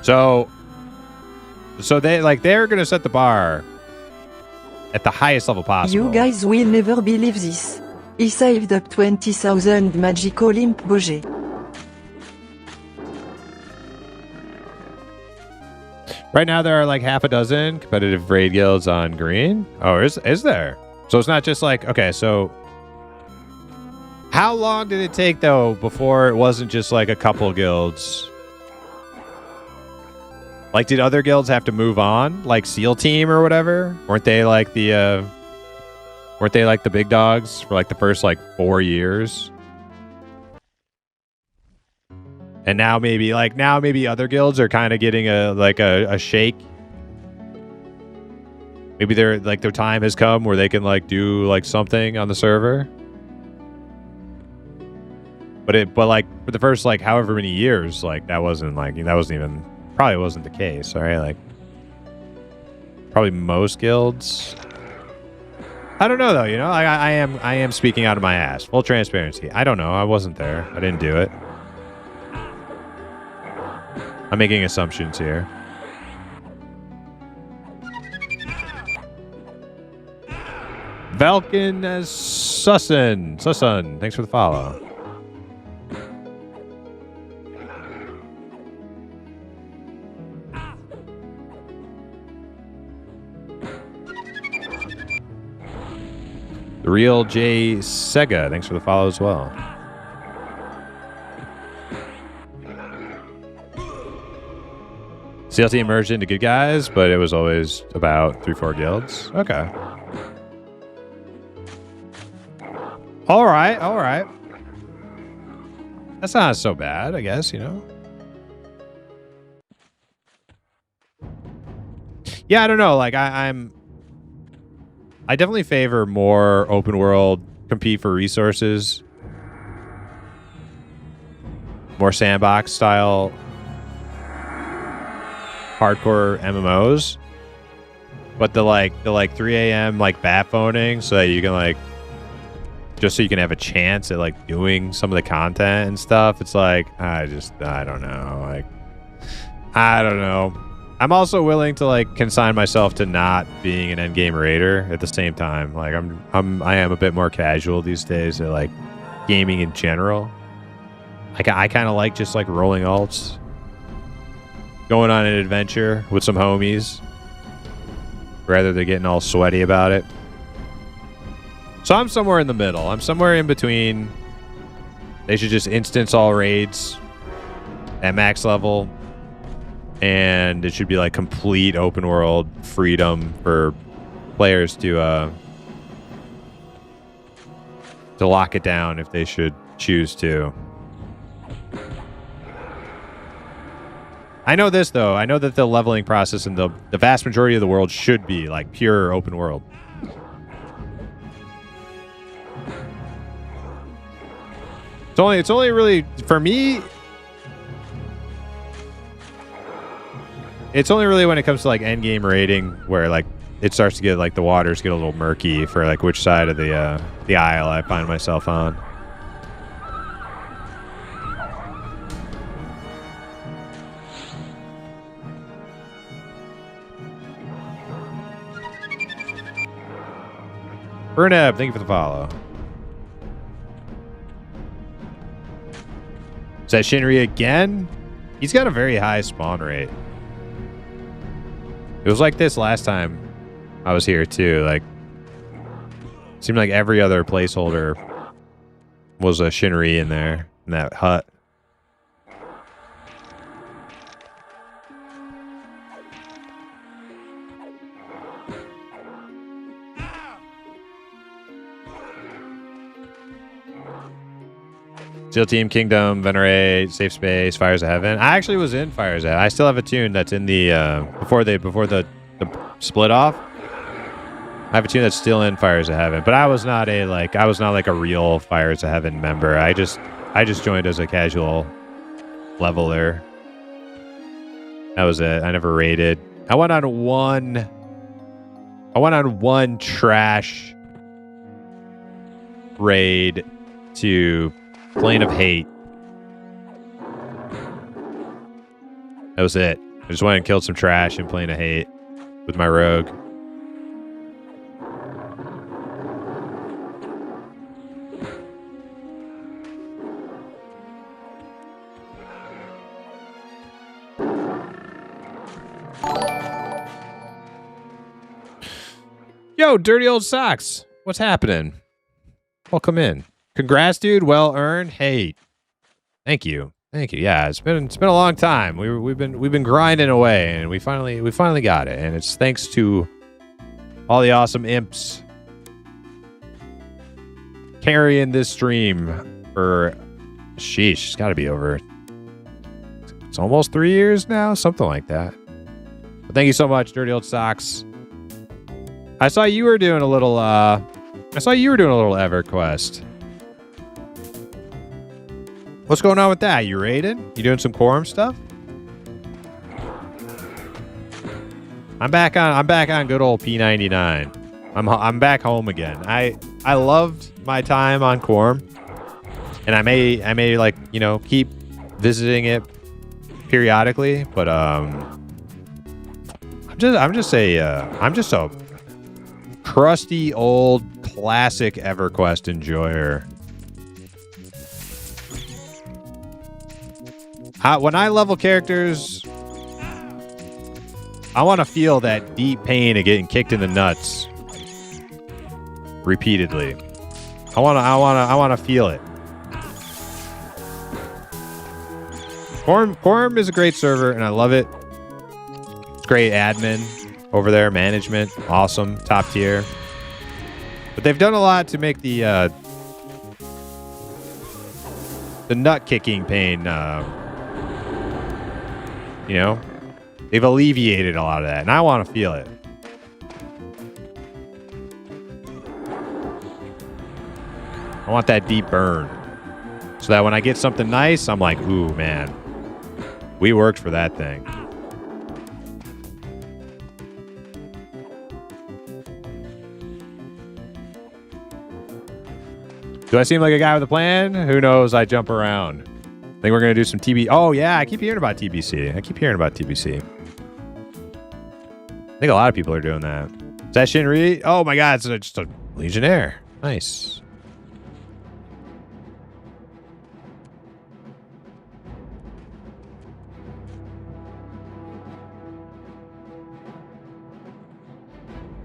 So they're gonna set the bar at the highest level possible. You guys will never believe this. He saved up 20,000 magical imp boge. Right now there are like half a dozen competitive raid guilds on green. Oh, is there? So it's not just like, okay, so how long did it take though before it wasn't just like a couple guilds? Like, did other guilds have to move on? Like SEAL Team or whatever? Weren't they like the big dogs for like the first like 4 years? And now maybe other guilds are kind of getting a shake. Maybe their time has come where they can like do like something on the server. But like for the first like however many years, like that wasn't probably wasn't the case, all right? Like probably most guilds. I don't know though, you know. I am speaking out of my ass. Full transparency. I don't know. I wasn't there. I didn't do it. I'm making assumptions here. Valken Sussen, thanks for the follow. The Real J Sega, thanks for the follow as well. CLT emerged into good guys, but it was always about 3-4 guilds. Okay. All right. That's not so bad, I guess, you know. Yeah, I don't know. Like, I definitely favor more open world, compete for resources, more sandbox style hardcore MMOs. But the 3 a.m. like bat phoning so that you can like just so you can have a chance at like doing some of the content and stuff. It's like I don't know. Like I don't know. I'm also willing to like consign myself to not being an endgame raider at the same time. Like I am a bit more casual these days at like gaming in general. I kind of like just like rolling alts, going on an adventure with some homies rather than getting all sweaty about it. So I'm somewhere in the middle. I'm somewhere in between. They should just instance all raids at max level. And it should be like complete open world freedom for players to lock it down if they should choose to. I know this though. I know that the leveling process in the vast majority of the world should be like pure open world. It's only really for me. It's only really when it comes to like end game raiding where like it starts to get like the waters get a little murky for like which side of the aisle I find myself on. Burnab, thank you for the follow. Is that Shinri again? He's got a very high spawn rate. It was like this last time I was here too. Like, it seemed like every other placeholder was a Shinri in there in that hut. Steel Team, Kingdom, Venerate, Safe Space, Fires of Heaven. I actually was in Fires of Heaven. I still have a tune that's in the before the split off. I have a tune that's still in Fires of Heaven, but I was not like a real Fires of Heaven member. I just joined as a casual leveler. That was it. I never raided. I went on one trash raid to Plane of Hate. That was it. I just went and killed some trash in Plane of Hate with my rogue. Yo, Dirty Old Socks. What's happening? Welcome in. Congrats, dude. Well earned. Hey, thank you. Yeah, it's been a long time. We've been grinding away, and we finally got it. And it's thanks to all the awesome imps carrying this stream for it's got to be over. It's almost 3 years now, something like that. But thank you so much, Dirty Old Socks. I saw you were doing a little EverQuest. What's going on with that? You raided? You doing some quorum stuff? I'm back on good old P99. I'm back home again. I loved my time on quorum, and I may like, you know, keep visiting it periodically, but I'm just a crusty old classic EverQuest enjoyer. When I level characters, I want to feel that deep pain of getting kicked in the nuts repeatedly. I want to feel it. Quorum is a great server, and I love it. It's great admin over there, management, awesome, top tier. But they've done a lot to make the nut kicking pain. You know, they've alleviated a lot of that, and I want to feel it. I want that deep burn, so that when I get something nice, I'm like, ooh, man, we worked for that thing. Do I seem like a guy with a plan? Who knows? I jump around. I think we're going to do some TB. Oh, yeah. I keep hearing about TBC. I think a lot of people are doing that. Is that Shinri? Oh, my God. It's just a Legionnaire. Nice.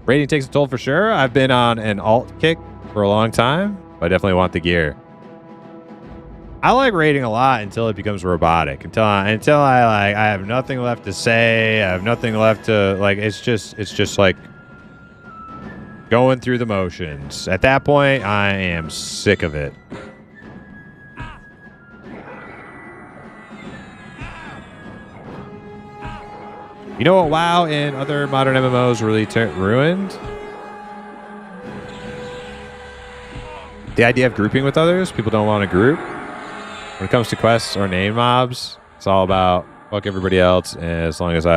Rating takes a toll for sure. I've been on an alt kick for a long time. I definitely want the gear. I like raiding a lot until it becomes robotic. Until I have nothing left to say. I have nothing left to like. It's just like going through the motions. At that point, I am sick of it. You know what WoW and other modern MMOs really ruined? The idea of grouping with others. People don't want to group. When it comes to quests or name mobs, it's all about fuck everybody else. And as long as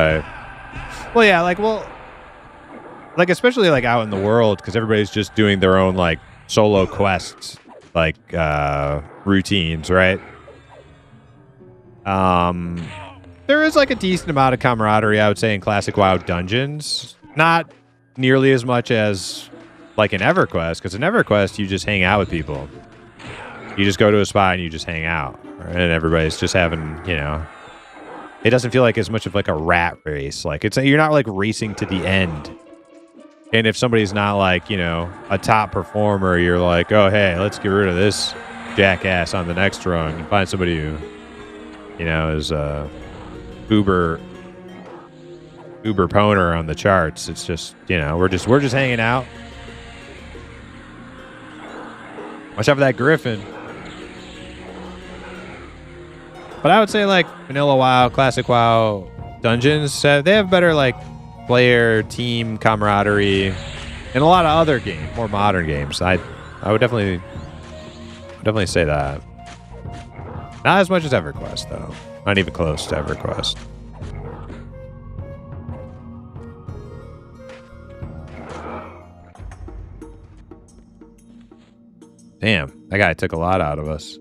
especially like out in the world, because everybody's just doing their own like solo quests, like routines, right? There is like a decent amount of camaraderie, I would say, in classic WoW dungeons. Not nearly as much as like in EverQuest, because in EverQuest you just hang out with people. You just go to a spot and you just hang out, and everybody's just having, you know. It doesn't feel like as much of like a rat race. Like you're not like racing to the end. And if somebody's not like, you know, a top performer, you're like, oh hey, let's get rid of this jackass on the next rung and find somebody who, you know, is uber poner on the charts. It's just, you know, we're just hanging out. Watch out for that griffin. But I would say like vanilla WoW, classic WoW dungeons, they have better like player team camaraderie and a lot of other games, more modern games. I would definitely say that. Not as much as EverQuest though. Not even close to EverQuest. Damn, that guy took a lot out of us.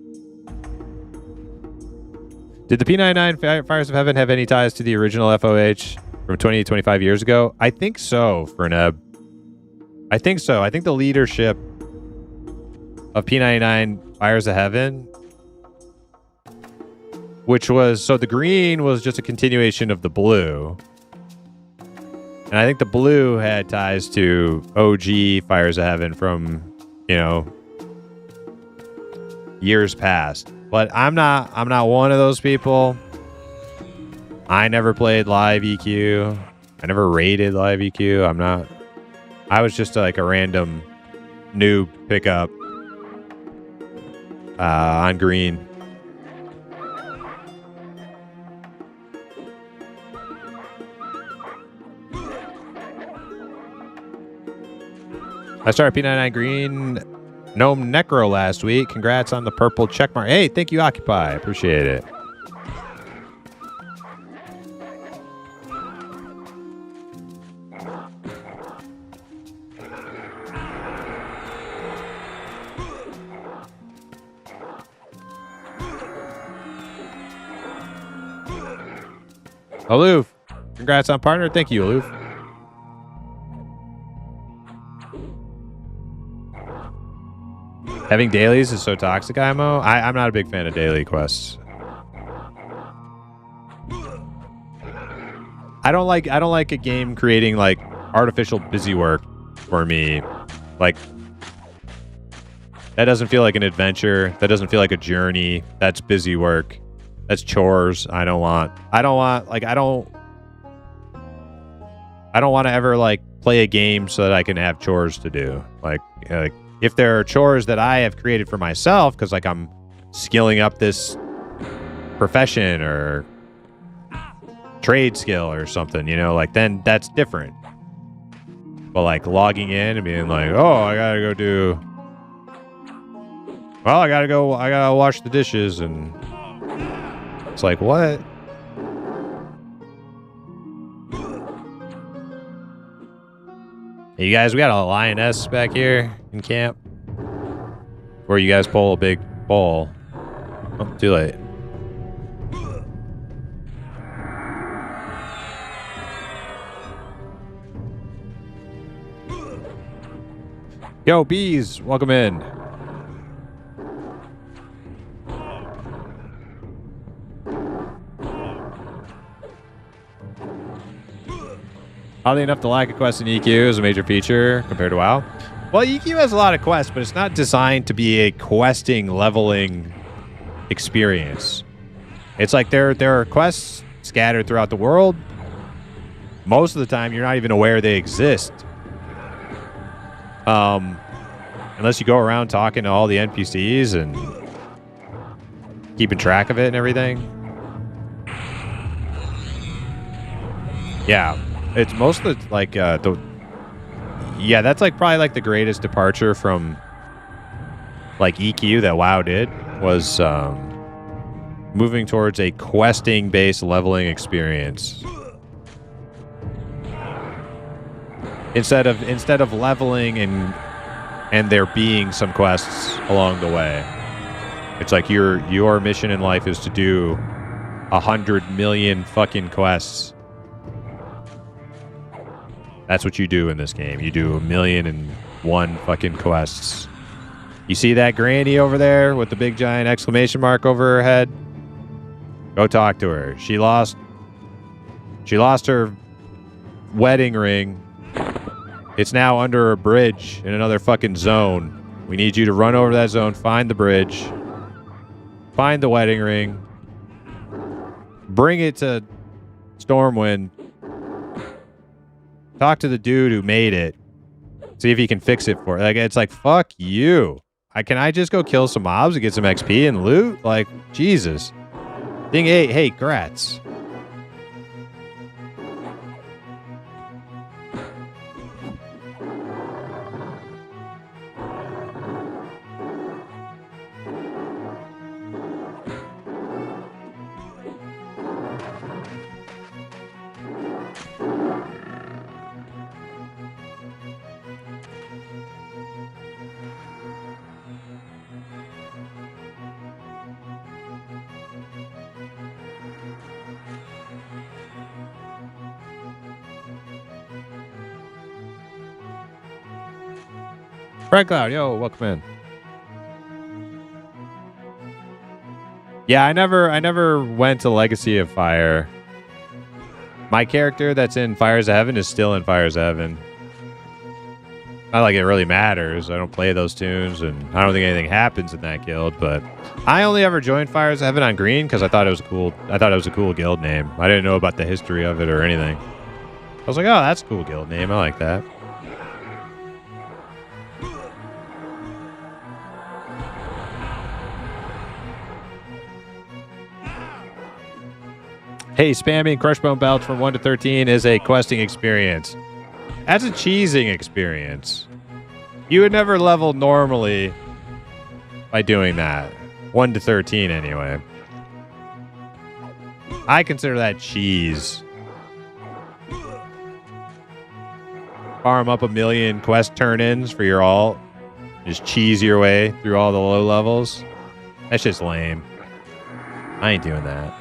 Did the P99 Fires of Heaven have any ties to the original FOH from 20 to 25 years ago? I think so, Ferneb. I think so. I think the leadership of P99 Fires of Heaven, which was, so the green was just a continuation of the blue. And I think the blue had ties to OG Fires of Heaven from, you know, years past. But I'm not one of those people. I never played live EQ. I never rated live EQ. I was just like a random noob pickup on green. I started P99 green Gnome Necro last week. Congrats on the purple checkmark. Hey, thank you, Occupy. Appreciate it. Aloof. Congrats on partner. Thank you, Aloof. Having dailies is so toxic, IMO. I'm not a big fan of daily quests. I don't like a game creating like artificial busy work for me. Like that doesn't feel like an adventure. That doesn't feel like a journey. That's busy work. That's chores. I don't want to ever like play a game so that I can have chores to do. Like if there are chores that I have created for myself because like I'm skilling up this profession or trade skill or something, you know, like then that's different. But like logging in and being like, oh, I gotta wash the dishes, and it's like, what? Hey, you guys, we got a lioness back here in camp. Where you guys pull a big ball. Oh, too late. Yo, bees, welcome in. Oddly enough, the lack of quests in EQ is a major feature compared to WoW. Well, EQ has a lot of quests, but it's not designed to be a questing, leveling experience. It's like there are quests scattered throughout the world. Most of the time, you're not even aware they exist. Unless you go around talking to all the NPCs and keeping track of it and everything. Yeah. It's most of the, like, that's like probably like the greatest departure from like EQ that WoW did was moving towards a questing based leveling experience. Instead of leveling and there being some quests along the way. It's like your mission in life is to do 100 million fucking quests. That's what you do in this game. You do 1,000,001 fucking quests. You see that granny over there with the big giant exclamation mark over her head? Go talk to her. She lost her wedding ring. It's now under a bridge in another fucking zone. We need you to run over that zone, find the bridge, find the wedding ring, bring it to Stormwind, talk to the dude who made it, see if he can fix it for it. Like, it's like, fuck you. Can I just go kill some mobs and get some XP and loot? Like, Jesus. Thing 8, hey, grats. Frank Cloud, yo, welcome in. Yeah, I never went to Legacy of Fire. My character that's in Fires of Heaven is still in Fires of Heaven. Not like it really matters. I don't play those tunes, and I don't think anything happens in that guild. But I only ever joined Fires of Heaven on green because I thought it was cool. I thought it was a cool guild name. I didn't know about the history of it or anything. I was like, oh, that's a cool guild name. I like that. Hey, spamming Crushbone belts from 1 to 13 is a questing experience. That's a cheesing experience. You would never level normally by doing that. 1 to 13 anyway. I consider that cheese. Farm up 1,000,000 quest turn-ins for your alt. Just cheese your way through all the low levels. That's just lame. I ain't doing that.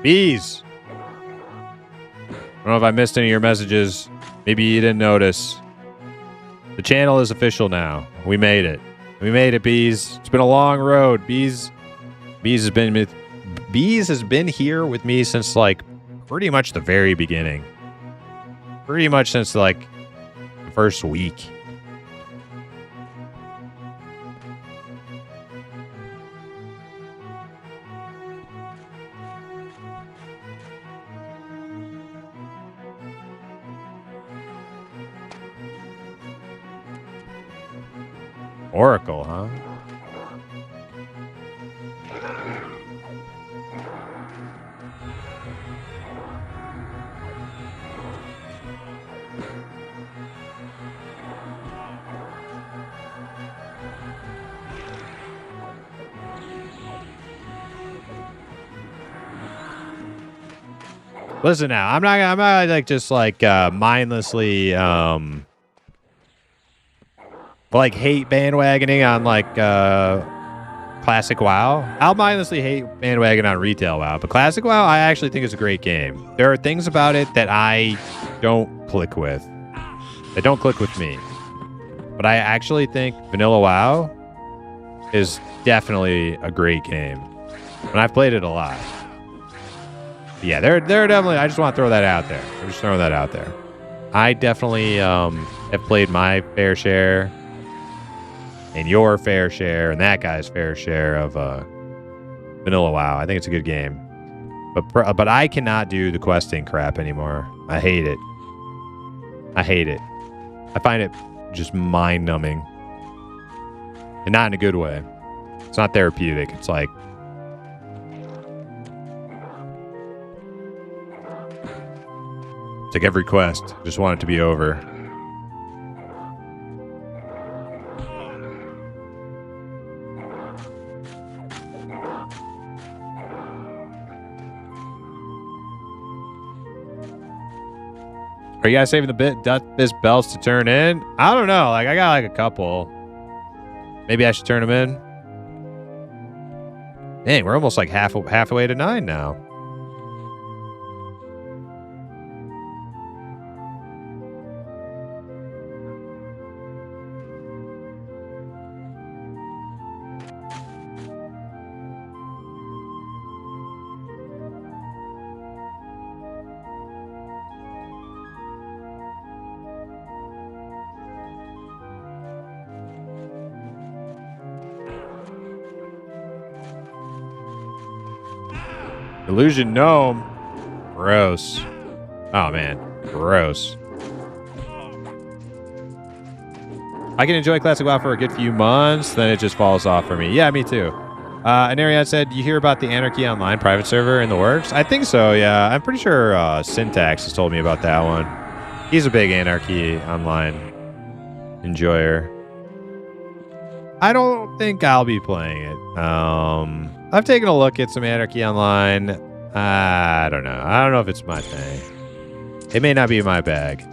Bees. I don't know if I missed any of your messages. Maybe you didn't notice. The channel is official now. We made it. We made it, Bees. It's been a long road. Bees has been here with me since like pretty much the very beginning. Pretty much since like the first week. Oracle, huh? Listen now, I'm not like just like mindlessly like hate bandwagoning on like classic WoW. I'll mindlessly hate bandwagon on retail WoW, but classic WoW I actually think is a great game. There are things about it that I don't click with. They don't click with me. But I actually think vanilla WoW is definitely a great game. And I've played it a lot. Yeah, they're definitely, I just want to throw that out there. I'm just throwing that out there. I definitely have played my fair share and your fair share and that guy's fair share of vanilla WoW. I think it's a good game. But I cannot do the questing crap anymore. I hate it. I hate it. I find it just mind-numbing. And not in a good way. It's not therapeutic. It's like every quest. Just want it to be over. Are you guys saving the this bells to turn in? I don't know. Like I got like a couple. Maybe I should turn them in. Dang, we're almost like halfway to 9 now. Illusion gnome. Gross. Oh, man. Gross. I can enjoy Classic WoW for a good few months, then it just falls off for me. Yeah, me too. Anariad said, you hear about the Anarchy Online private server in the works? I think so, yeah. I'm pretty sure Syntax has told me about that one. He's a big Anarchy Online enjoyer. I don't think I'll be playing it. I've taken a look at some Anarchy Online. I don't know. I don't know if it's my thing. It may not be my bag.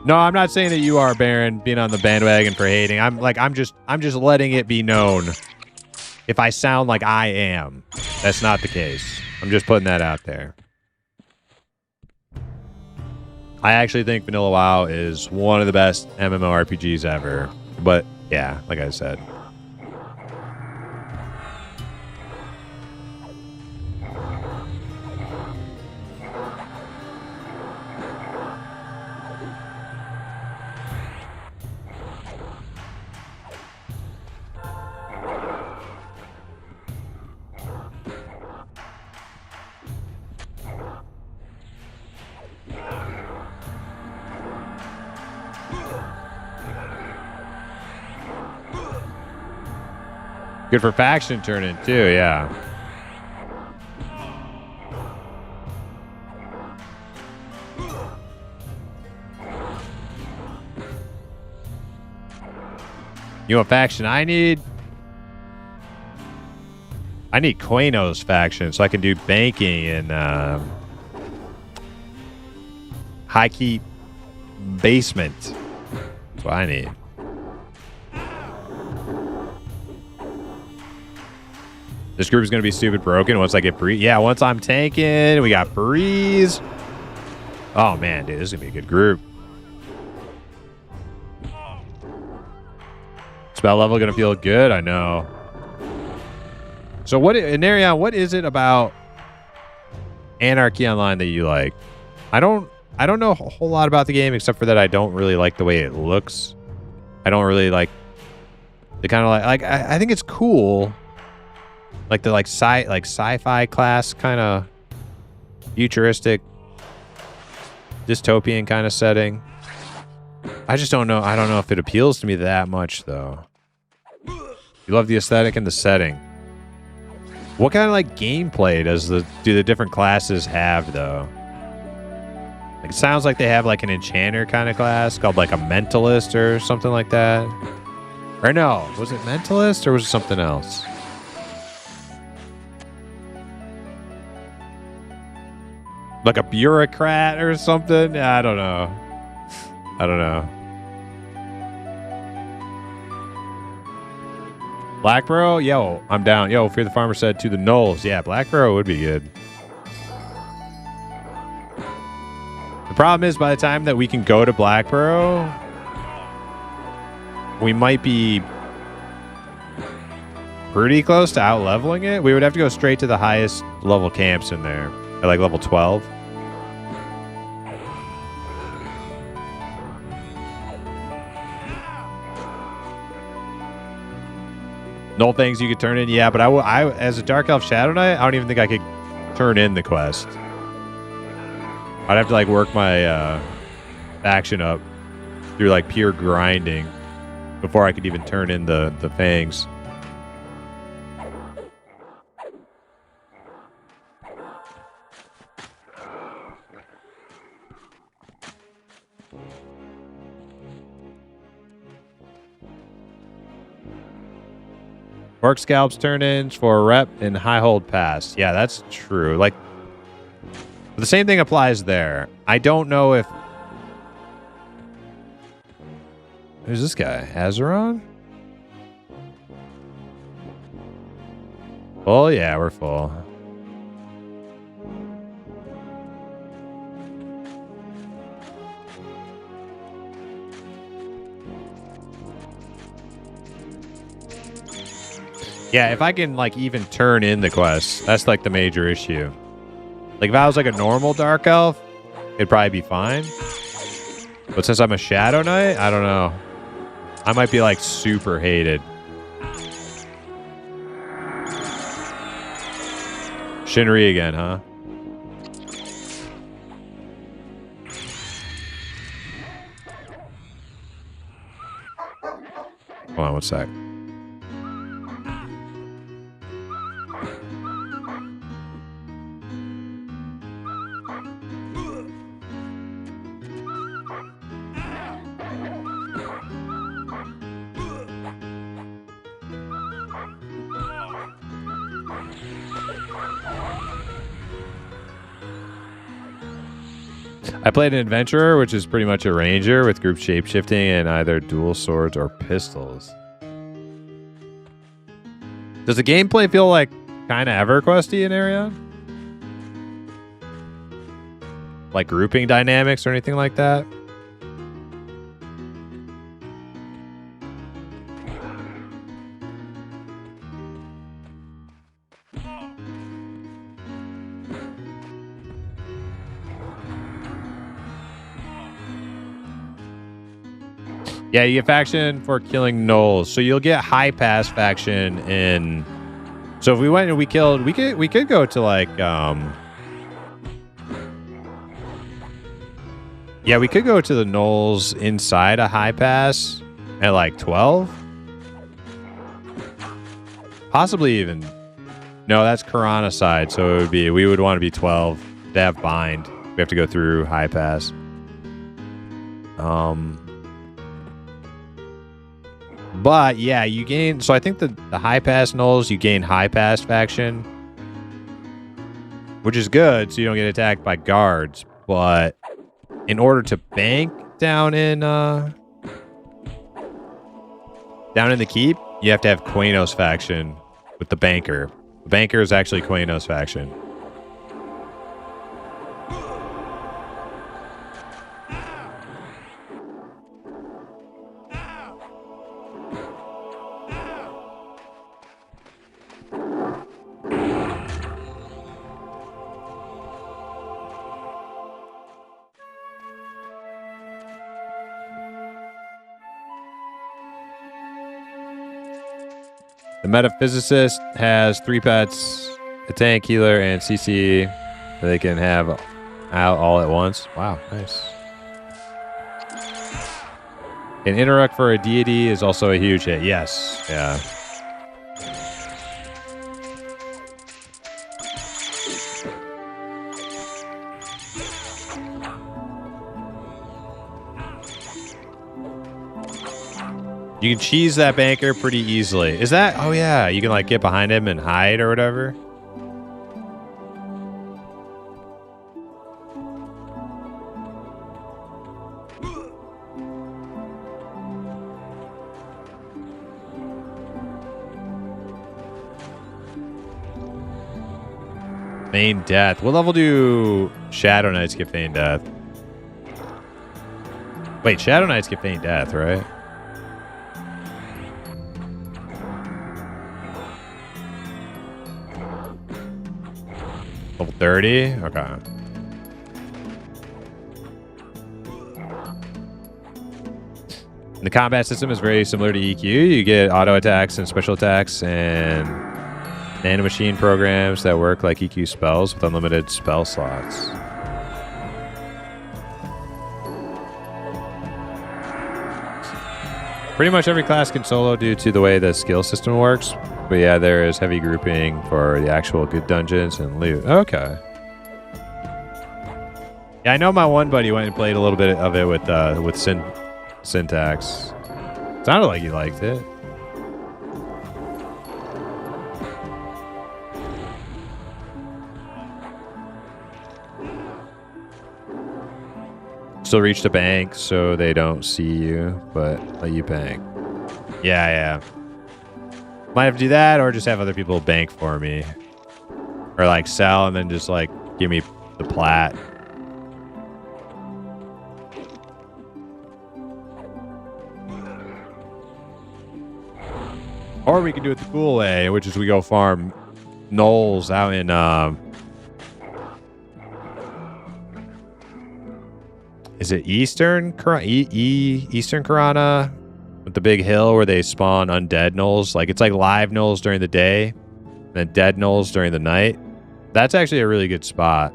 No, I'm not saying that you are, Baron, being on the bandwagon for hating. I'm just letting it be known. If I sound like I am, that's not the case. I'm just putting that out there. I actually think Vanilla WoW is one of the best MMORPGs ever. But yeah, like I said. Good for faction turn-in too, yeah. You know what faction I need? I need Quanos faction so I can do banking and high keep basement. That's what I need. This group is going to be stupid broken once I get Breeze. Yeah, once I'm tanking, we got Breeze. Oh, man, dude, this is going to be a good group. Spell level going to feel good? I know. So, Narion, what is it about Anarchy Online that you like? I don't know a whole lot about the game except for that I don't really like the way it looks. I don't really like the kind of like I think it's cool. Like the sci-fi class kind of futuristic dystopian kind of setting. I just don't know. I don't know if it appeals to me that much though. You love the aesthetic and the setting. What kind of like gameplay do the different classes have though? Like, it sounds like they have like an enchanter kind of class called like a mentalist or something like that. Or no, was it mentalist or was it something else? Like a bureaucrat or something? I don't know. I don't know. Black Bro? Yo, I'm down. Yo, Fear the Farmer said to the Knolls. Yeah, Black Bro would be good. The problem is by the time that we can go to Black Bro, we might be pretty close to out-leveling it. We would have to go straight to the highest level camps in there. At like level 12. No things you could turn in. Yeah, but I as a Dark Elf Shadow Knight, I don't even think I could turn in the quest. I'd have to like work my faction up through like pure grinding before I could even turn in the fangs. Orc scalps turn-ins for a rep in high hold pass. Yeah, that's true. Like, the same thing applies there. I don't know if... Who's this guy? Azeron? Full? Yeah, we're full. Yeah, if I can, like, even turn in the quest, that's, like, the major issue. Like, if I was, like, a normal Dark Elf, it'd probably be fine. But since I'm a Shadow Knight, I don't know. I might be like super hated. Shinri again, huh? Hold on one sec. I played an adventurer, which is pretty much a ranger with group shapeshifting and either dual swords or pistols. Does the gameplay feel like kind of EverQuest-y in area? Like grouping dynamics or anything like that? Yeah, you get faction for killing gnolls. So you'll get high pass faction in. So if we went and we killed, we could go to like yeah, we could go to the gnolls inside a high pass at like 12. Possibly even. No, that's Karana side, so it would be we would want to be 12 to have bind. We have to go through high pass. But yeah, you gain. So I think the high pass gnolls, you gain high pass faction, which is good, so you don't get attacked by guards. But in order to bank down in the keep, you have to have Quanos faction with the banker. The banker is actually Quanos faction. The metaphysicist has 3 pets, a tank, healer, and CC that they can have out all at once. Wow, nice. An interrupt for a deity is also a huge hit. Yes, yeah. You can cheese that banker pretty easily. Is that? Oh yeah, you can like get behind him and hide or whatever. Feign death. What level do Shadow Knights get feign death? Wait, Shadow Knights get feign death, right? Level 30? Okay. The combat system is very similar to EQ. You get auto attacks and special attacks and nanomachine programs that work like EQ spells with unlimited spell slots. Pretty much every class can solo due to the way the skill system works. But yeah, there is heavy grouping for the actual good dungeons and loot. Okay. Yeah, I know my one buddy went and played a little bit of it with Syntax. Sounded like he liked it. Still reach the bank so they don't see you, but let you bank. Yeah. Might have to do that or just have other people bank for me. Or like sell and then just like give me the plat. Or we can do it the cool way, which is we go farm gnolls out Is it Eastern Eastern Karana with the big hill where they spawn undead gnolls? Like it's like live gnolls during the day, and then dead gnolls during the night. That's actually a really good spot.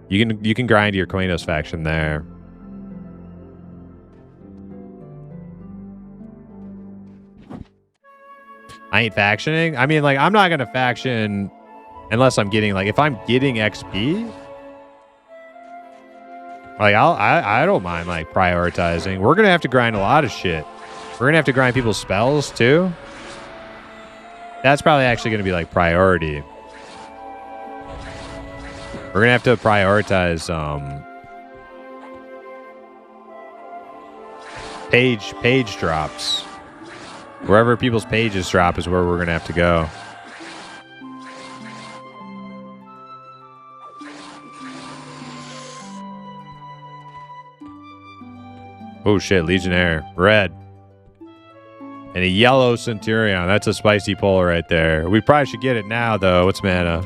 You can grind your Quanos faction there. I ain't factioning. I mean, like I'm not gonna faction unless I'm getting like if I'm getting XP. Like I don't mind like prioritizing. We're gonna have to grind a lot of shit. We're gonna have to grind people's spells too. That's probably actually gonna be like priority. We're gonna have to prioritize page drops. Wherever people's pages drop is where we're gonna have to go. Oh shit, Legionnaire. Red. And a yellow Centurion. That's a spicy pull right there. We probably should get it now, though. What's mana?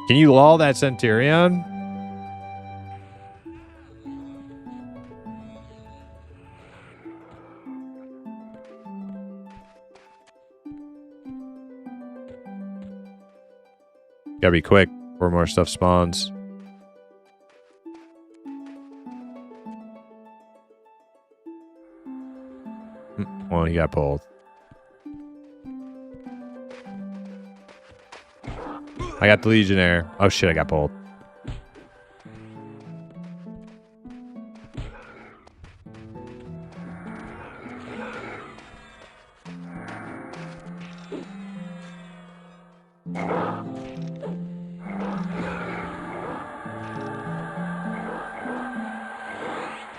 Can you lull that Centurion? Gotta be quick before more stuff spawns. Well, he got pulled. I got the Legionnaire. Oh shit, I got pulled.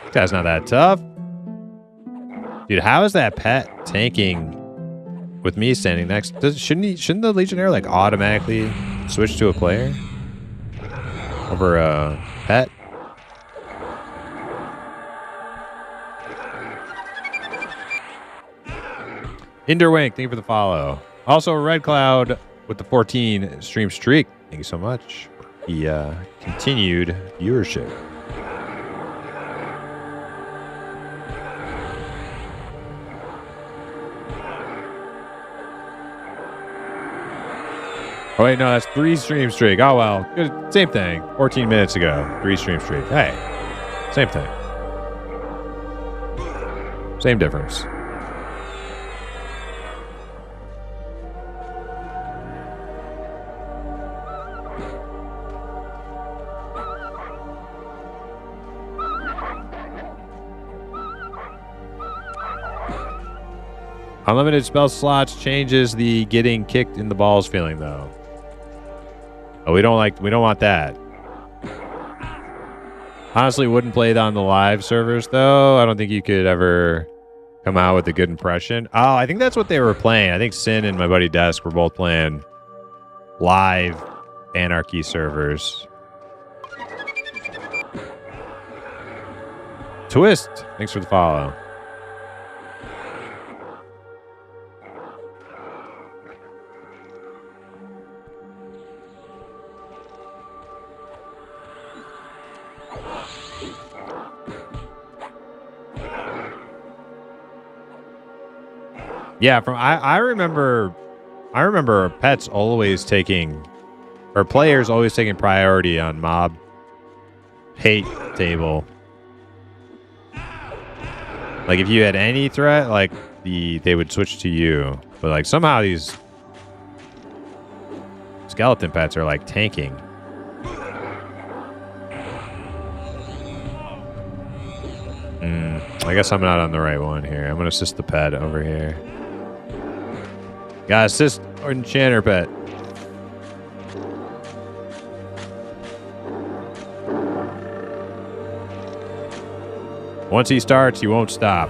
This guy's not that tough. Dude, how is that pet tanking with me standing next? Shouldn't the Legionnaire like automatically switch to a player over a pet? Inderwink, thank you for the follow. Also, Red Cloud with the 14 stream streak. Thank you so much for the continued viewership. Oh, wait, no, that's 3 stream streak. Oh, well, good. Same thing. 14 minutes ago, 3 stream streak. Hey, same thing. Same difference. Unlimited spell slots changes the getting kicked in the balls feeling, though. Oh, we don't want that. Honestly, wouldn't play it on the live servers, though. I don't think you could ever come out with a good impression. Oh, I think that's what they were playing. I think Sin and my buddy Desk were both playing live Anarchy servers. Twist, thanks for the follow. Yeah, I remember pets always taking, or players always taking priority on mob hate table. Like if you had any threat, like they would switch to you. But like somehow these skeleton pets are like tanking. I guess I'm not on the right one here. I'm gonna assist the pet over here. Gotta assist Enchanter pet. Once he starts, he won't stop.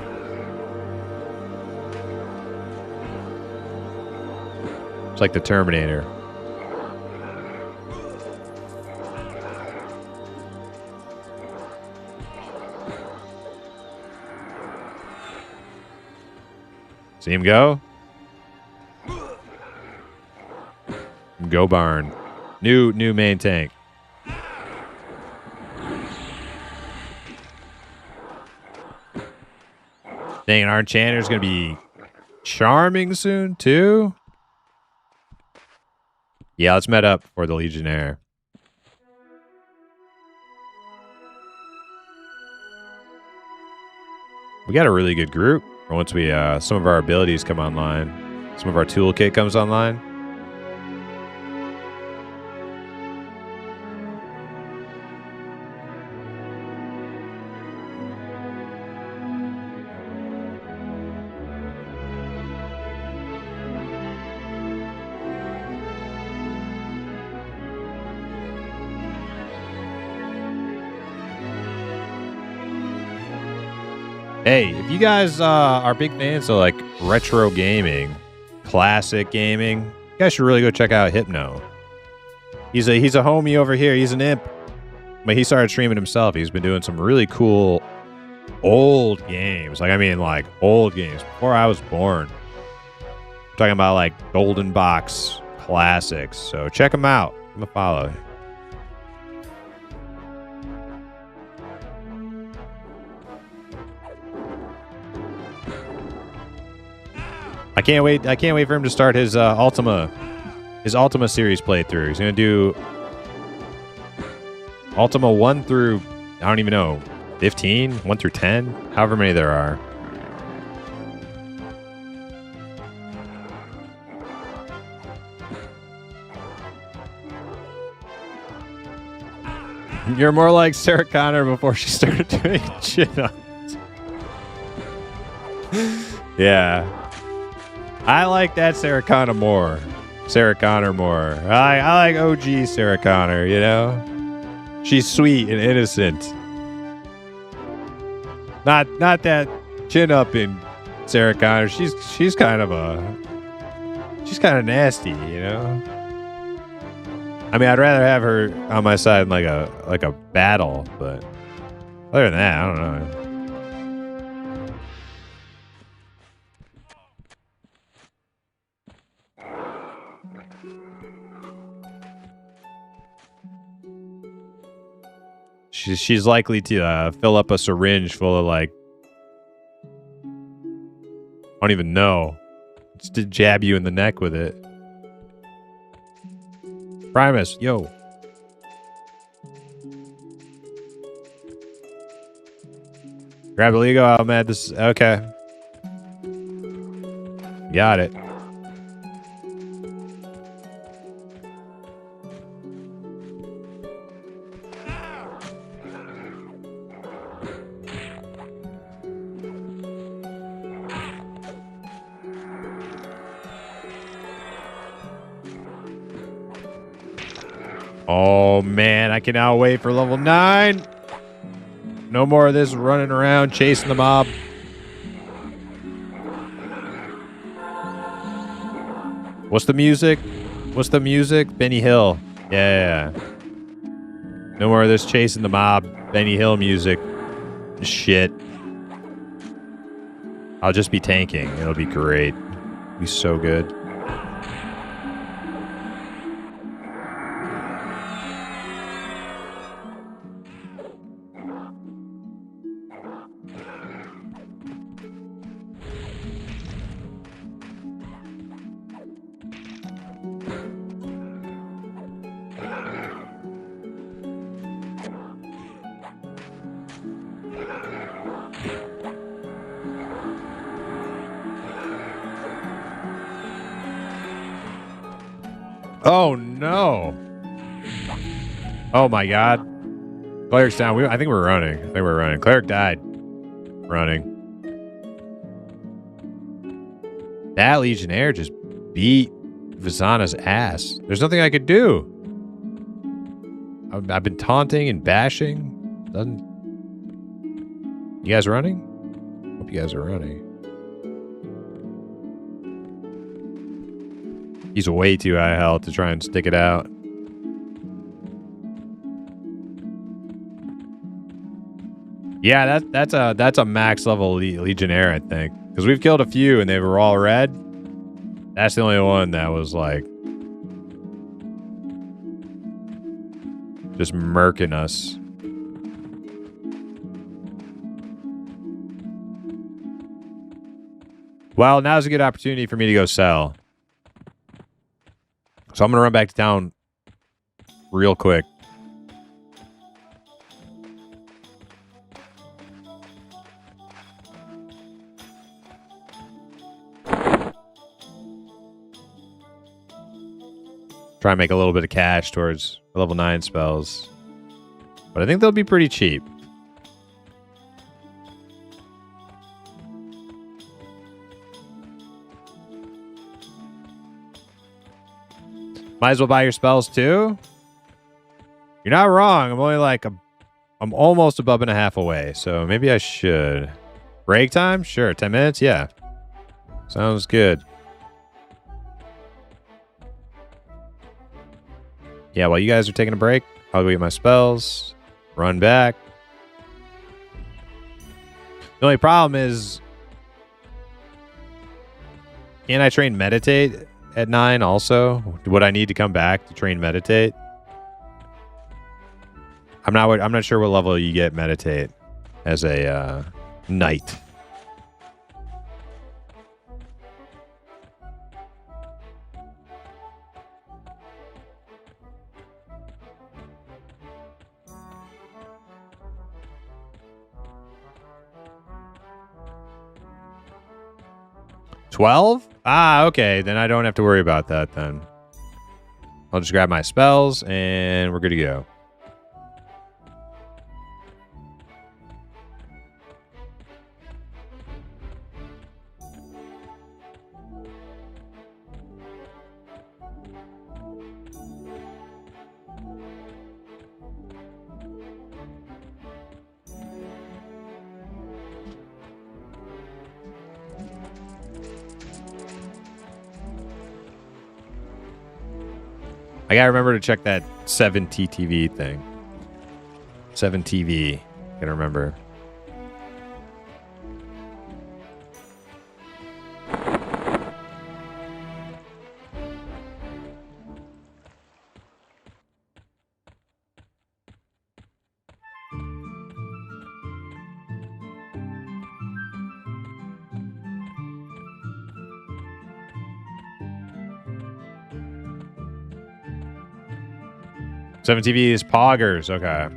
It's like the Terminator. See him go? Go Barn. New main tank. Dang, our enchanter's gonna be charming soon too. Yeah, let's met up for the Legionnaire. We got a really good group once we some of our abilities come online. Some of our toolkit comes online. Hey, if you guys are big fans of like retro gaming, classic gaming, you guys should really go check out Hypno. He's a homie over here. He's an imp, but he started streaming himself. He's been doing some really cool old games. Like, I mean, like old games before I was born. I'm talking about like Golden Box classics. So check him out. Give him a follow. I can't wait for him to start his Ultima series playthrough. He's gonna do Ultima 1 through, I don't even know, 15, 1 through 10, however many there are. You're more like Sarah Connor before she started doing chin-ups. Yeah. I like that Sarah Connor more. I like OG Sarah Connor, you know? She's sweet and innocent. Not that chin up in Sarah Connor. She's kind of nasty, you know? I mean, I'd rather have her on my side in like a battle, but other than that, I don't know. She's likely to fill up a syringe full of like, I don't even know, just to jab you in the neck with it. Primus, yo. Grab the Lego out, man. This okay. Got it. Oh man, I cannot wait for level 9. No more of this running around chasing the mob. What's the music? Benny Hill. Yeah. No more of this chasing the mob, Benny Hill music. Shit. I'll just be tanking. It'll be great. It'll be so good. Oh no! Oh my god! Cleric's down. I think we're running. Cleric died. Running. That Legionnaire just beat Vizana's ass. There's nothing I could do. I've been taunting and bashing. You guys running? Hope you guys are running. He's way too high health to try and stick it out. Yeah, that's a max level Legionnaire, I think, because we've killed a few and they were all red. That's the only one that was like Just murking us. Well, now's a good opportunity for me to go sell. So I'm going to run back to town real quick. Try and make a little bit of cash towards level 9 spells. But I think they'll be pretty cheap. Might as well buy your spells too. You're not wrong. I'm only like I'm almost a bub and a half away, so maybe I should. Break time? Sure. 10 minutes? Yeah. Sounds good. Yeah, while you guys are taking a break, I'll go get my spells, run back. The only problem is, can I train meditate at 9 also? Would I need to come back to train meditate? I'm not sure what level you get meditate as a knight. $12? Ah, okay. Then I don't have to worry about that then. I'll just grab my spells and we're good to go. I gotta remember to check that 7TTV thing. 7TV. Gotta remember. Seven TV is poggers. Okay.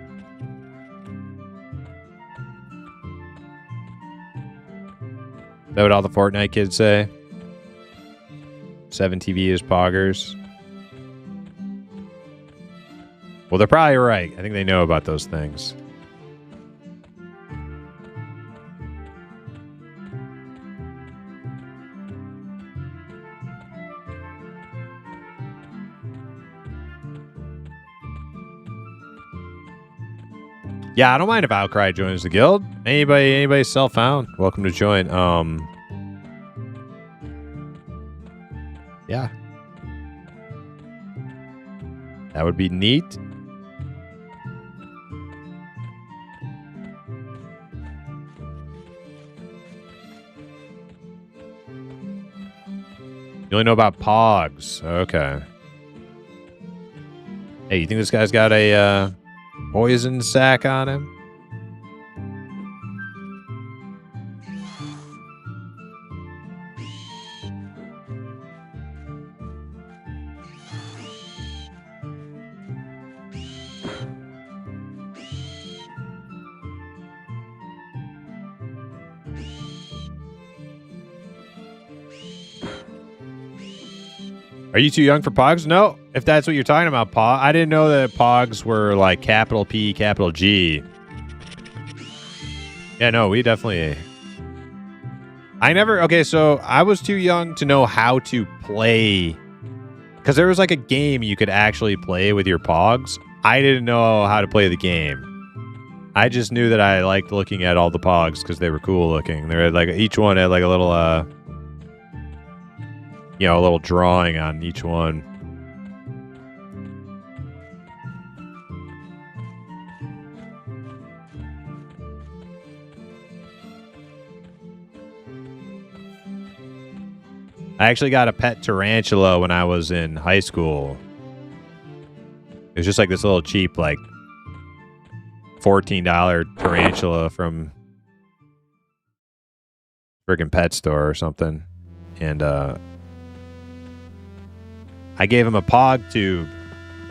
Is that what all the Fortnite kids say? 7TV is poggers. Well, they're probably right. I think they know about those things. Yeah, I don't mind if Outcry joins the guild. Anybody self-found, welcome to join. Yeah. That would be neat. You only know about Pogs. Okay. Hey, you think this guy's got a poison sack on him? Are you too young for Pogs? No, if that's what you're talking about, Pog. I didn't know that Pogs were like capital P, capital G. Yeah, no, we definitely... Okay, so I was too young to know how to play. Because there was like a game you could actually play with your Pogs. I didn't know how to play the game. I just knew that I liked looking at all the Pogs because they were cool looking. They had like, each one had like a little... you know, a little drawing on each one. I actually got a pet tarantula when I was in high school. It was just like this little cheap, like, $14 tarantula from friggin' pet store or something. And I gave him a pog tube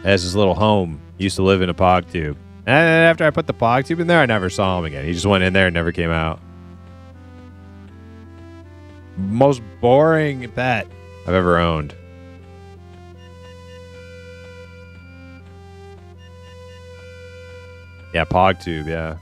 as his little home. He used to live in a pog tube. And after I put the pog tube in there, I never saw him again. He just went in there and never came out. Most boring pet I've ever owned. Yeah, pog tube, yeah.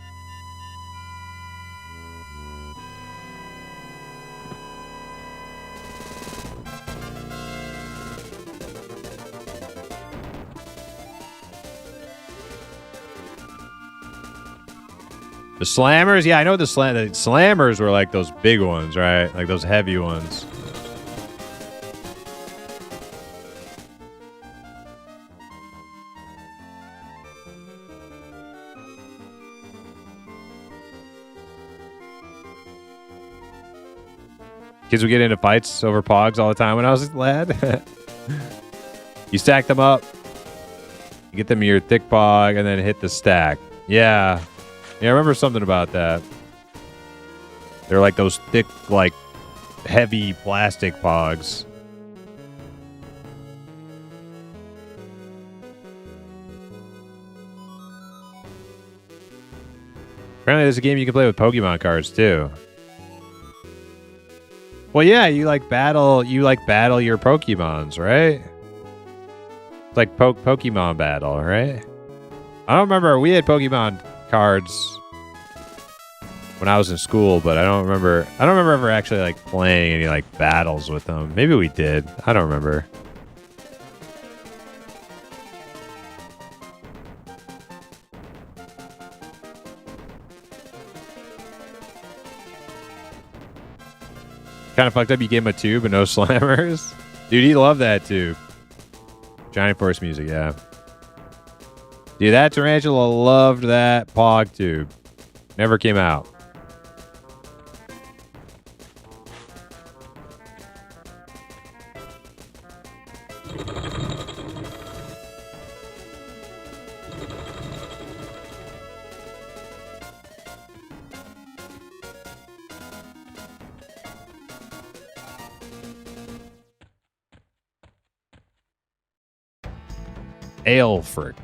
The slammers? Yeah, I know the slammers were like those big ones, right? Like those heavy ones. Kids would get into fights over pogs all the time when I was a lad. You stack them up, you get them in your thick pog, and then hit the stack. Yeah. Yeah, I remember something about that. They're like those thick, like, heavy plastic pogs. Apparently there's a game you can play with Pokemon cards, too. Well, yeah, you battle your Pokemons, right? It's like Pokemon battle, right? I don't remember. We had Pokemon cards when I was in school, but I don't remember ever actually like playing any like battles with them. Maybe we did. I don't remember. Kind of fucked up. You gave him a tube and no slammers. Dude, he loved that tube. Giant Force music, yeah. Dude, that tarantula loved that pog tube. Never came out. Aelfric.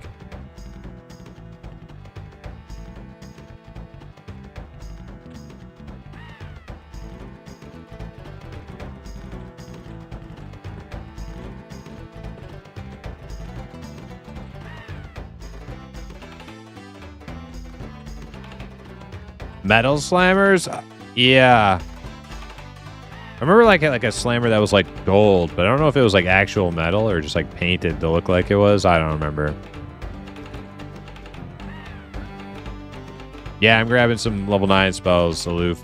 Metal slammers? Yeah. I remember like a slammer that was like gold, but I don't know if it was like actual metal or just like painted to look like it was. I don't remember. Yeah, I'm grabbing some level 9 spells, aloof.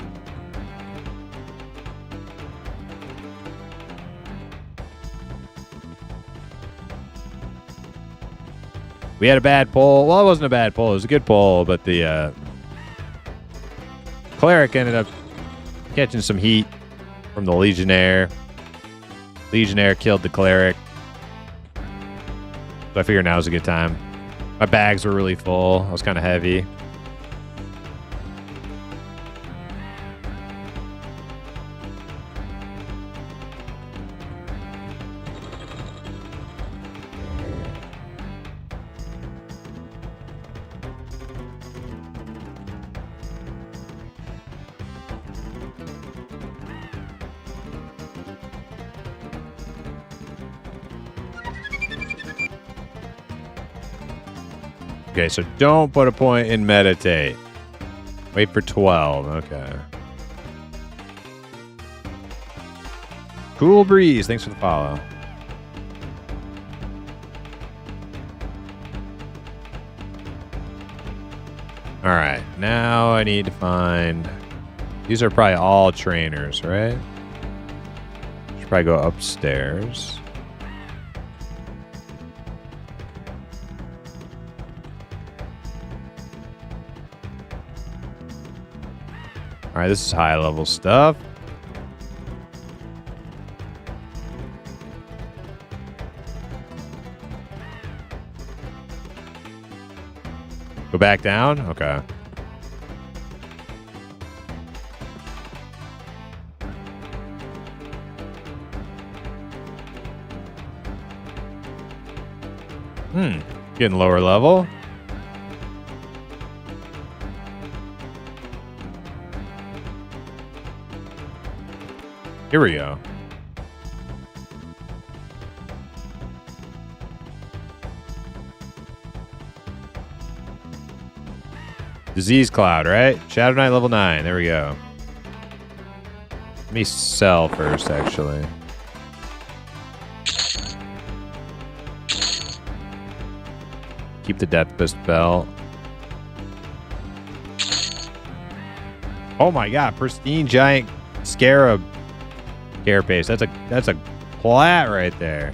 We had a bad pull. Well, it wasn't a bad pull. It was a good pull, but the cleric ended up catching some heat from the Legionnaire. Legionnaire killed the cleric. So I figure now's a good time. My bags were really full. I was kind of heavy. Okay, so don't put a point in meditate. Wait for 12. Okay. Cool breeze. Thanks for the follow. All right. Now I need to find... These are probably all trainers, right? Should probably go upstairs. All right, this is high level stuff. Go back down? Okay. Getting lower level. Here we go. Disease Cloud, right? Shadow Knight level 9. There we go. Let me sell first, actually. Keep the Death Fist belt. Oh my god, pristine giant scarab carapace. That's a plat right there.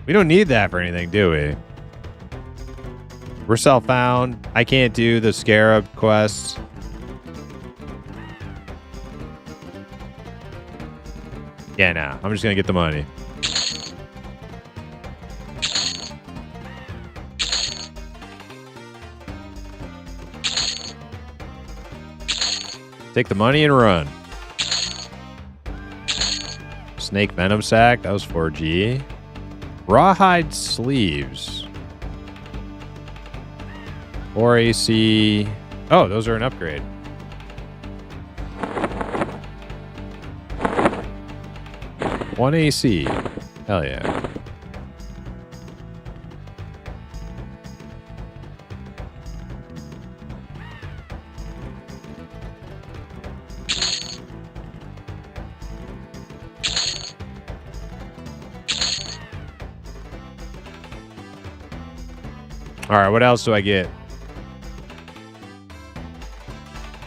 We don't need that for anything, do we? We're self-found. I can't do the scarab quests. Yeah, nah. I'm just gonna get the money. Take the money and run. Snake Venom Sack. That was 4G. Rawhide Sleeves. 4 AC. Oh, those are an upgrade. One AC. Hell yeah. All right, what else do I get?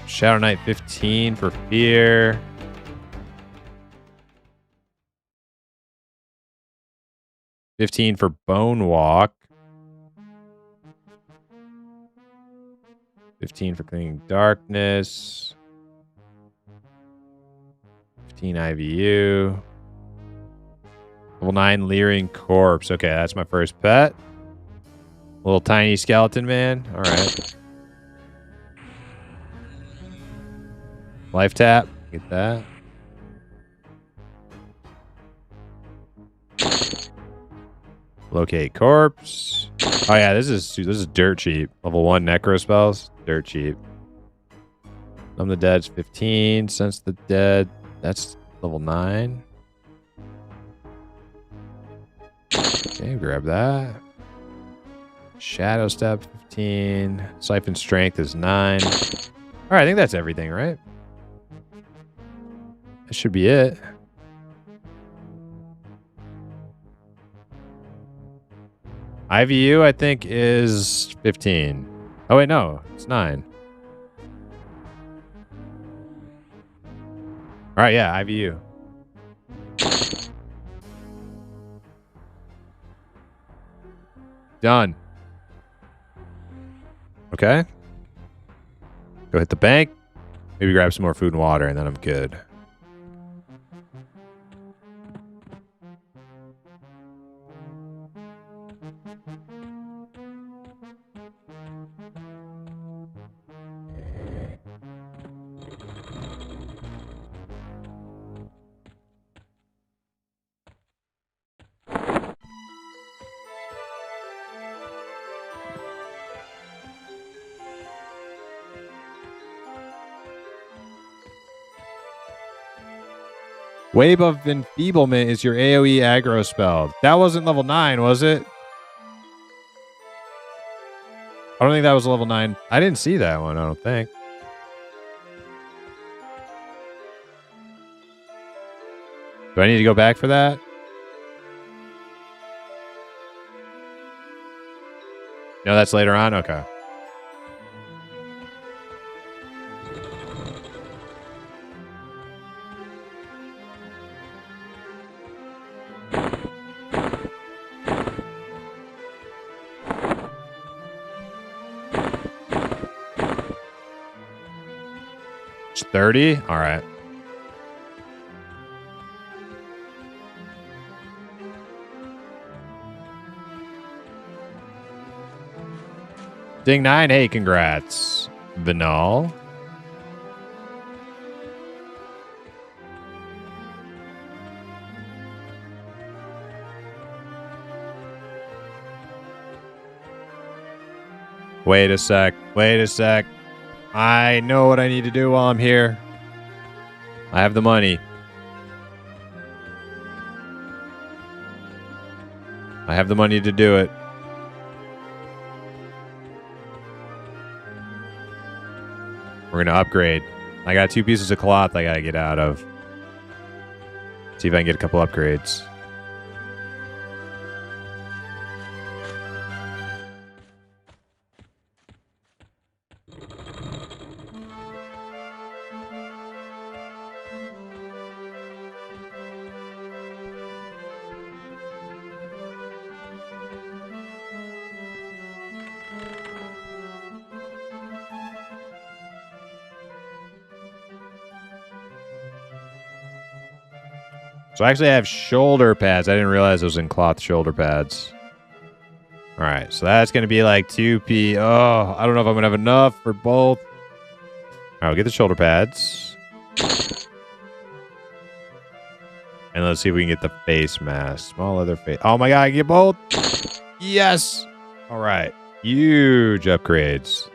Shadow Knight 15 for fear. $15 for Bone Walk. 15 for Cleaning Darkness. 15 IVU. Level 9 Leering Corpse. Okay, that's my first pet. Little tiny skeleton man. All right. Life tap. Get that. Locate corpse. Oh yeah, this is dirt cheap. Level 1 necro spells. Dirt cheap. Numb the Dead's 15. Sense the Dead. That's level 9. Okay, grab that. Shadow Step 15. Siphon Strength is 9. Alright, I think that's everything, right? That should be it. IVU, I think, is 15. Oh, wait, no. It's 9. Alright, yeah, IVU. Done. Okay. Go hit the bank. Maybe grab some more food and water, and then I'm good. Wave of Enfeeblement is your AoE aggro spell. That wasn't level 9, was it? I don't think that was level 9. I didn't see that one, I don't think. Do I need to go back for that? No, that's later on? Okay. It's 30? All right. Ding 9, hey, congrats. Vinal. Wait a sec. I know what I need to do while I'm here. I have the money. I have the money to do it. We're going to upgrade. I got 2 pieces of cloth I got to get out of. See if I can get a couple upgrades. So I actually have shoulder pads. I didn't realize it was in cloth shoulder pads. All right, so that's going to be like 2p. Oh, I don't know if I'm going to have enough for both. All right, we'll get the shoulder pads. And let's see if we can get the face mask. Small leather face. Oh my god, I can get both. Yes. All right. Huge upgrades.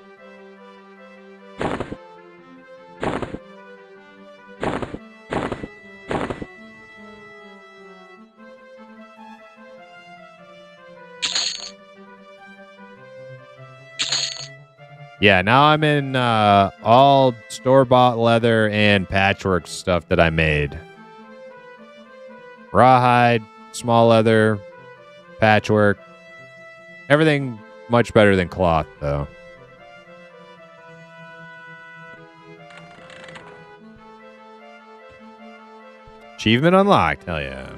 Yeah, now I'm in all store-bought leather and patchwork stuff that I made. Rawhide, small leather, patchwork. Everything much better than cloth, though. Achievement unlocked. Hell yeah.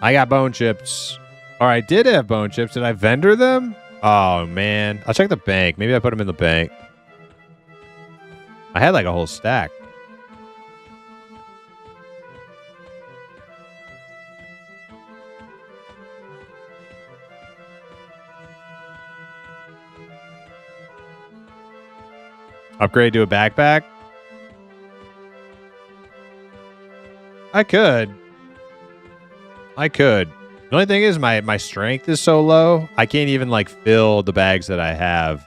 I got bone chips. Or I did have bone chips. Did I vendor them? Oh, man. I'll check the bank. Maybe I put them in the bank. I had like a whole stack. Upgrade to a backpack? I could. The only thing is my strength is so low, I can't even like fill the bags that I have.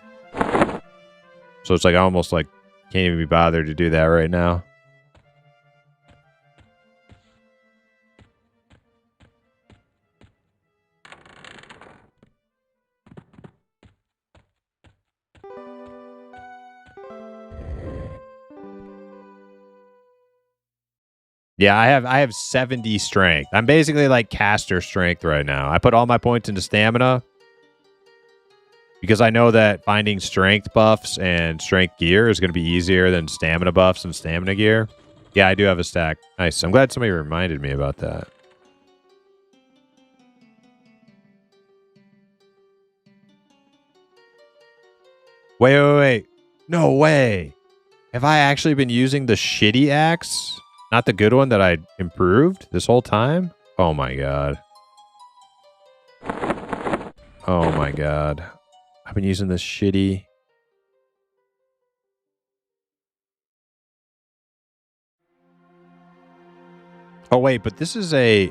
So it's like I almost like can't even be bothered to do that right now. Yeah, I have 70 strength. I'm basically like caster strength right now. I put all my points into stamina because I know that finding strength buffs and strength gear is going to be easier than stamina buffs and stamina gear. Yeah, I do have a stack. Nice. I'm glad somebody reminded me about that. Wait. No way. Have I actually been using the shitty axe? Not the good one that I improved this whole time? Oh my god. Oh my god. I've been using this shitty... Oh wait, but this is a...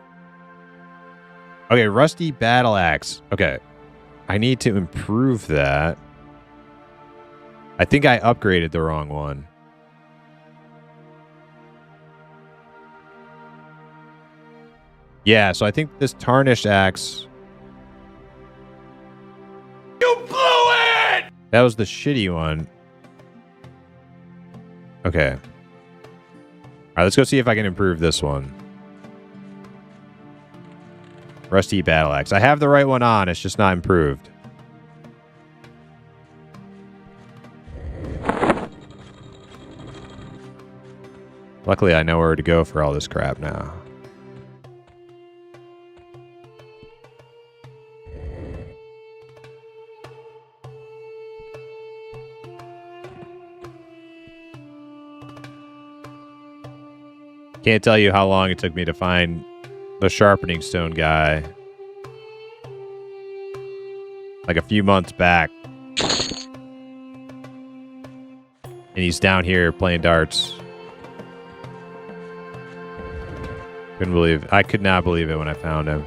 Okay, rusty battle axe. Okay. I need to improve that. I think I upgraded the wrong one. Yeah, so I think this tarnished axe... You blew it! That was the shitty one. Okay. Alright, let's go see if I can improve this one. Rusty battle axe. I have the right one on, it's just not improved. Luckily, I know where to go for all this crap now. Can't tell you how long it took me to find the sharpening stone guy. Like a few months back. And he's down here playing darts. I could not believe it when I found him.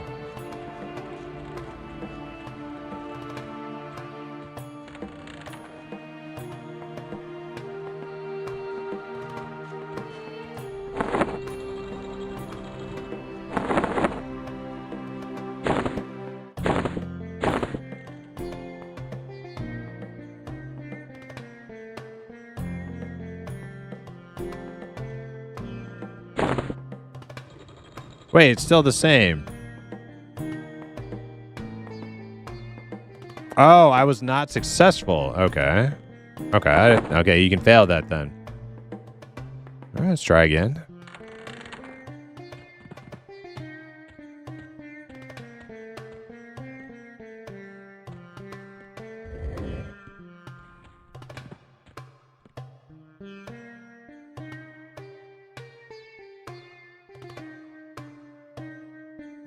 Wait, it's still the same. Oh, I was not successful. Okay. Okay, you can fail that then. All right, let's try again.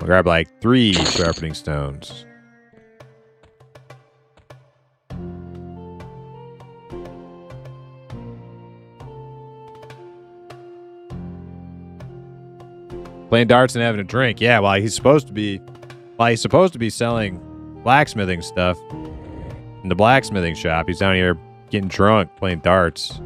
I'll grab like 3 sharpening stones. Playing darts and having a drink. Yeah, well, he's supposed to be selling blacksmithing stuff in the blacksmithing shop. He's down here getting drunk, playing darts.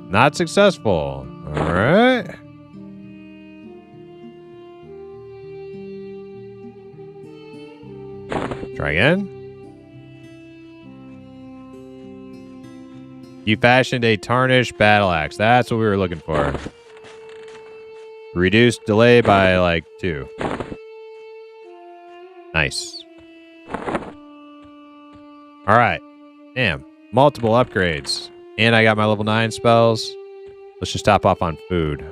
Not successful. All right. Try again. You fashioned a tarnished battle axe. That's what we were looking for. Reduced delay by like 2. Nice. All right. Damn. Multiple upgrades. And I got my level 9 spells. Let's just top off on food.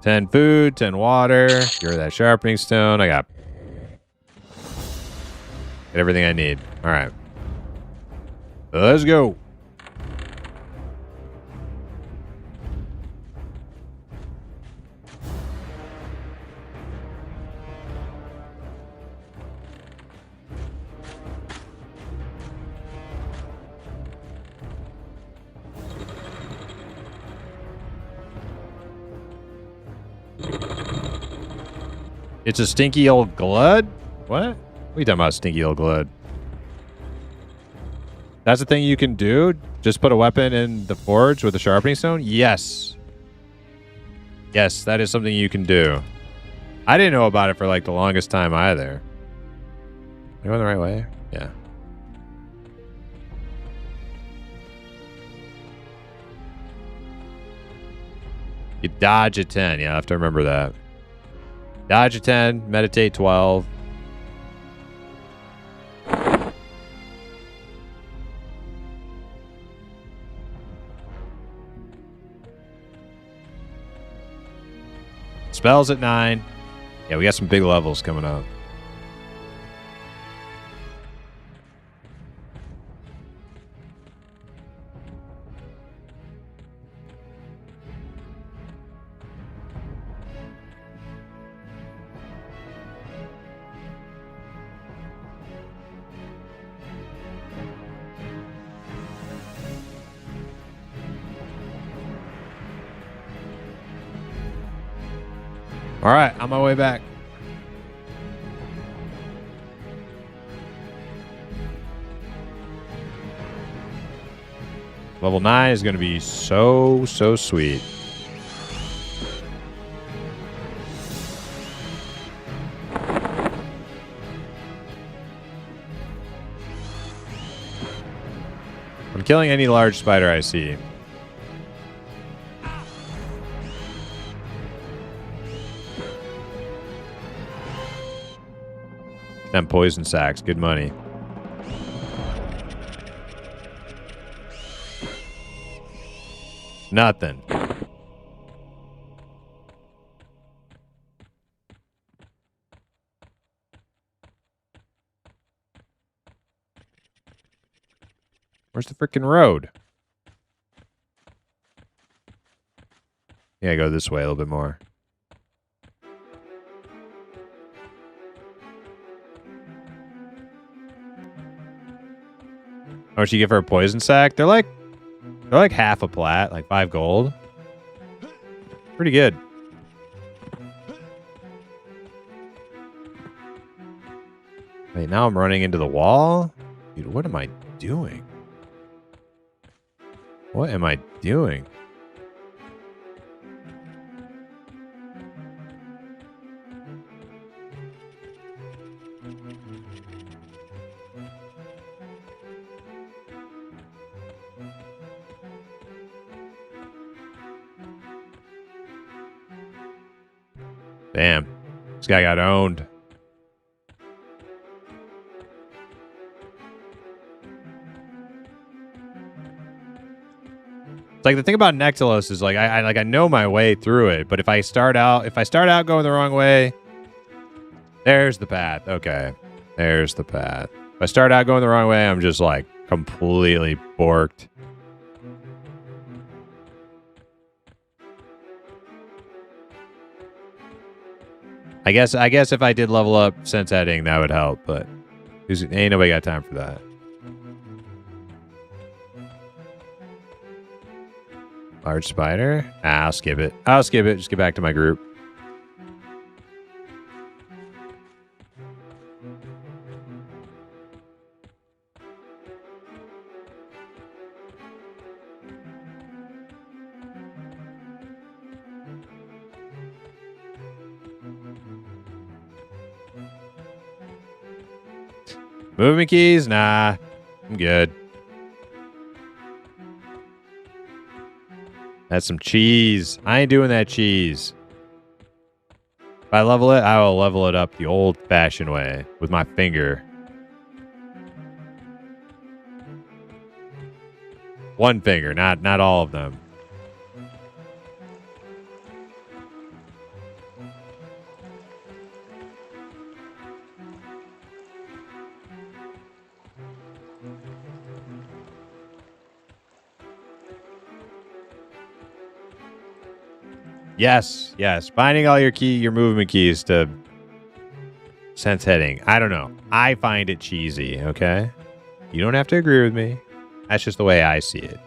Ten food, 10 water. You're that sharpening stone. I got everything I need. All right. Let's go. It's a stinky old glud? What? What are you talking about, stinky old glud? That's the thing you can do? Just put a weapon in the forge with a sharpening stone? Yes. Yes, that is something you can do. I didn't know about it for like the longest time either. Am I going the right way? Yeah. You dodge at 10. Yeah, I have to remember that. Dodge at 10, meditate 12. Spells at 9. Yeah, we got some big levels coming up. All right, on my way back. Level 9 is going to be so sweet. I'm killing any large spider I see. Them poison sacks, good money. Nothing. Where's the freaking road? Yeah, go this way a little bit more. How much you give for a poison sack? They're like half a plat, like 5 gold. Pretty good. Wait, now I'm running into the wall? Dude, what am I doing? What am I doing? Damn. This guy got owned. It's like the thing about Nectalos is like I know my way through it, but if I start out going the wrong way, there's the path. Okay. There's the path. If I start out going the wrong way, I'm just like completely borked. I guess if I did level up sense heading, that would help, but ain't nobody got time for that. Large spider? I'll skip it. I'll skip it. Just get back to my group. Movement keys? Nah. I'm good. That's some cheese. I ain't doing that cheese. If I level it, I will level it up the old-fashioned way with my finger. One finger, not all of them. Yes, yes. Binding all your movement keys to sense heading. I don't know. I find it cheesy, okay? You don't have to agree with me. That's just the way I see it.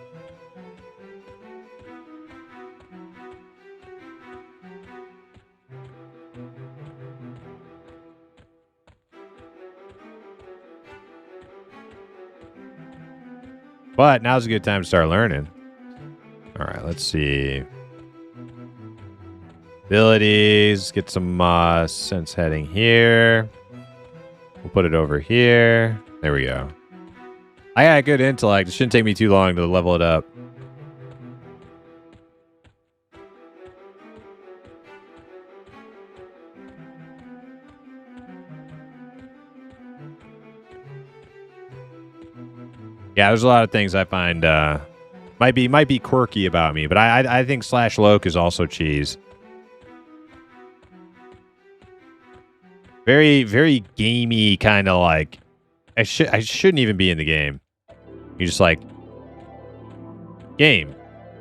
But now's a good time to start learning. All right, let's see. Abilities. Get some sense heading here. We'll put it over here. There we go. I got good intellect. It shouldn't take me too long to level it up. Yeah, there's a lot of things I find might be quirky about me, but I think /Loke is also cheese. Very, very gamey, kind of like I shouldn't even be in the game. You just like game.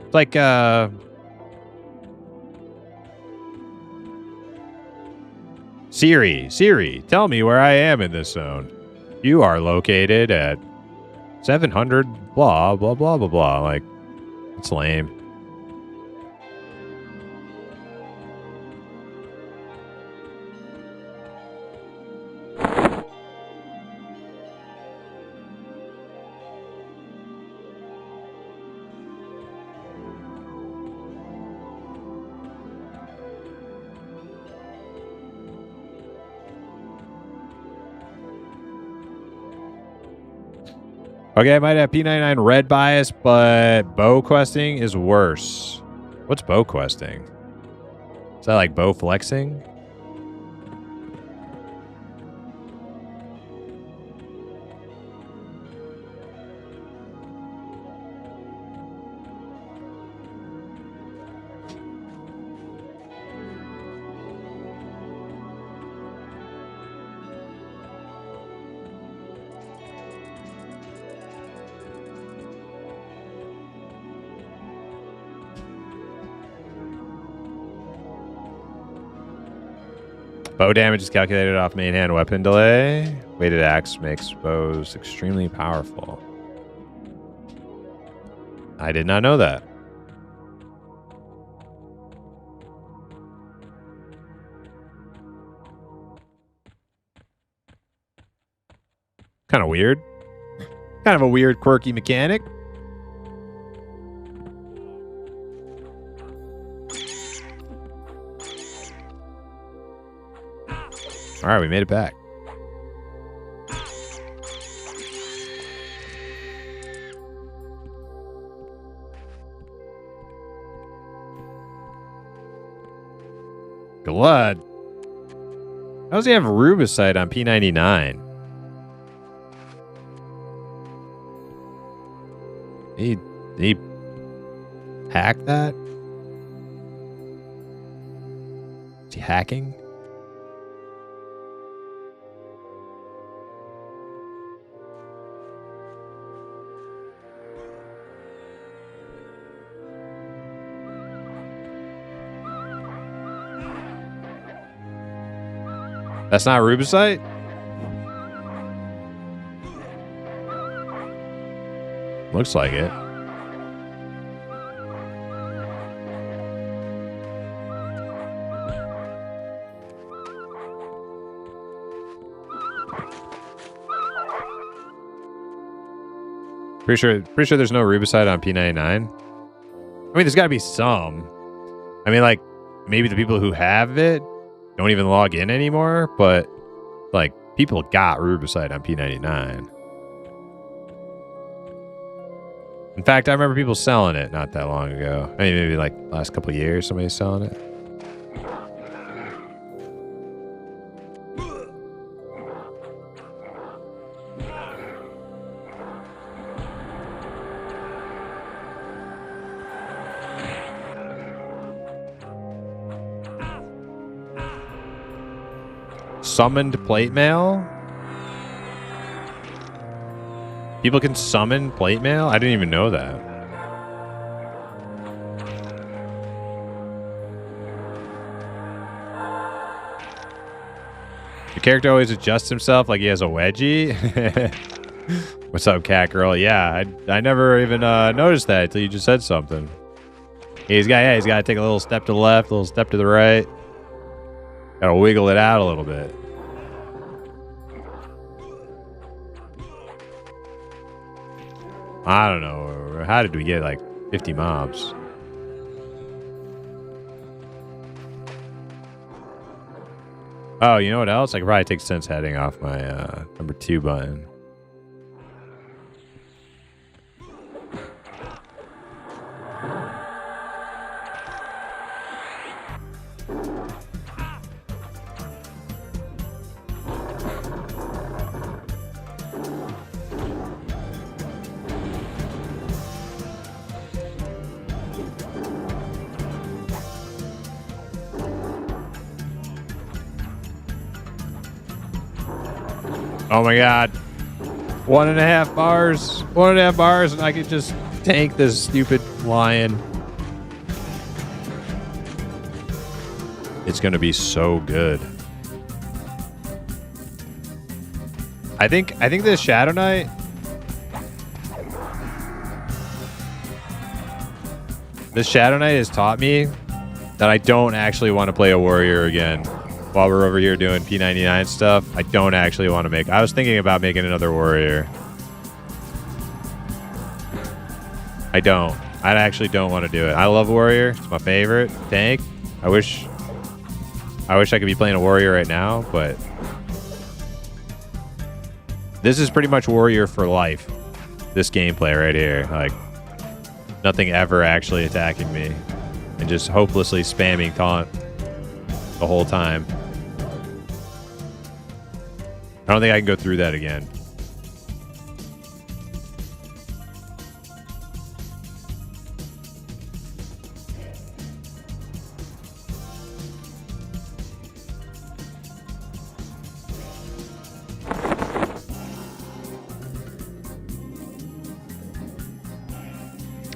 It's like Siri, tell me where I am in this zone. You are located at 700 blah blah blah blah blah. Like, it's lame. Okay, I might have P99 red bias, but bow questing is worse. What's bow questing? Is that like bow flexing? Bow damage is calculated off main hand weapon delay. Weighted axe makes bows extremely powerful. I did not know that. Kind of weird. Kind of a weird, quirky mechanic. All right, we made it back. Blood. How does he have rubicite on P99? He hack that? Is he hacking? That's not rubicite? Looks like it. Pretty sure there's no rubicite on P99. I mean, there's got to be some. I mean, like, maybe the people who have it don't even log in anymore, but like people got rubicite on P99. In fact, I remember people selling it not that long ago. I mean, maybe like last couple of years, somebody's selling it. Summoned plate mail? People can summon plate mail? I didn't even know that. The character always adjusts himself like he has a wedgie. What's up, cat girl? Yeah, I never even noticed that until you just said something. He's got to take a little step to the left, a little step to the right. Got to wiggle it out a little bit. I don't know. How did we get like 50 mobs? Oh, you know what else? I could probably take sense heading off my number 2 button. Oh my god. 1.5 bars. 1.5 bars and I could just tank this stupid lion. It's gonna be so good. I think this Shadow Knight. This Shadow Knight has taught me that I don't actually want to play a warrior again. While we're over here doing P99 stuff, I don't actually want to make... I was thinking about making another warrior. I don't. I actually don't want to do it. I love warrior. It's my favorite tank. I wish I could be playing a warrior right now, but... This is pretty much warrior for life. this gameplay right here. Like, nothing ever actually attacking me. And just hopelessly spamming taunt the whole time. I don't think I can go through that again.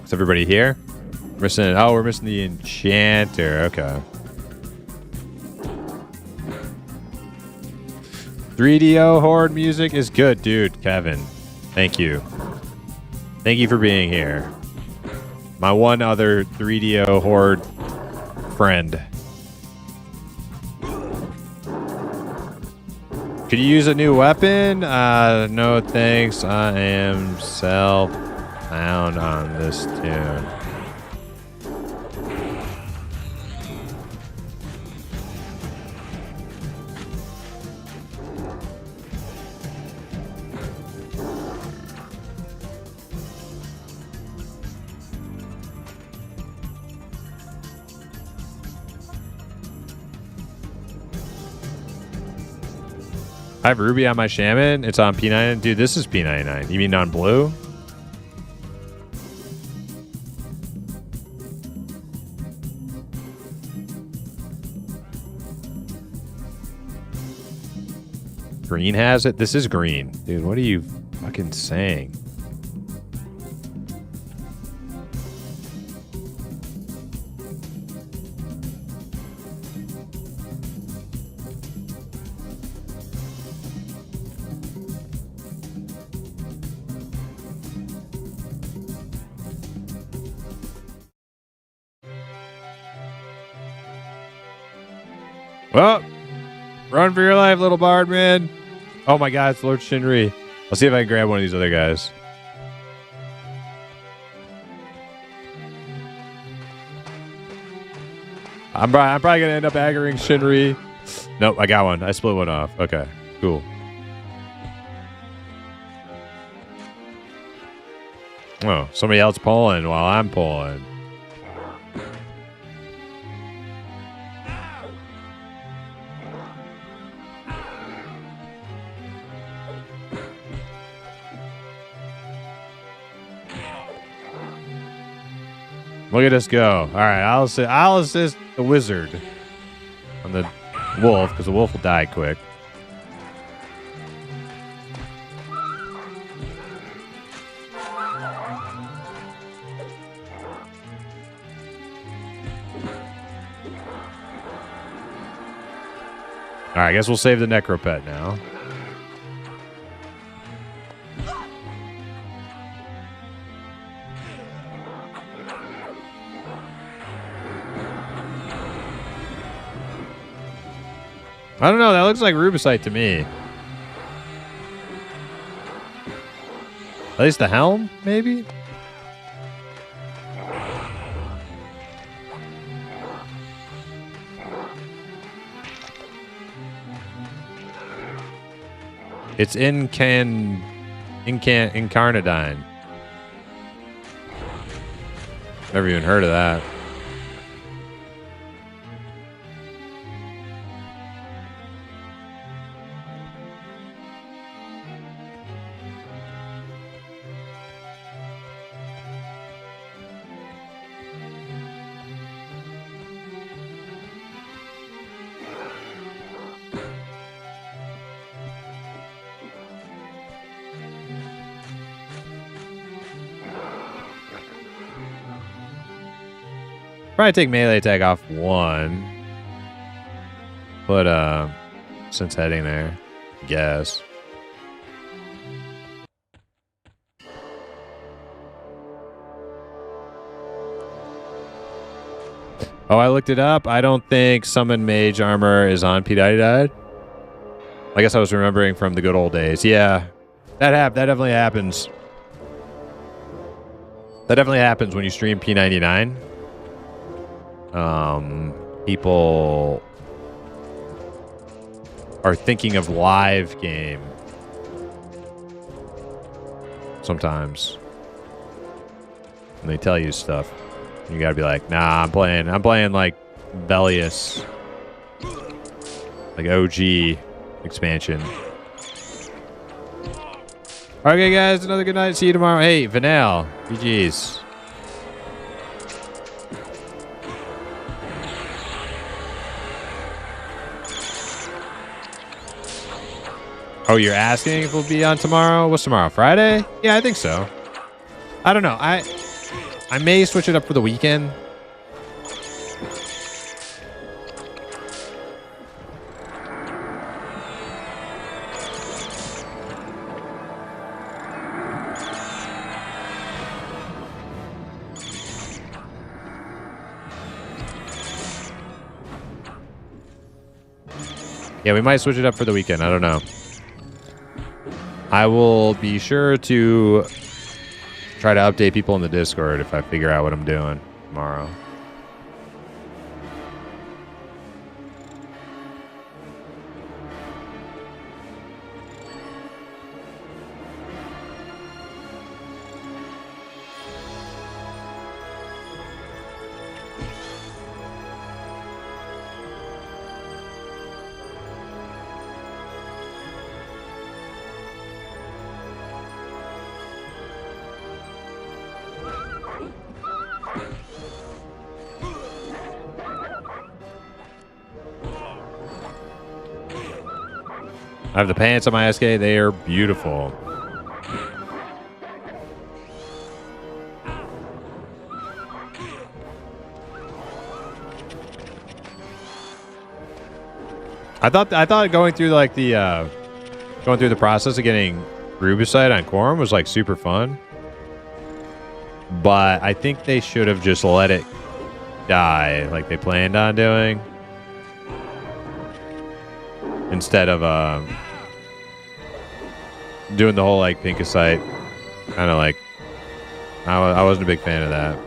Is everybody here? We're missing the enchanter. Okay. 3DO horde music is good, dude. Kevin, thank you. Thank you for being here. My one other 3DO horde friend. Could you use a new weapon? No thanks. I am self-bound on this tune. I have Ruby on my Shaman. It's on P99. Dude, this is P99. You mean on blue? Green has it? This is green. Dude, what are you fucking saying? Well, run for your life, little bard man. Oh my god, it's Lord Shinri. I'll see if I can grab one of these other guys. I'm probably going to end up aggroing Shinri. Nope, I got one. I split one off. Okay, cool. Oh, somebody else pulling while I'm pulling. Look at us go. All right, I'll assist the wizard on the wolf because the wolf will die quick. All right, I guess we'll save the Necropet now. I don't know. That looks like Rubicite to me. At least the helm, maybe? It's Incarnadine. Never even heard of that. Probably take melee attack off one. But, since heading there, I guess. Oh, I looked it up. I don't think Summon Mage Armor is on P99. I guess I was remembering from the good old days. Yeah, that definitely happens. That definitely happens when you stream P99. People are thinking of live game. sometimes. And they tell you stuff. You gotta be like, nah, I'm playing like Bellius. Like OG expansion. Okay, guys, another good night. See you tomorrow. Hey, Vanel. GG's. Oh, you're asking if we'll be on tomorrow? What's tomorrow? Friday? Yeah, I think so. I don't know. I may switch it up for the weekend. Yeah, we might switch it up for the weekend. I don't know. I will be sure to try to update people in the Discord if I figure out what I'm doing tomorrow. I have the pants on my SK. They are beautiful. I thought going through like the process of getting Rubicite on Quorum was like super fun. But I think they should have just let it die like they planned on doing. Instead of doing the whole like Pinkicite, kind of like I wasn't a big fan of that.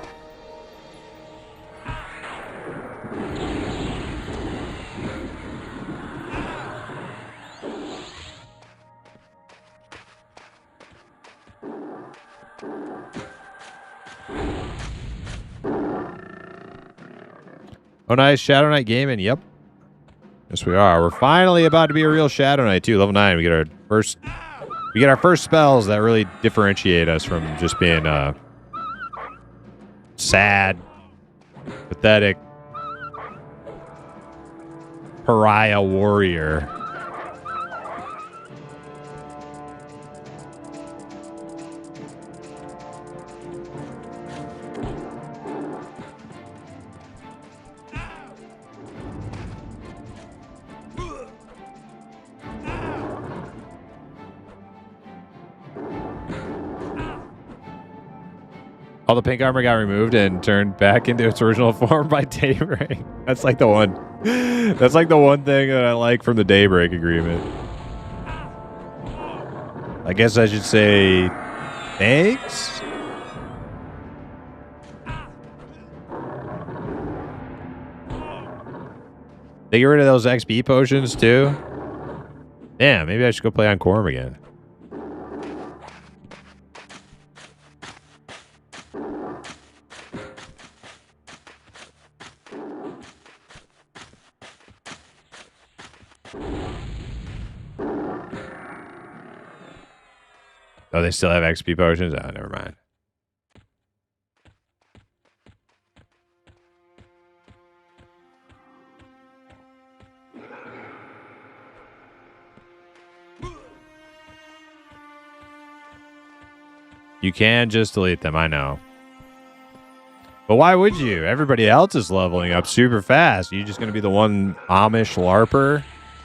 Oh, nice. Shadow Knight gaming. Yep. Yes, we are. We're finally about to be a real Shadow Knight too. Level 9. We get our first spells that really differentiate us from just being sad, pathetic, pariah warrior. All the pink armor got removed and turned back into its original form by Daybreak. That's like the one. That's like the one thing that I like from the Daybreak agreement. I guess I should say thanks. They get rid of those XP potions too. Damn, maybe I should go play on Quorum again. Oh, they still have XP potions? Oh, never mind. You can just delete them, I know. But why would you? Everybody else is leveling up super fast. You're just going to be the one Amish LARPer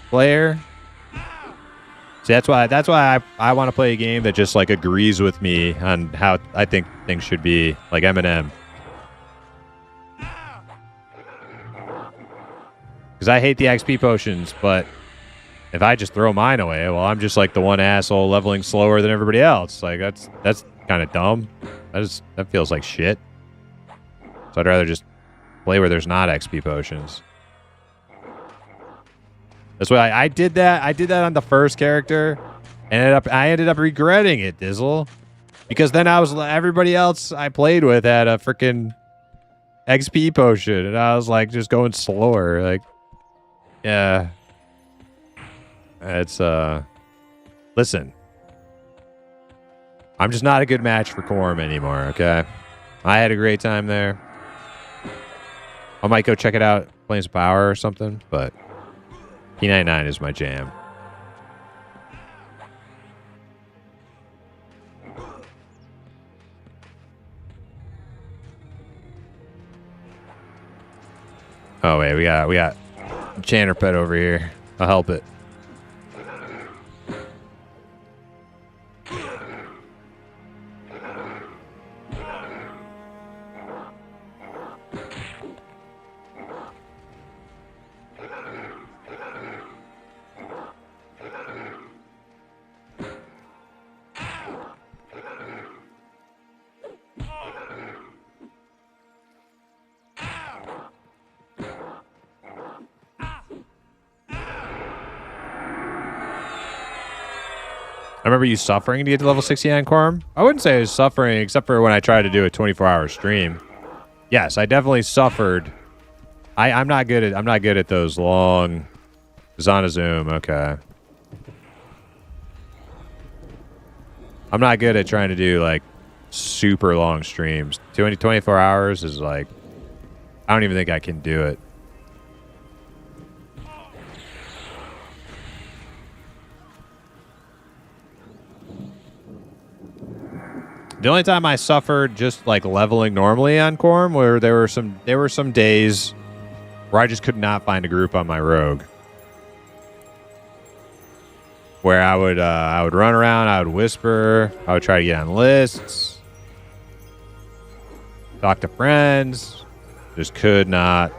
player? See, that's why I want to play a game that just like agrees with me on how I think things should be, like Eminem. Because I hate the XP potions, but if I just throw mine away, well, I'm just like the one asshole leveling slower than everybody else. Like that's kind of dumb. That feels like shit. So I'd rather just play where there's not XP potions. That's why I did that. I did that on the first character, and I ended up regretting it, Dizzle. Because then everybody else I played with had a freaking XP potion, and I was like just going slower. Like, yeah, it's listen, I'm just not a good match for Quorum anymore. Okay, I had a great time there. I might go check it out, Planes of Power or something, but P99 is my jam. Oh wait, we got Chanter Pet over here. I'll help it. I remember you suffering to get to level 69 Quorum. I wouldn't say I was suffering, except for when I tried to do a 24-hour stream. Yes, I definitely suffered. I'm not good at those long. It's on a Zoom. Okay. I'm not good at trying to do like super long streams. 24 hours is like, I don't even think I can do it. The only time I suffered just like leveling normally on Quorum, where there were some days where I just could not find a group on my rogue. Where I would run around, I would whisper, I would try to get on lists, talk to friends, just could not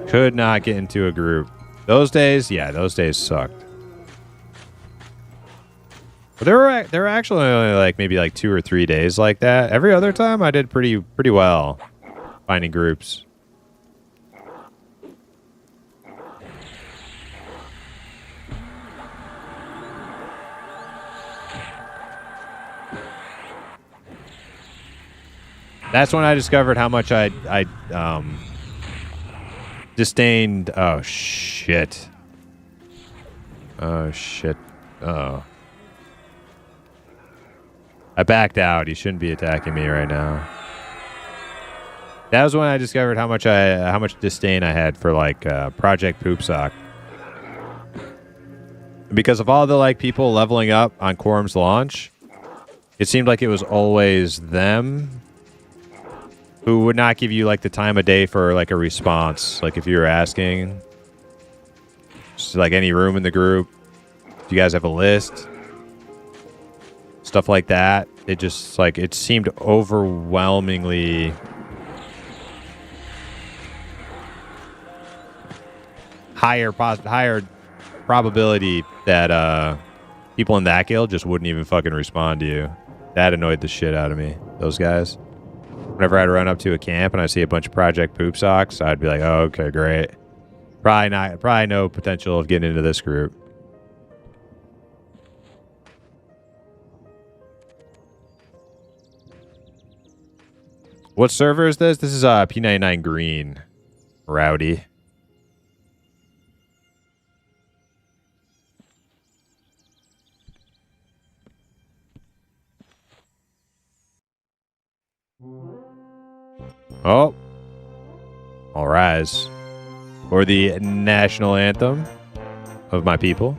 get into a group. Those days, yeah, those days sucked. But there were actually only like maybe like 2 or 3 days like that. Every other time I did pretty well finding groups. That's when I discovered how much I disdained. Oh shit. Oh shit. Oh. I backed out. He shouldn't be attacking me right now. That was when I discovered how much disdain I had for like Project Poop Sock. Because of all the like people leveling up on Quorum's launch, it seemed like it was always them who would not give you like the time of day for like a response. Like if you were asking, just like any room in the group, do you guys have a list? Stuff like that. It just like it seemed overwhelmingly higher probability that people in that guild just wouldn't even fucking respond to you. That annoyed the shit out of me. Those guys. Whenever I'd run up to a camp and I see a bunch of Project Poop Socks, I'd be like, "Oh, okay, great. Probably no potential of getting into this group." What server is this? This is P99 Green. Rowdy. Oh. All rise. For the national anthem of my people.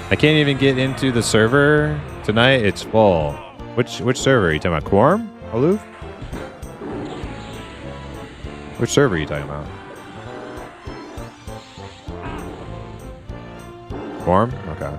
I can't even get into the server tonight. It's full. Which server are you talking about? Quorum? Aloof? Which server are you talking about? Quorum? Okay.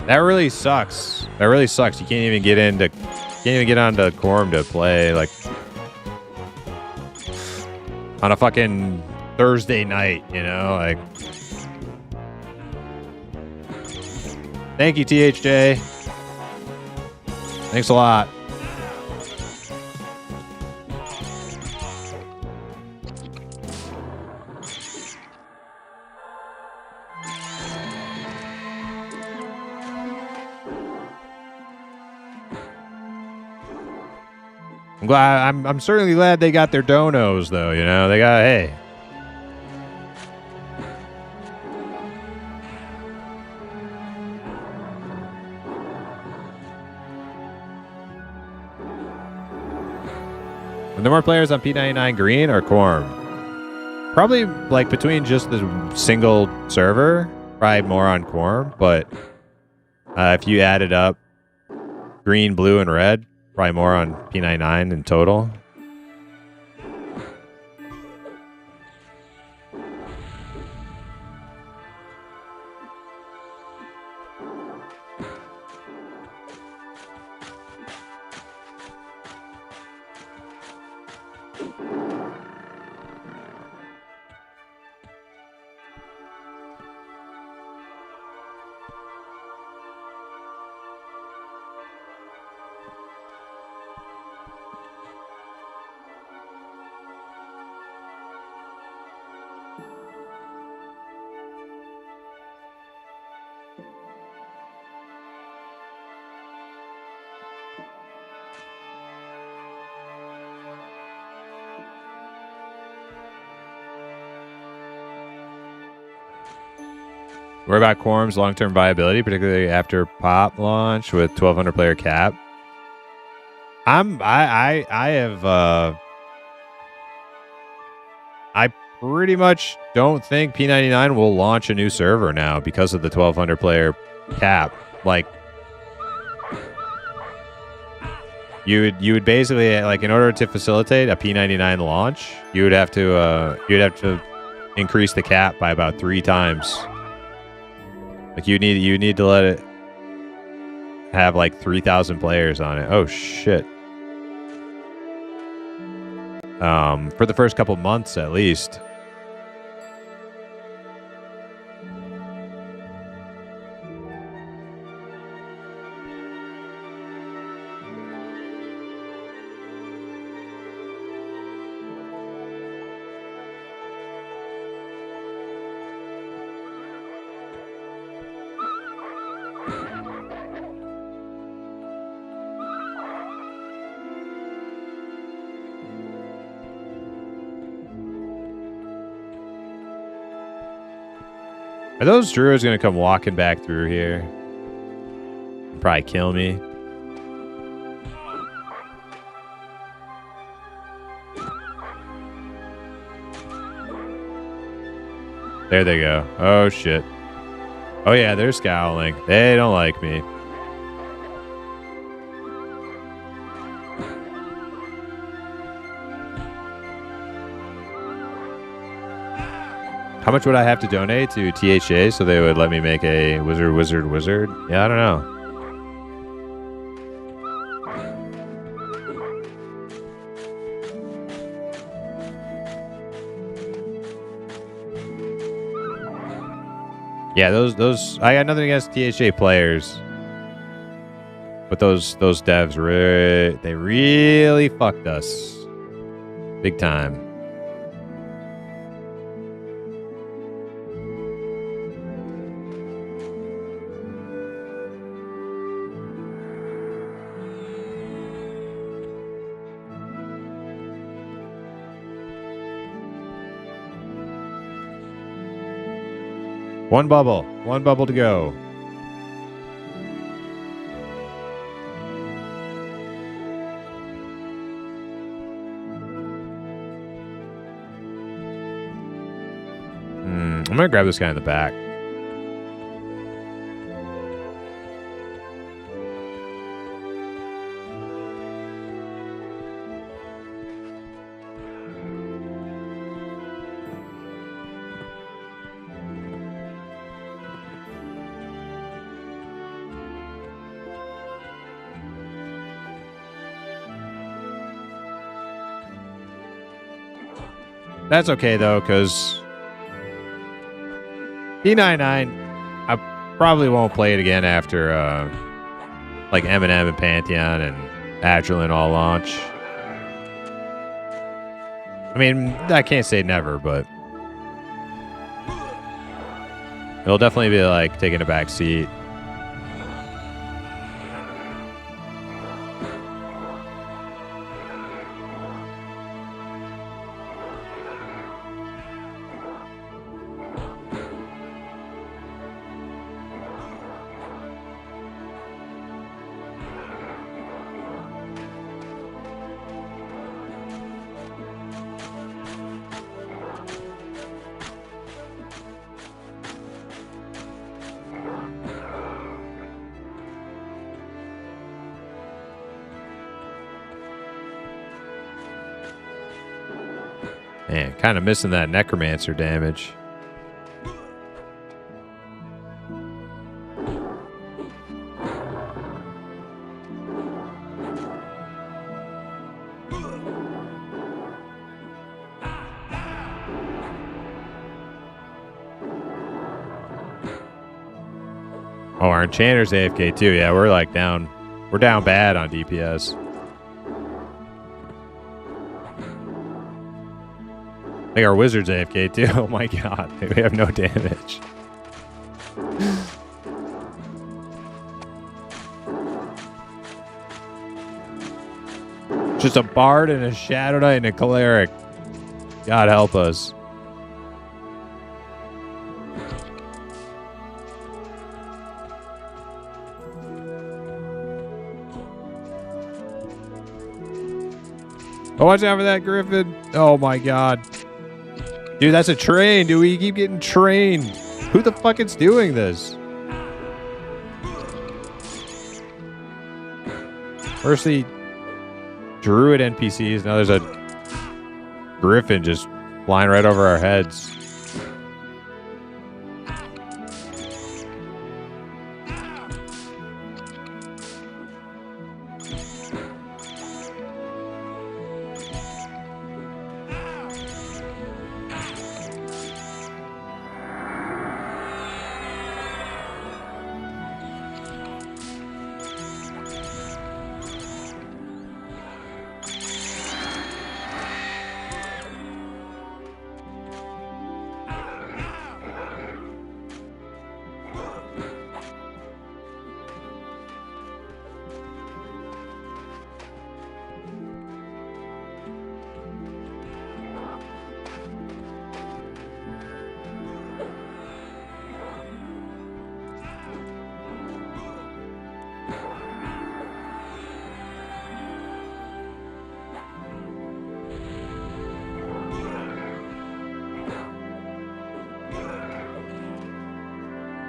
That really sucks. That really sucks. You can't even get onto Quorum to play like on a fucking Thursday night, you know? Like, thank you, THJ. Thanks a lot. I'm certainly glad they got their donos though, you know. They got, hey. Are there more players on P99 Green or Quorum? Probably like between just the single server, probably more on Quorum, but if you added up green, blue, and red, probably more on P99 in total. What about Quorum's long-term viability, particularly after pop launch with 1,200 player cap? I pretty much don't think P99 will launch a new server now because of the 1,200 player cap. Like, you would basically, like, in order to facilitate a P99 launch, you would have to increase the cap by about 3 times. Like, you need to let it have like 3,000 players on it. Oh shit. For the first couple months at least. Are those druids gonna come walking back through here? Probably kill me. There they go. Oh shit. Oh yeah, they're scowling. They don't like me. How much would I have to donate to THA so they would let me make a wizard? Yeah, I don't know. Yeah, those I got nothing against THA players. But those devs they really fucked us. Big time. One bubble to go. I'm gonna grab this guy in the back. That's okay though, because P99, I probably won't play it again after like Eminem and Pantheon and Agilent all launch. I mean, I can't say never, but it'll definitely be like taking a back seat. Man, kind of missing that necromancer damage. Oh, our enchanter's AFK too. Yeah, we're like down. We're down bad on DPS. I think our wizard's AFK too. Oh my god, we have no damage. Just a bard and a shadow knight and a cleric. God help us. Oh, watch out for that griffin. Oh my god. Dude, that's a train. Dude, we keep getting trained. Who the fuck is doing this? Where's the druid NPCs? Now there's a griffin just flying right over our heads.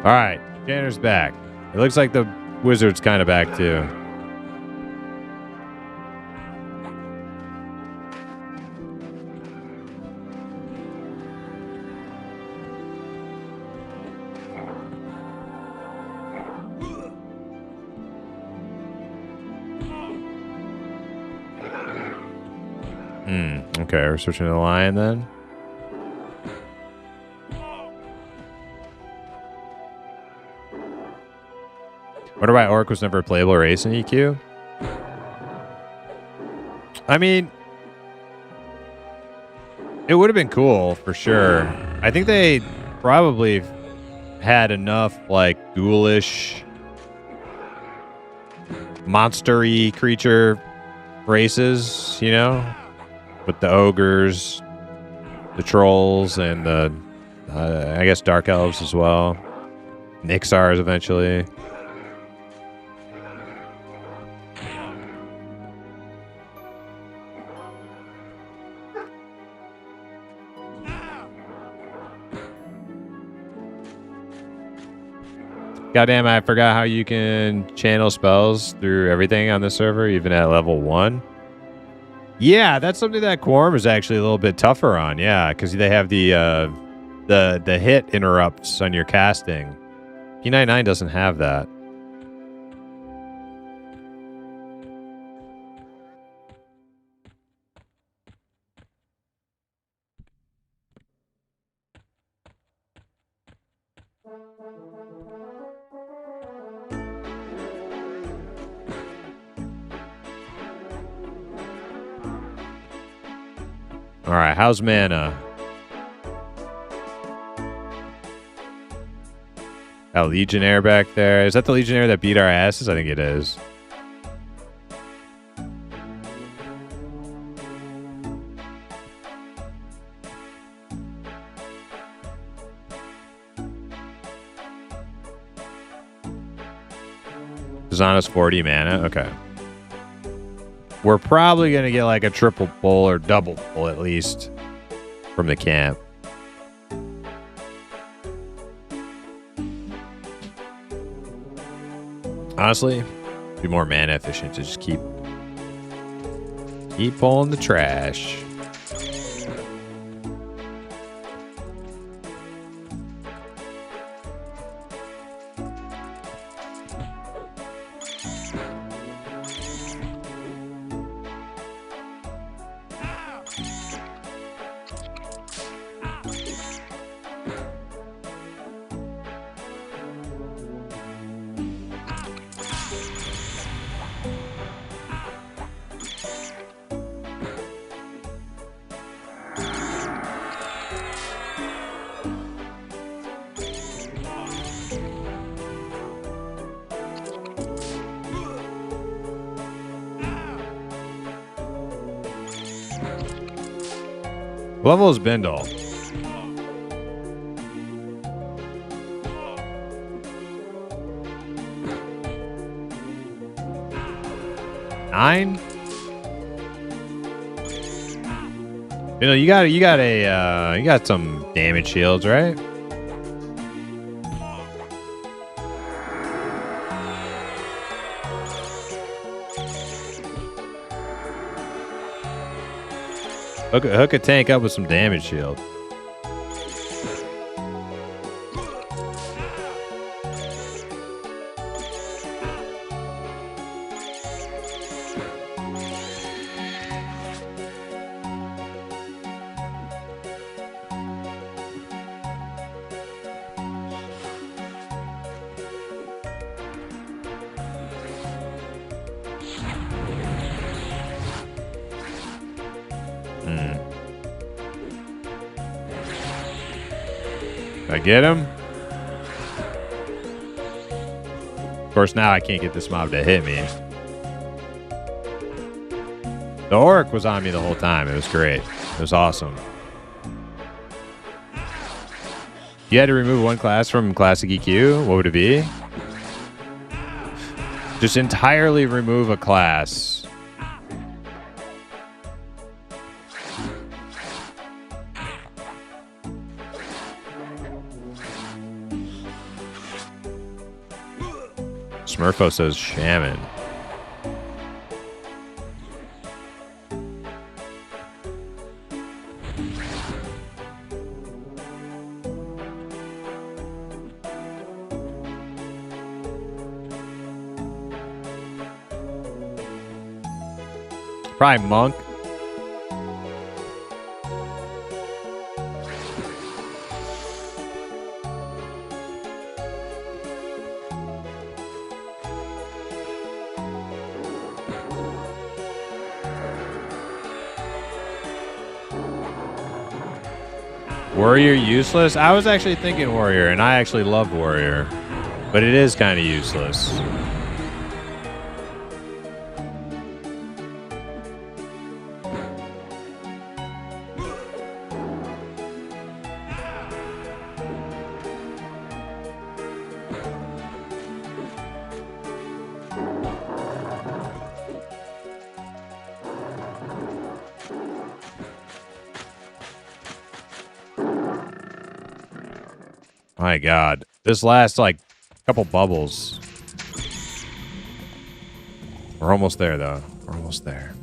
All right, Janner's back. It looks like the wizard's kind of back too. Okay, we're switching to the lion then. Wonder why Orc was never a playable race in EQ. I mean, it would have been cool for sure. I think they probably had enough like ghoulish, monster-y creature races, you know, with the ogres, the trolls, and the I guess dark elves as well. Nixars eventually. Goddamn, I forgot how you can channel spells through everything on the server, even at level 1. Yeah, that's something that Quorum is actually a little bit tougher on. Yeah, because they have the hit interrupts on your casting. P99 doesn't have that. All right, how's mana? Got Legionnaire back there. Is that the Legionnaire that beat our asses? I think it is. Zana's 40 mana. Okay. We're probably going to get like a triple pull or double pull at least from the camp. Honestly, be more mana efficient to just keep pulling the trash. What level is Bindle? Nine? You know, you got some damage shields, right? Hook a tank up with some damage shield. I get him. Of course, now I can't get this mob to hit me. The orc was on me the whole time. It was great. It was awesome. You had to remove one class from classic EQ. What would it be? Just entirely remove a class. Smurfo says shaman. Probably monk. Warrior useless? I was actually thinking warrior, and I actually love warrior, but it is kind of useless. My God, this last like couple bubbles. We're almost there, though. We're almost there.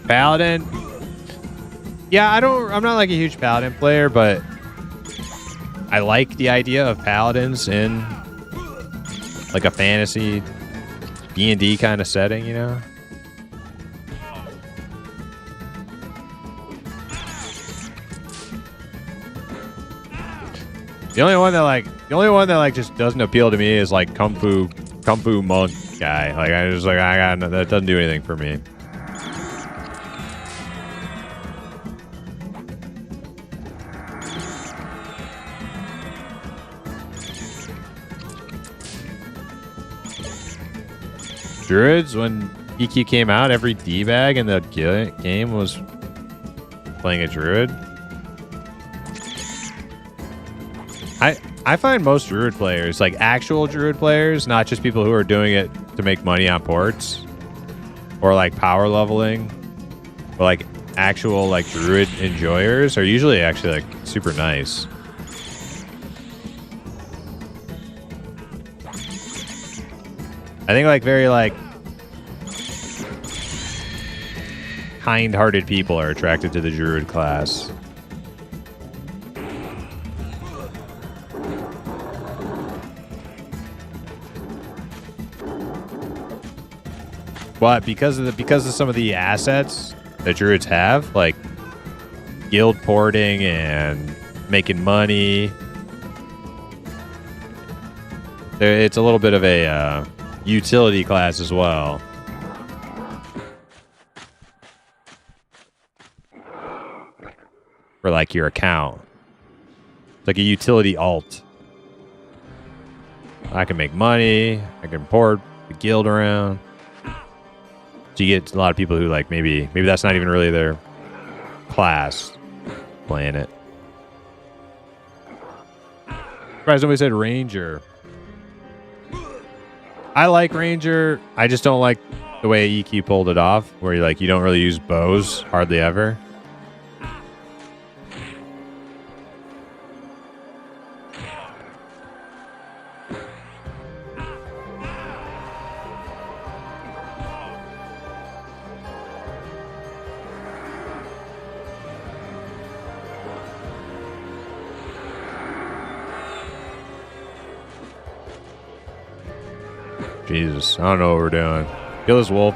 Paladin. Yeah, I'm not like a huge Paladin player, but I like the idea of Paladins in like a fantasy D&D kind of setting, you know? The only one that just doesn't appeal to me is like Kung Fu monk guy. Like that doesn't do anything for me. Druids, when EQ came out, every D-bag in the game was playing a druid. I find most druid players, like actual druid players, not just people who are doing it to make money on ports or like power leveling, but like actual like druid enjoyers are usually actually like super nice. I think like very like kind-hearted people are attracted to the druid class. But because of some of the assets that druids have, like guild porting and making money, it's a little bit of a utility class as well. For like your account. It's like a utility alt. I can make money, I can port the guild around. So you get a lot of people who like maybe that's not even really their class playing it. Surprised nobody said Ranger. I like Ranger. I just don't like the way EQ pulled it off, where you don't really use bows hardly ever. Jesus, I don't know what we're doing. Kill this wolf.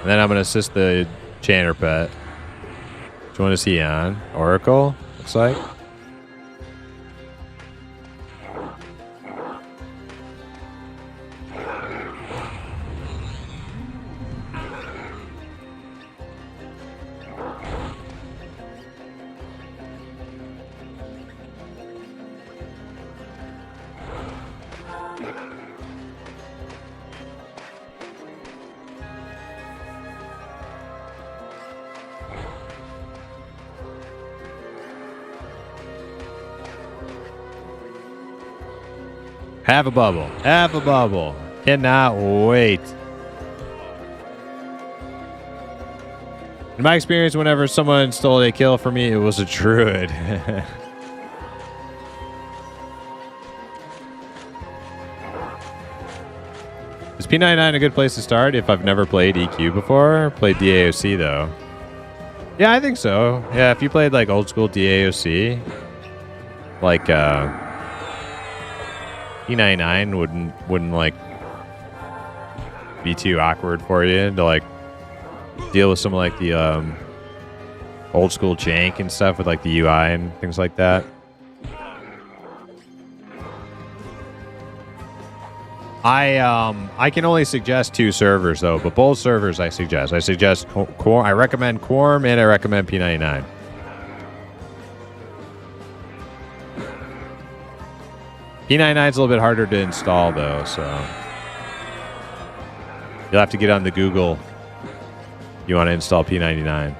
And then I'm going to assist the Chanter pet. Which one is he on? Oracle, looks like. Have a bubble. Have a bubble. Cannot wait. In my experience, whenever someone stole a kill for me, it was a druid. Is P99 a good place to start if I've never played EQ before? Played DAOC, though. Yeah, I think so. Yeah, if you played, like, old school DAOC, like, P99 wouldn't like be too awkward for you to like deal with some of like the old school jank and stuff with like the UI and things like that. I can only suggest 2 servers though, but both servers I suggest. I recommend Quorum and I recommend P99. P99 is a little bit harder to install though, so you'll have to get on the Google if you want to install P99.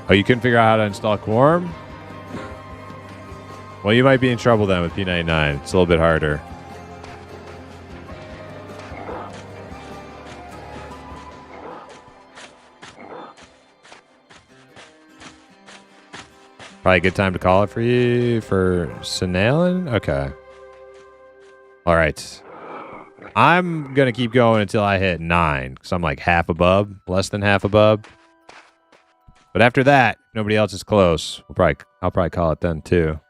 Oh, you couldn't figure out how to install Quorum? Well, you might be in trouble then with P99. It's a little bit harder. Probably a good time to call it for you for Sinalen? Okay. All right. I'm going to keep going until I hit 9 because I'm like half a bub, less than half a bub. But after that, if nobody else is close, I'll probably call it then too.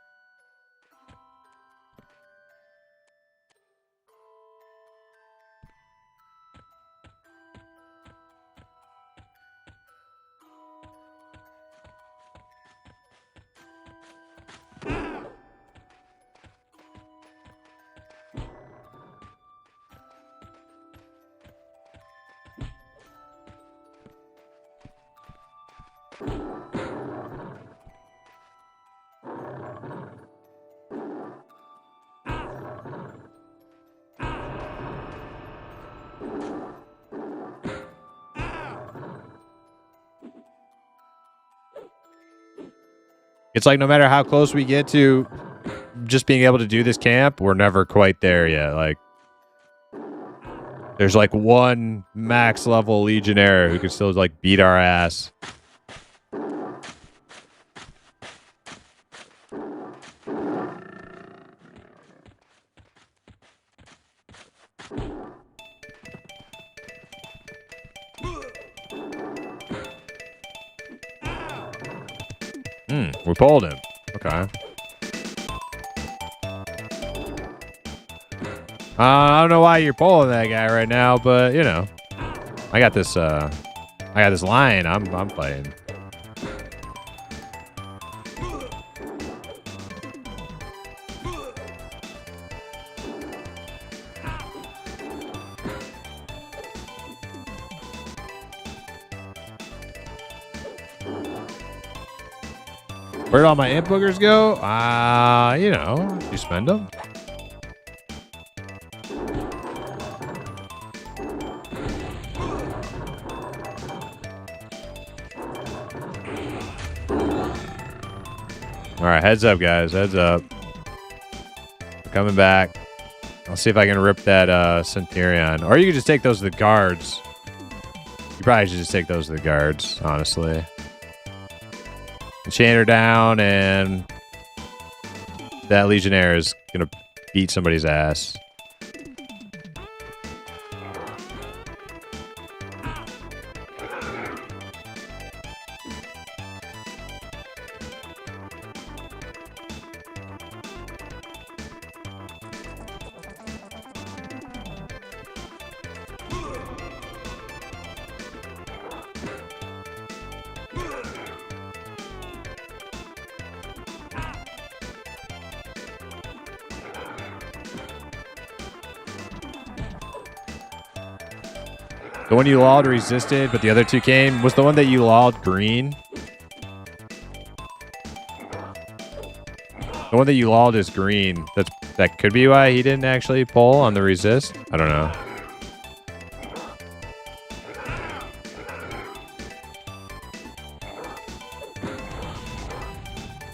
It's like no matter how close we get to just being able to do this camp, we're never quite there yet. Like, there's like one max level legionnaire who can still like beat our ass. We pulled him. Okay. I don't know why you're pulling that guy right now, but you know, I got this lion. I'm fighting. Where'd all my imp boogers go? You know, you spend them. All right, heads up, guys. Heads up. Coming back. I'll see if I can rip that Centurion. Or you can just take those to the guards. You probably should just take those to the guards, honestly. Enchant her down, and that Legionnaire is going to beat somebody's ass. The one you lulled resisted, but the other two came. Was the one that you lulled green? The one that you lulled is green. That could be why he didn't actually pull on the resist. I don't know.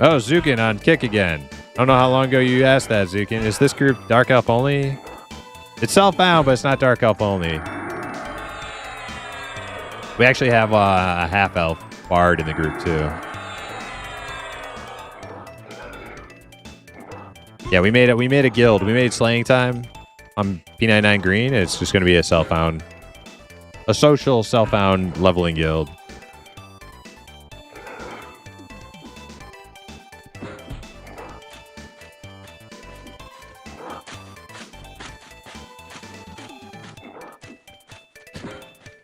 Oh, Zukin on kick again. I don't know how long ago you asked that, Zukin. Is this group Dark Elf only? It's self-bound, but it's not Dark Elf only. We actually have a half-elf bard in the group, too. Yeah, we made a guild. We made Slaying Time on P99 Green. It's just going to be a self-bound, a social self-bound leveling guild.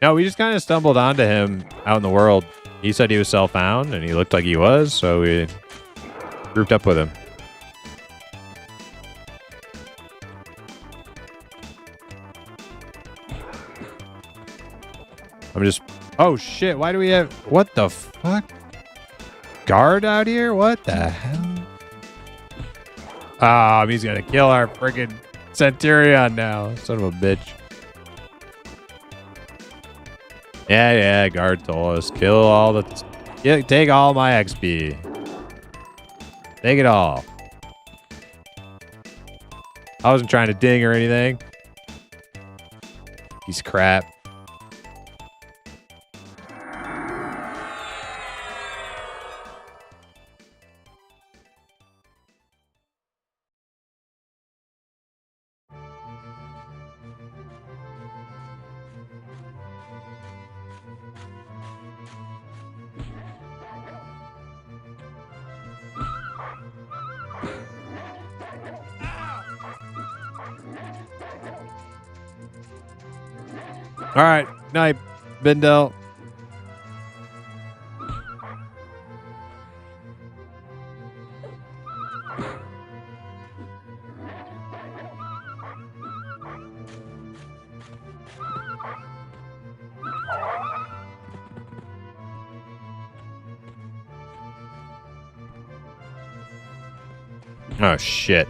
No, we just kind of stumbled onto him out in the world. He said he was self-bound, and he looked like he was, so we grouped up with him. I'm just... Oh, shit. Why do we have... What the fuck? Guard out here? What the hell? He's gonna kill our friggin' Centurion now. Son of a bitch. Yeah, guard told us. Kill all the... Yeah, take all my XP. Take it all. I wasn't trying to ding or anything. He's crap. All right. Night, Bindel. Oh, shit.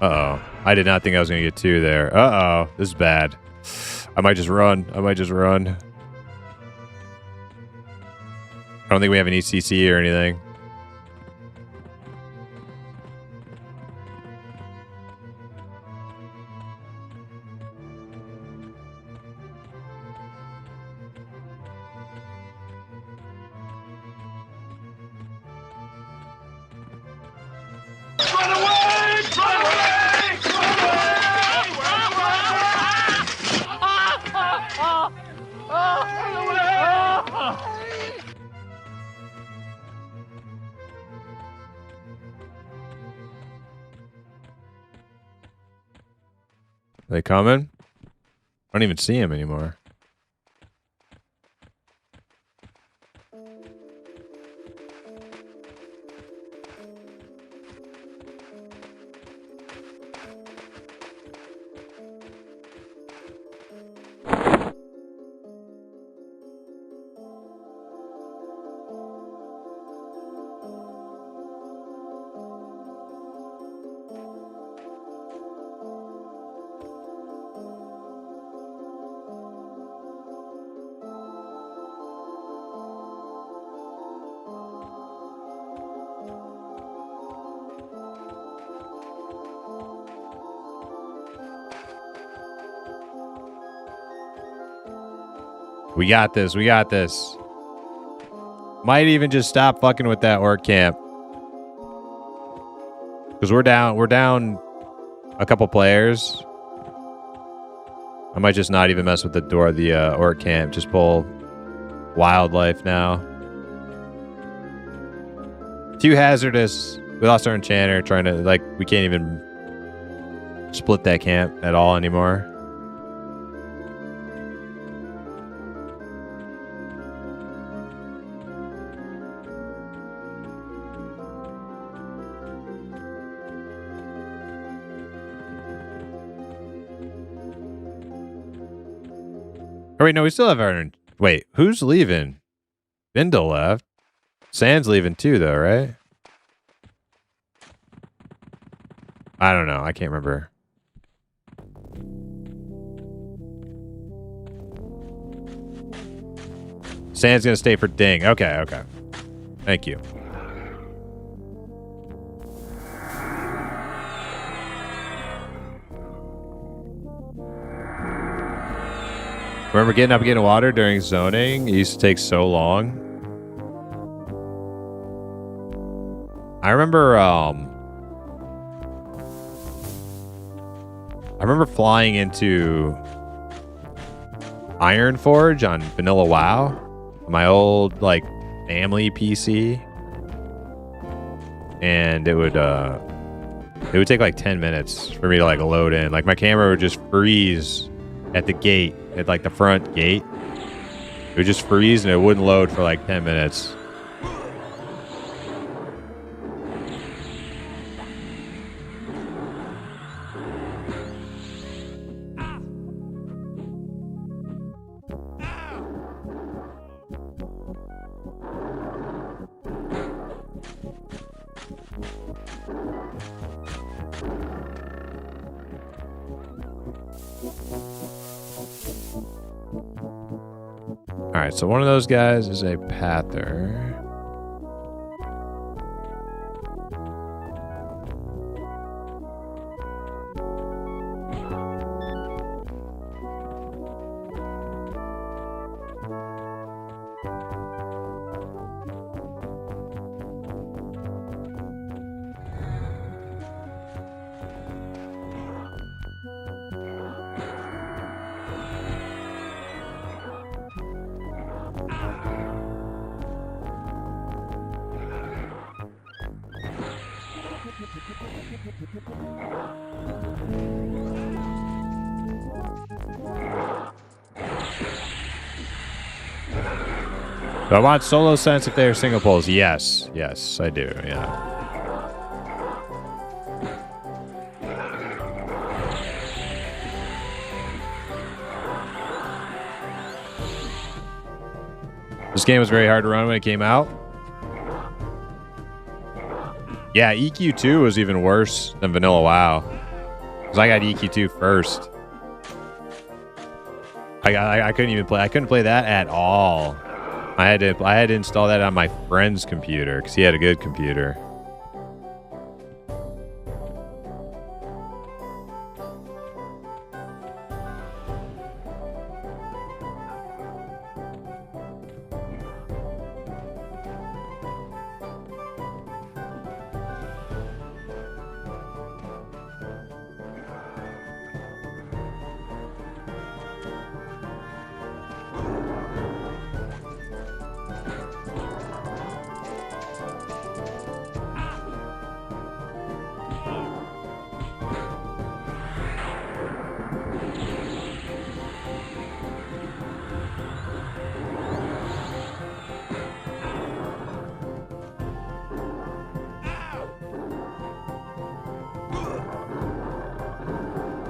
Uh-oh. I did not think I was going to get 2 there. Uh-oh. This is bad. I might just run. I don't think we have an ECC or anything. They coming? I don't even see him anymore. We got this. We got this. Might even just stop fucking with that orc camp. Because we're down a couple players. I might just not even mess with the door of the orc camp. Just pull wildlife now. Too hazardous. We lost our enchanter trying to, like, we can't even split that camp at all anymore. Oh, wait, no, we still have our... Wait, who's leaving? Bindle left. Sand's leaving too, though, right? I don't know. I can't remember. Sand's going to stay for Ding. Okay, okay. Thank you. Remember getting up and getting water during zoning? It used to take so long. I remember flying into Iron Forge on Vanilla WoW, my old like family PC, and it would take like 10 minutes for me to like load in. Like my camera would just freeze at the gate, at like the front gate. It would just freeze and it wouldn't load for like 10 minutes. Alright, so one of those guys is a pather. Do I want solo sense if they are single poles? Yes. Yes, I do. Yeah. This game was very hard to run when it came out. Yeah, EQ2 was even worse than Vanilla WoW. Because I got EQ2 first. I couldn't even play. I couldn't play that at all. I had to install that on my friend's computer because he had a good computer.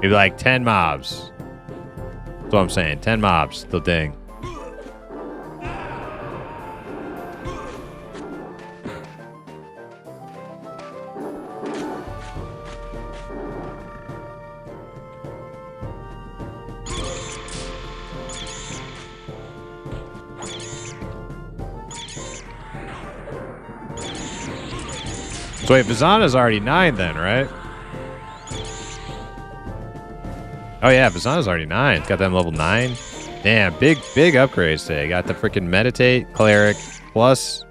Maybe like 10 mobs. That's what I'm saying. 10 mobs. The ding. So wait, Vizana's already 9 then, right? Oh yeah, Vizana's already 9. It's got them level 9. Damn, big upgrades today. Got the freaking Meditate, Cleric, plus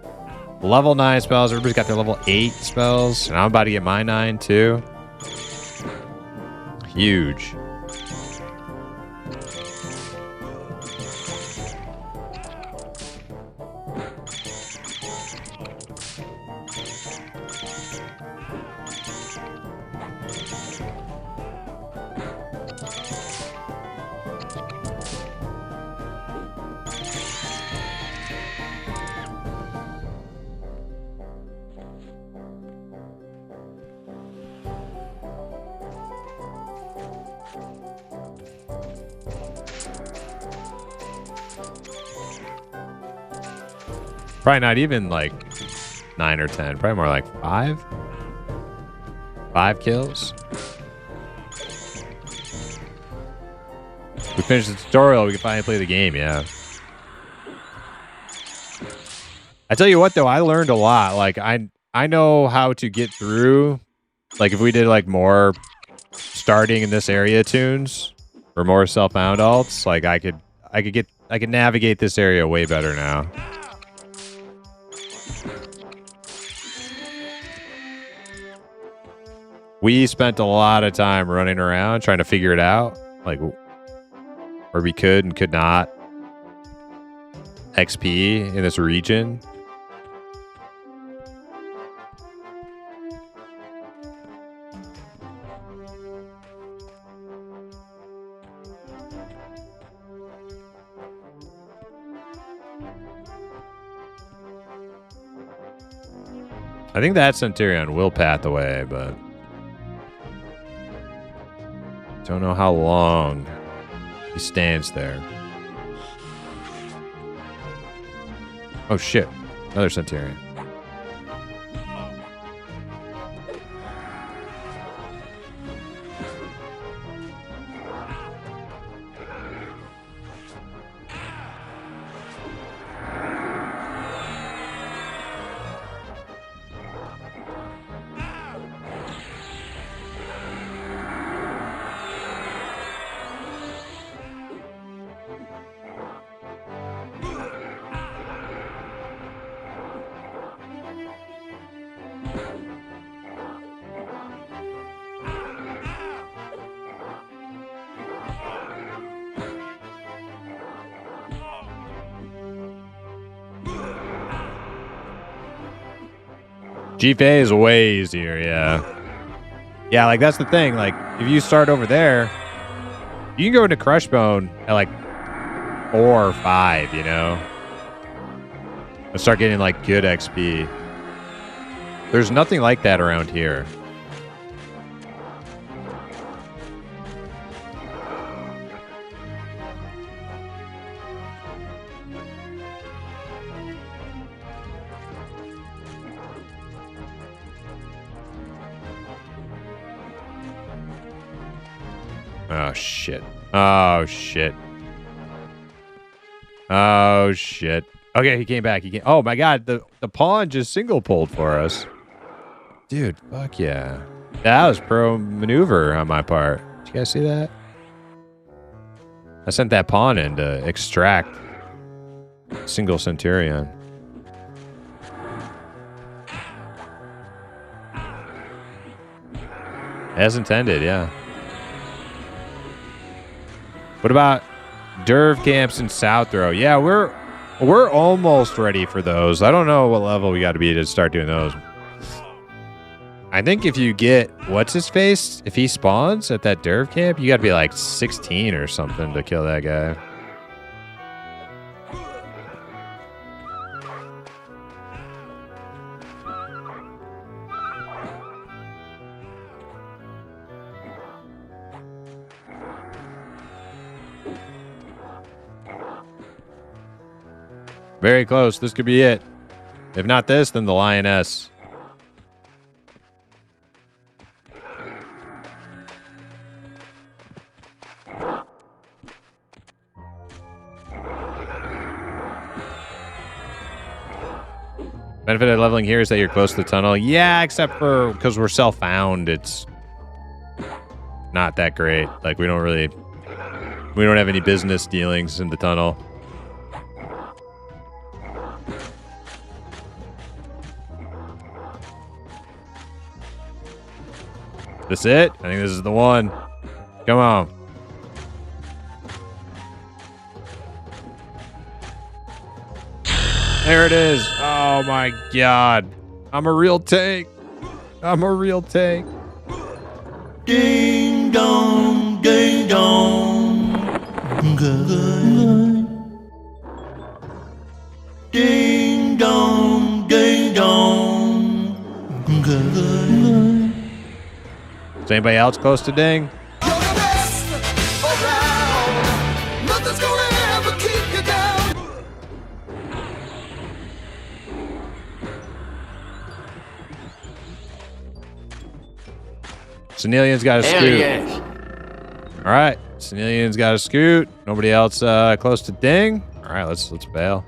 level 9 spells. Everybody's got their level 8 spells. And I'm about to get my 9 too. Huge. Probably not even like 9 or 10. Probably more like 5. 5 kills. We finished the tutorial. We can finally play the game. Yeah. I tell you what, though, I learned a lot. Like I know how to get through. Like if we did like more starting in this area tunes or more self-found alts, like I could navigate this area way better now. We spent a lot of time running around trying to figure it out, like where we could and could not XP in this region. I think that Centurion will path away, but don't know how long he stands there. Oh shit, another Centurion. GFA is way easier, yeah. Yeah, like that's the thing. Like if you start over there, you can go into Crushbone at like 4 or 5, you know. I start getting like good XP. There's nothing like that around here. Oh, shit. Oh, shit. Oh, shit. Okay, he came back. Oh, my God. The pawn just single pulled for us. Dude, fuck yeah. That was pro maneuver on my part. Did you guys see that? I sent that pawn in to extract single Centurion. As intended, yeah. What about Derv camps in South Row? Yeah, we're almost ready for those. I don't know what level we got to be to start doing those. I think if you get what's his face, if he spawns at that Derv camp, you got to be like 16 or something to kill that guy. Very close. This could be it. If not this, then the Lioness. Benefit of leveling here is that you're close to the tunnel. Yeah, except for because we're self-found, it's not that great. Like, we don't have any business dealings in the tunnel. This it? I think this is the one. Come on. There it is. Oh my god. I'm a real tank. I'm a real tank. Ding dong, ding dong. Good. Ding dong, ding dong. Good. Is anybody else close to ding? Senelian's got a scoot. Yes. All right, Senelian's got a scoot. Nobody else close to ding. All right, let's bail.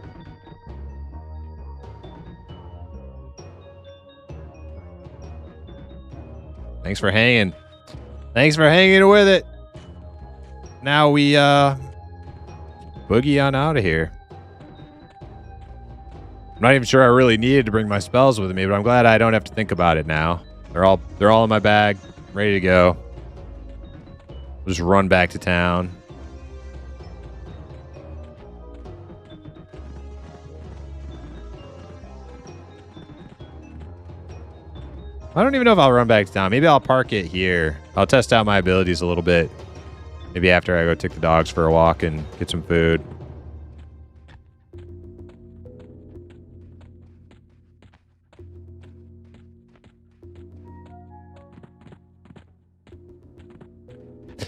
Thanks for hanging. Thanks for hanging with it. Now we boogie on out of here. I'm not even sure I really needed to bring my spells with me, but I'm glad I don't have to think about it now. They're all in my bag, ready to go. Just run back to town. I don't even know if I'll run back to town. Maybe I'll park it here. I'll test out my abilities a little bit. Maybe after I go take the dogs for a walk and get some food.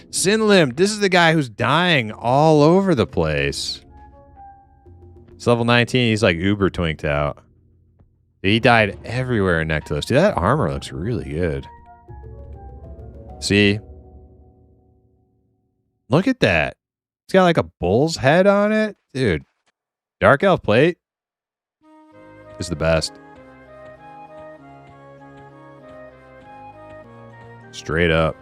Sinlim, this is the guy who's dying all over the place. He's level 19. He's like uber twinked out. He died everywhere in Nectalis. Dude, that armor looks really good. See? Look at that. It's got like a bull's head on it. Dude, Dark Elf plate is the best. Straight up.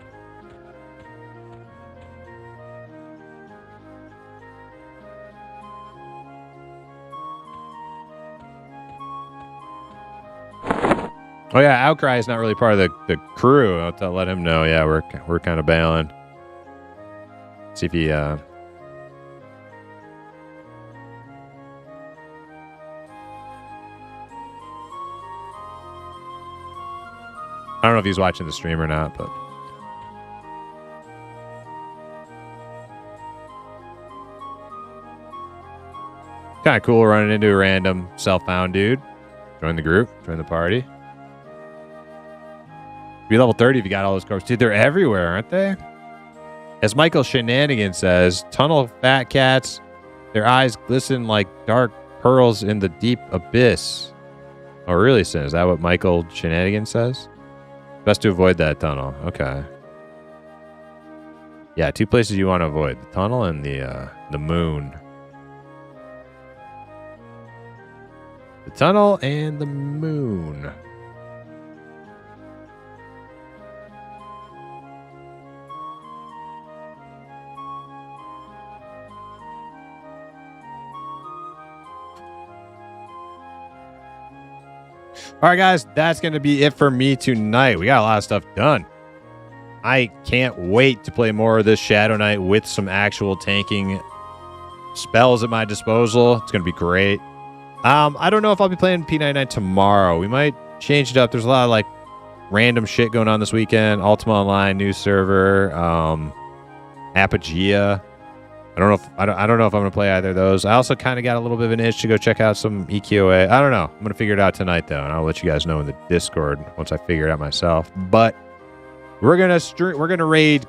Oh yeah, Outcry is not really part of the crew. I'll have to let him know. Yeah, we're kind of bailing. See if he I don't know if he's watching the stream or not, but Kind of cool running into a random self-found dude. Join the group. Join the party. Be level 30 if you got all those cards. Dude, they're everywhere, aren't they? As Michael Shenanigan says, tunnel fat cats, their eyes glisten like dark pearls in the deep abyss. Oh, really, Sin? Is that what Michael Shenanigan says? Best to avoid that tunnel. Okay. Yeah, 2 places you want to avoid. The tunnel and the moon. The tunnel and the moon. All right, guys, that's going to be it for me tonight. We got a lot of stuff done. I can't wait to play more of this Shadow Knight with some actual tanking spells at my disposal. It's going to be great. I don't know if I'll be playing P99 tomorrow. We might change it up. There's a lot of like random shit going on this weekend. Ultima Online, new server, Apogea. I don't know if I'm gonna play either of those. I also kind of got a little bit of an itch to go check out some EQA. I don't know. I'm gonna figure it out tonight though, and I'll let you guys know in the Discord once I figure it out myself. But we're gonna raid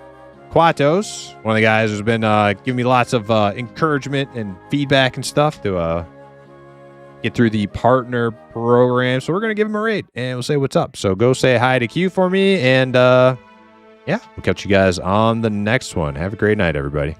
Quatos, one of the guys who's been giving me lots of encouragement and feedback and stuff to get through the partner program. So we're gonna give him a raid and we'll say what's up. So go say hi to Q for me, and yeah, we'll catch you guys on the next one. Have a great night, everybody.